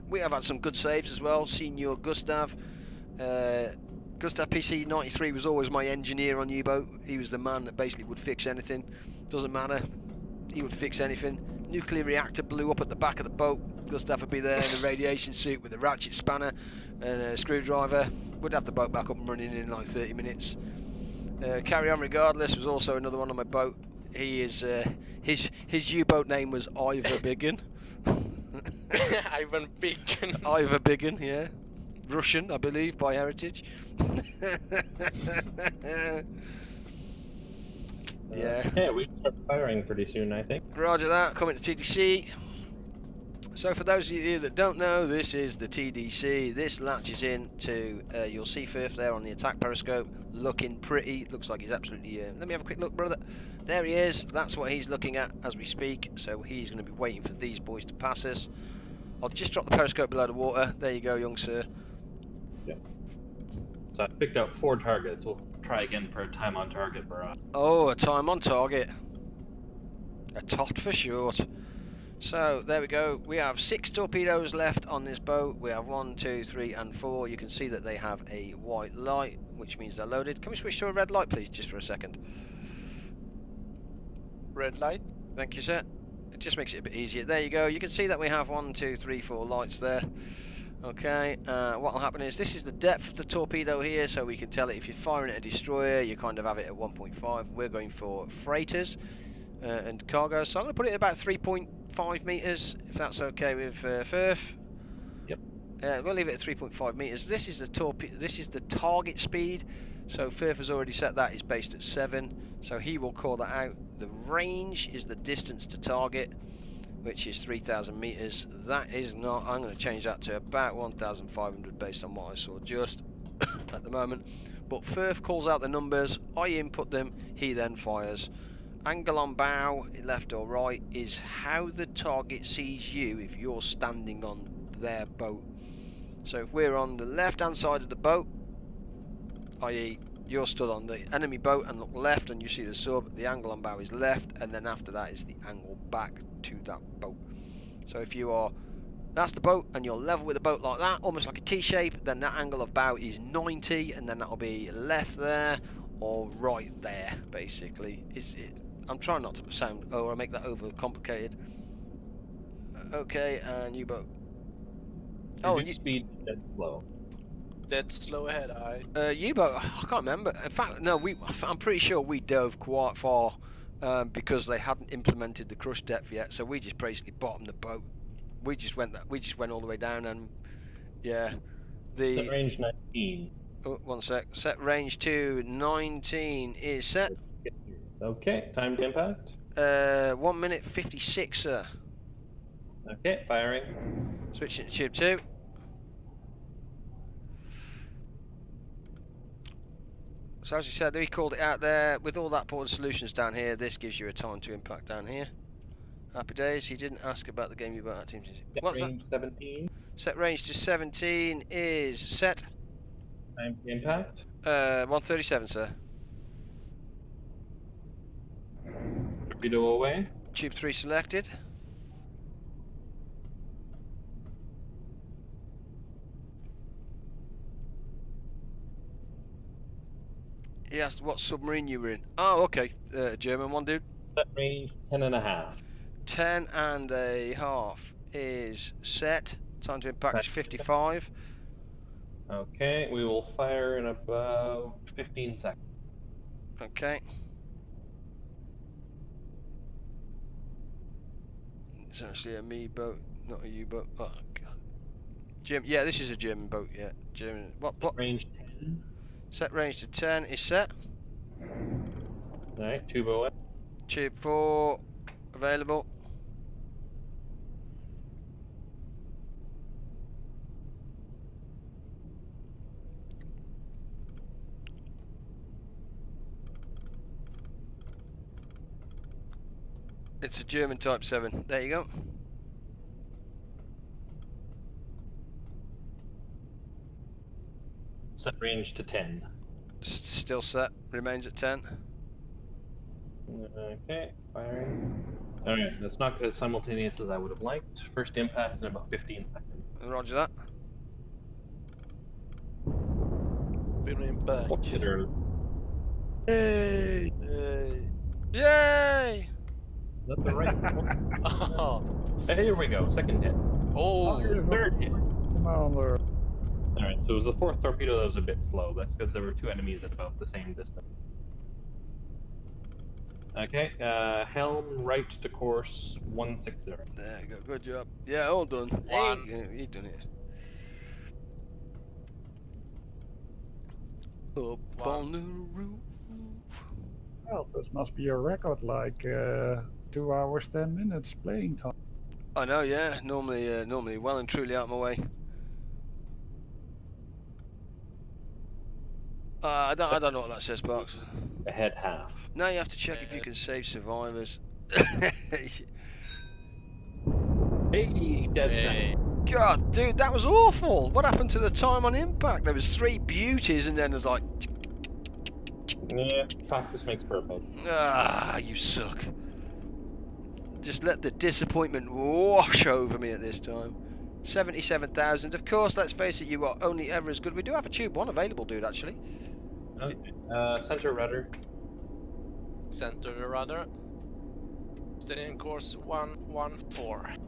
Speaker 1: We have had some good saves as well. Senior Gustav, Gustav PC 93 was always my engineer on U-boat. He was the man that basically would fix anything. Doesn't matter. He would fix anything. Nuclear reactor blew up at the back of the boat. Gustav would be there in a radiation suit with a ratchet spanner and a screwdriver. Would have the boat back up and running in like 30 minutes. Carry On Regardless was also another one on my boat. He is his U-boat name was Ivor Biggin.
Speaker 5: Ivan Beacon.
Speaker 1: Ivor Biggin, yeah. Russian, I believe, by heritage. Yeah.
Speaker 4: Yeah, we start firing pretty soon, I think.
Speaker 1: Roger that, coming to TDC. So for those of you that don't know, this is the TDC. This latches in to, you'll see Firth there on the attack periscope, looking pretty. Looks like he's absolutely, let me have a quick look, brother. There he is. That's what he's looking at as we speak. So he's going to be waiting for these boys to pass us. I'll just drop the periscope below the water. There you go, young sir.
Speaker 4: Yeah. So I picked up 4 targets. We'll try again for a time on target barrage.
Speaker 1: Oh, a time on target. A tot for short. So there we go. We have 6 torpedoes left on this boat. We have 1, 2, 3, and 4. You can see that they have a white light, which means they're loaded. Can we switch to a red light, please, just for a second?
Speaker 5: Red light.
Speaker 1: Thank you, sir. It just makes it a bit easier. There you go. You can see that we have 1, 2, 3, 4 lights there. Okay, what will happen is this is the depth of the torpedo here, so we can tell it if you're firing at a destroyer, you kind of have it at 1.5. We're going for freighters and cargo, so I'm going to put it at about 3.5 meters, if that's okay with Firth.
Speaker 4: Yep.
Speaker 1: We'll leave it at 3.5 meters. This is the target speed. So Firth has already set that. It's based at 7, so he will call that out. The range is the distance to target, which is 3,000 meters. That is not. I'm going to change that to about 1,500 based on what I saw just at the moment. But Firth calls out the numbers. I input them. He then fires. Angle on bow, left or right, is how the target sees you if you're standing on their boat. So if we're on the left-hand side of the boat, i.e. you're stood on the enemy boat and look left and you see the sub, the angle on bow is left, and then after that is the angle back to that boat. So if you are, that's the boat, and you're level with the boat like that, almost like a T-shape, then that angle of bow is 90, and then that'll be left there or right there, basically. I'm trying not to sound or make that over complicated. Okay, and U-boat. Oh,
Speaker 4: speed dead slow.
Speaker 5: Dead slow ahead,
Speaker 1: U-boat. I can't remember. In fact, no. I'm pretty sure we dove quite far because they hadn't implemented the crush depth yet. So we just basically bottomed the boat. We just went all the way down, and yeah,
Speaker 4: Set range 19.
Speaker 1: Oh, one sec. Set range to 19 is set.
Speaker 4: Okay, time to impact.
Speaker 1: 1 minute 56, sir.
Speaker 4: Okay, firing.
Speaker 1: Switching to tube 2. So as you said, we called it out there. With all that port solutions down here, this gives you a time to impact down here. Happy days. He didn't ask about the game you bought at Teams. What's
Speaker 4: range
Speaker 1: that?
Speaker 4: 17.
Speaker 1: Set range to 17 is set.
Speaker 4: Time to impact.
Speaker 1: 137, sir.
Speaker 4: Torpedo away.
Speaker 1: Tube 3 selected. He asked what submarine you were in. Oh, okay. German one, dude.
Speaker 4: Set range 10.5.
Speaker 1: 10.5 is set. Time to impact is 55.
Speaker 4: Okay, we will fire in about 15 seconds.
Speaker 1: Okay. It's actually a me boat, not a U boat. Oh god. Yeah, this is a German boat. Yeah, German. What?
Speaker 4: Range 10.
Speaker 1: Set range to 10 is set.
Speaker 4: Alright, tube away.
Speaker 1: Tube 4 available. It's a German Type 7. There you go.
Speaker 4: Set range to 10.
Speaker 1: Still set. Remains at 10.
Speaker 4: Okay, firing. Alright, that's not as simultaneous as I would have liked. First impact in about 15 seconds.
Speaker 1: Roger that.
Speaker 5: Been back.
Speaker 4: Watch it early.
Speaker 2: Yay!
Speaker 5: Yay.
Speaker 1: Yay!
Speaker 4: Is that the right one?
Speaker 5: Oh.
Speaker 4: Here we go, second hit.
Speaker 5: Oh.
Speaker 4: Third hit.
Speaker 2: Commander.
Speaker 4: Alright, so it was the fourth torpedo that was a bit slow. That's because there were two enemies at about the same distance. Okay, helm right to course 160.
Speaker 1: There you go. Good job. Yeah, all done.
Speaker 5: One.
Speaker 1: Hey, you done it. Up on the roof.
Speaker 2: Well, this must be a record, like 2 hours 10 minutes playing time.
Speaker 1: I know, yeah. Normally, well and truly out of my way. I don't know what that says, Box.
Speaker 4: Ahead half.
Speaker 1: Now you have to check if you can save survivors.
Speaker 4: Hey, dead
Speaker 5: Hey.
Speaker 1: God, dude, that was awful. What happened to the time on impact? There was 3 beauties, and then there's like,
Speaker 4: Yeah, practice makes perfect.
Speaker 1: you suck. Just let the disappointment wash over me at this time. 77,000. Of course, let's face it, you are only ever as good. We do have a Tube 1 available, dude, actually.
Speaker 4: Okay. Center rudder.
Speaker 5: Center rudder. Steering course 114.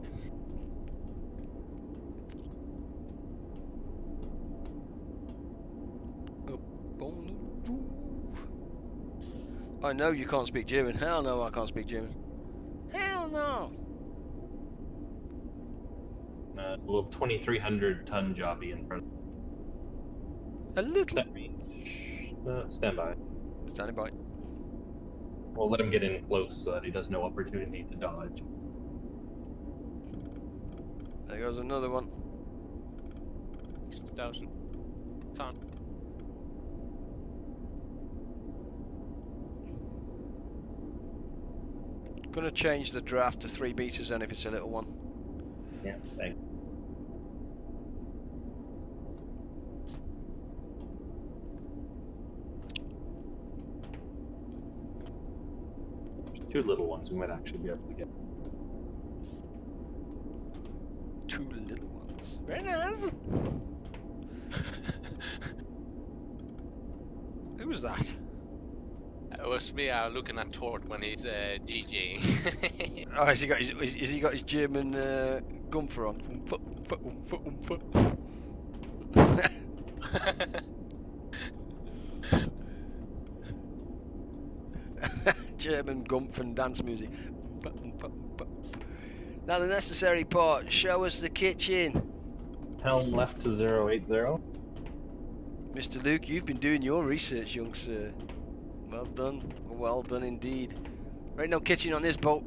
Speaker 1: I know you can't speak German. Hell no, I can't speak German. Hell no.
Speaker 4: A little 2,300 ton jobby in front.
Speaker 1: A little.
Speaker 4: Set range. Stand by.
Speaker 1: Standing by.
Speaker 4: We'll let him get in close so that he has no opportunity to dodge.
Speaker 1: There goes another one.
Speaker 5: 6,000 ton.
Speaker 1: Gonna change the draft to 3 meters then if it's a little one.
Speaker 4: Yeah, thanks. There's 2 little ones we might actually be able to get.
Speaker 1: 2 little ones. Very nice. Who was that?
Speaker 5: It was me looking at Tort when he's DJing.
Speaker 1: Oh, has he got his German Gumpfer on? German Gumpf and dance music. Now the necessary part. Show us the kitchen.
Speaker 4: Helm left to 080.
Speaker 1: Mr. Luke, you've been doing your research, young sir. Well done. Well done indeed. There ain't no kitchen on this boat.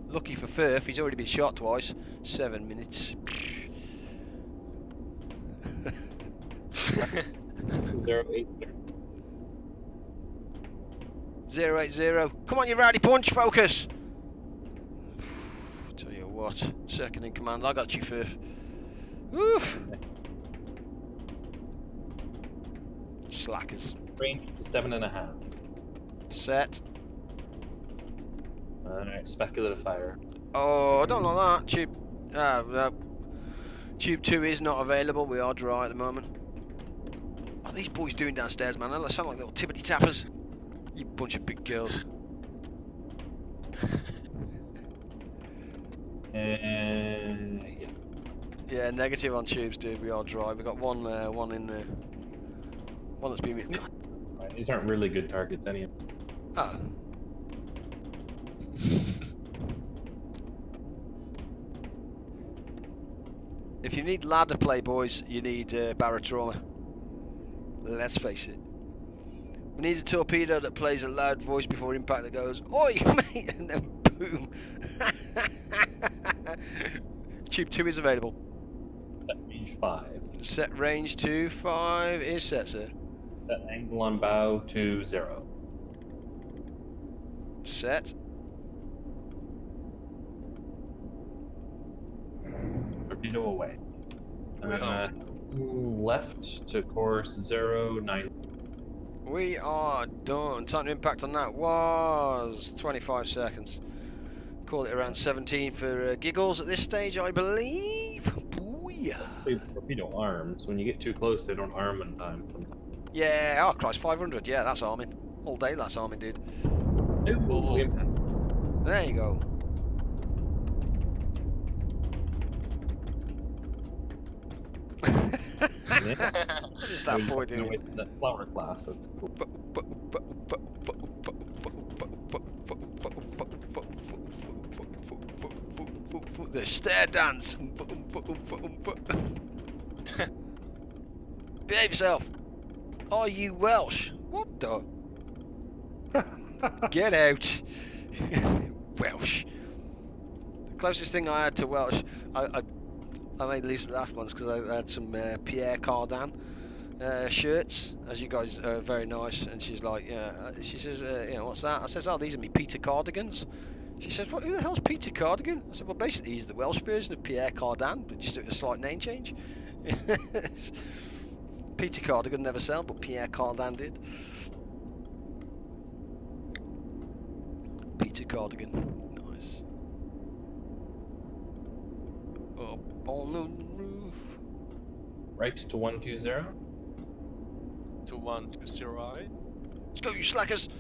Speaker 1: Lucky for Firth, he's already been shot twice. 7 minutes.
Speaker 4: 080.
Speaker 1: 080. Come on, you rowdy punch, focus! Tell you what, second in command, I got you, Firth. Woo! Slackers.
Speaker 4: Range to 7.5.
Speaker 1: Set.
Speaker 4: Alright, speculative fire.
Speaker 1: Oh, I don't like that. Tube. No. Tube 2 is not available. We are dry at the moment. What are these boys doing downstairs, man? They sound like little tippity tappers. You bunch of big girls.
Speaker 4: Yeah.
Speaker 1: Yeah, negative on tubes, dude. We are dry. We got one in there. One that's been. God.
Speaker 4: Right, these aren't really good targets, any of them.
Speaker 1: Oh. If you need ladder play, boys, you need barotrauma. Let's face it. We need a torpedo that plays a loud voice before impact that goes, "Oi, mate!" and then boom. Tube 2 is available.
Speaker 4: Set range 5.
Speaker 1: Set range to 5 is set, sir.
Speaker 4: Set angle on bow to 0.
Speaker 1: Set.
Speaker 4: torpedo away. Left to course 09.
Speaker 1: We are done. Time to impact on that was 25 seconds. Call it around 17 for giggles at this stage, I believe. Booyah.
Speaker 4: The torpedo arms. When you get too close, they don't arm in time.
Speaker 1: Yeah, oh Christ, 500. Yeah, that's arming. All day that's arming, dude.
Speaker 4: Ooh, impact.
Speaker 1: There you go. What is that boy doing?
Speaker 4: The flower class, that's cool.
Speaker 1: The stair dance. Behave yourself. Are you Welsh? What the? Get out. Welsh. The closest thing I had to Welsh, I made Lisa laugh once because I had some Pierre Cardin shirts, as you guys are very nice, and she's like, she says, you know, what's that? I says, oh, these are me Peter Cardigans. She says, what, who the hell's Peter Cardigan? I said, well, basically he's the Welsh version of Pierre Cardin, but just a slight name change. Peter Cardigan never sell, but Pierre Cardin did. Peter Cardigan, nice. Up on the roof.
Speaker 4: Right to 120.
Speaker 5: To 120.
Speaker 1: Let's go, you slackers!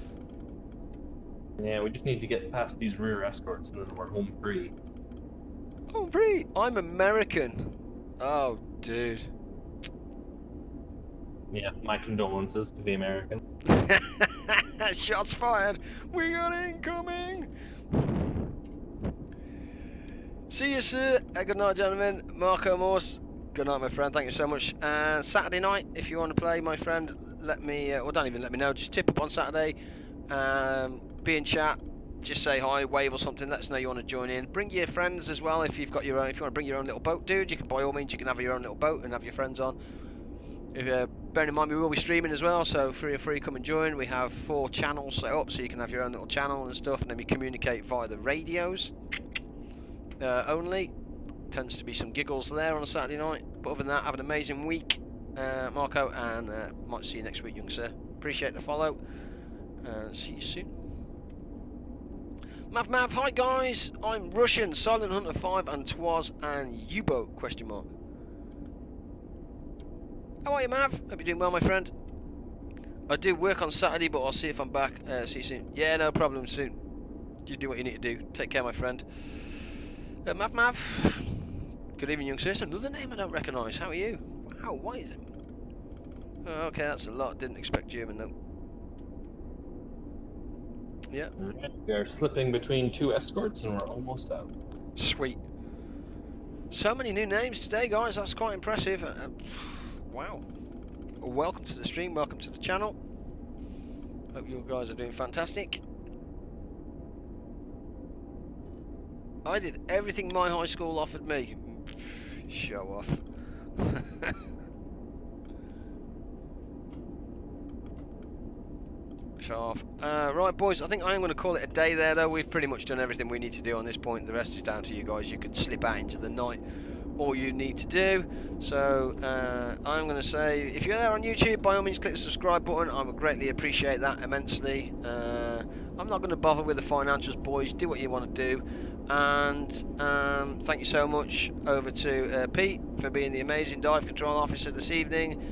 Speaker 4: Yeah, we just need to get past these rear escorts and then we're home free.
Speaker 1: Oh, free! I'm American. Oh, dude.
Speaker 4: Yeah, my condolences to the American.
Speaker 1: Shots fired! We got incoming! See you, sir. Good night, gentlemen. Marco Morse. Good night, my friend. Thank you so much. Saturday night, if you want to play, my friend, let me. Well, don't even let me know. Just tip up on Saturday. Be in chat. Just say hi, wave or something. Let us know you want to join in. Bring your friends as well if you've got your own. If you want to bring your own little boat, dude, you can by all means you can have your own little boat and have your friends on. If bearing in mind we will be streaming as well, so feel free come and join. We have 4 channels set up, so you can have your own little channel and stuff, and then we communicate via the radios only. Tends to be some giggles there on a Saturday night. But other than that, have an amazing week, Marco, and might see you next week, young sir. Appreciate the follow, and see you soon. Mav, hi guys, I'm Russian, Silent Hunter 5 and Twas and U-boat, question mark. How are you, Mav? Hope you're doing well, my friend. I do work on Saturday, but I'll see if I'm back. See you soon. Yeah, no problem, soon. You do what you need to do. Take care, my friend. Mav. Good evening, young sister. Another name I don't recognise. How are you? Wow, why is it? Oh, okay, that's a lot. Didn't expect German, though. Yeah.
Speaker 4: We are slipping between 2 escorts and we're almost out.
Speaker 1: Sweet. So many new names today, guys. That's quite impressive. Wow. Welcome to the stream. Welcome to the channel. Hope you guys are doing fantastic. I did everything my high school offered me. Show off. Show off. Right, boys, I think I'm going to call it a day there, though. We've pretty much done everything we need to do on this point. The rest is down to you guys. You could slip out into the night. All you need to do. So I'm going to say, if you're there on YouTube, by all means click the subscribe button. I would greatly appreciate that immensely. I'm not going to bother with the financials, boys. Do what you want to do. And thank you so much over to Pete for being the amazing dive control officer this evening.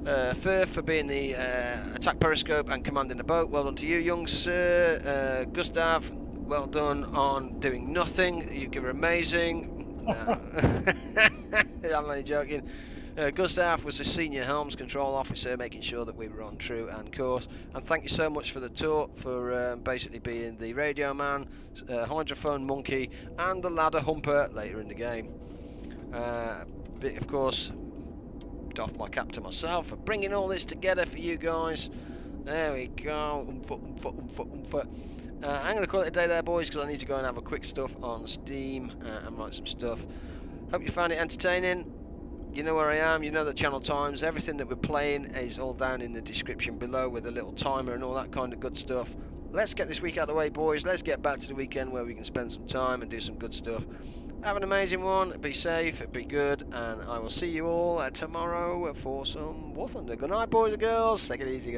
Speaker 1: Firth for being the attack periscope and commanding the boat. Well done to you, young sir. Gustav, well done on doing nothing. You were amazing. I'm only joking. Gustav was the senior helms control officer, making sure that we were on true and course. And thank you so much for the tour, for basically being the radio man, hydrophone monkey, and the ladder humper later in the game. But of course, doff my cap to myself for bringing all this together for you guys. There we go. I'm going to call it a day there, boys, because I need to go and have a quick stuff on Steam and write some stuff. Hope you found it entertaining. You know where I am, you know the channel times, everything that we're playing is all down in the description below with a little timer and all that kind of good stuff. Let's get this week out of the way, boys. Let's get back to the weekend where we can spend some time and do some good stuff. have an amazing one. Be safe, be good, and I will see you all tomorrow for some War Thunder. Good night, boys and girls. Take it easy.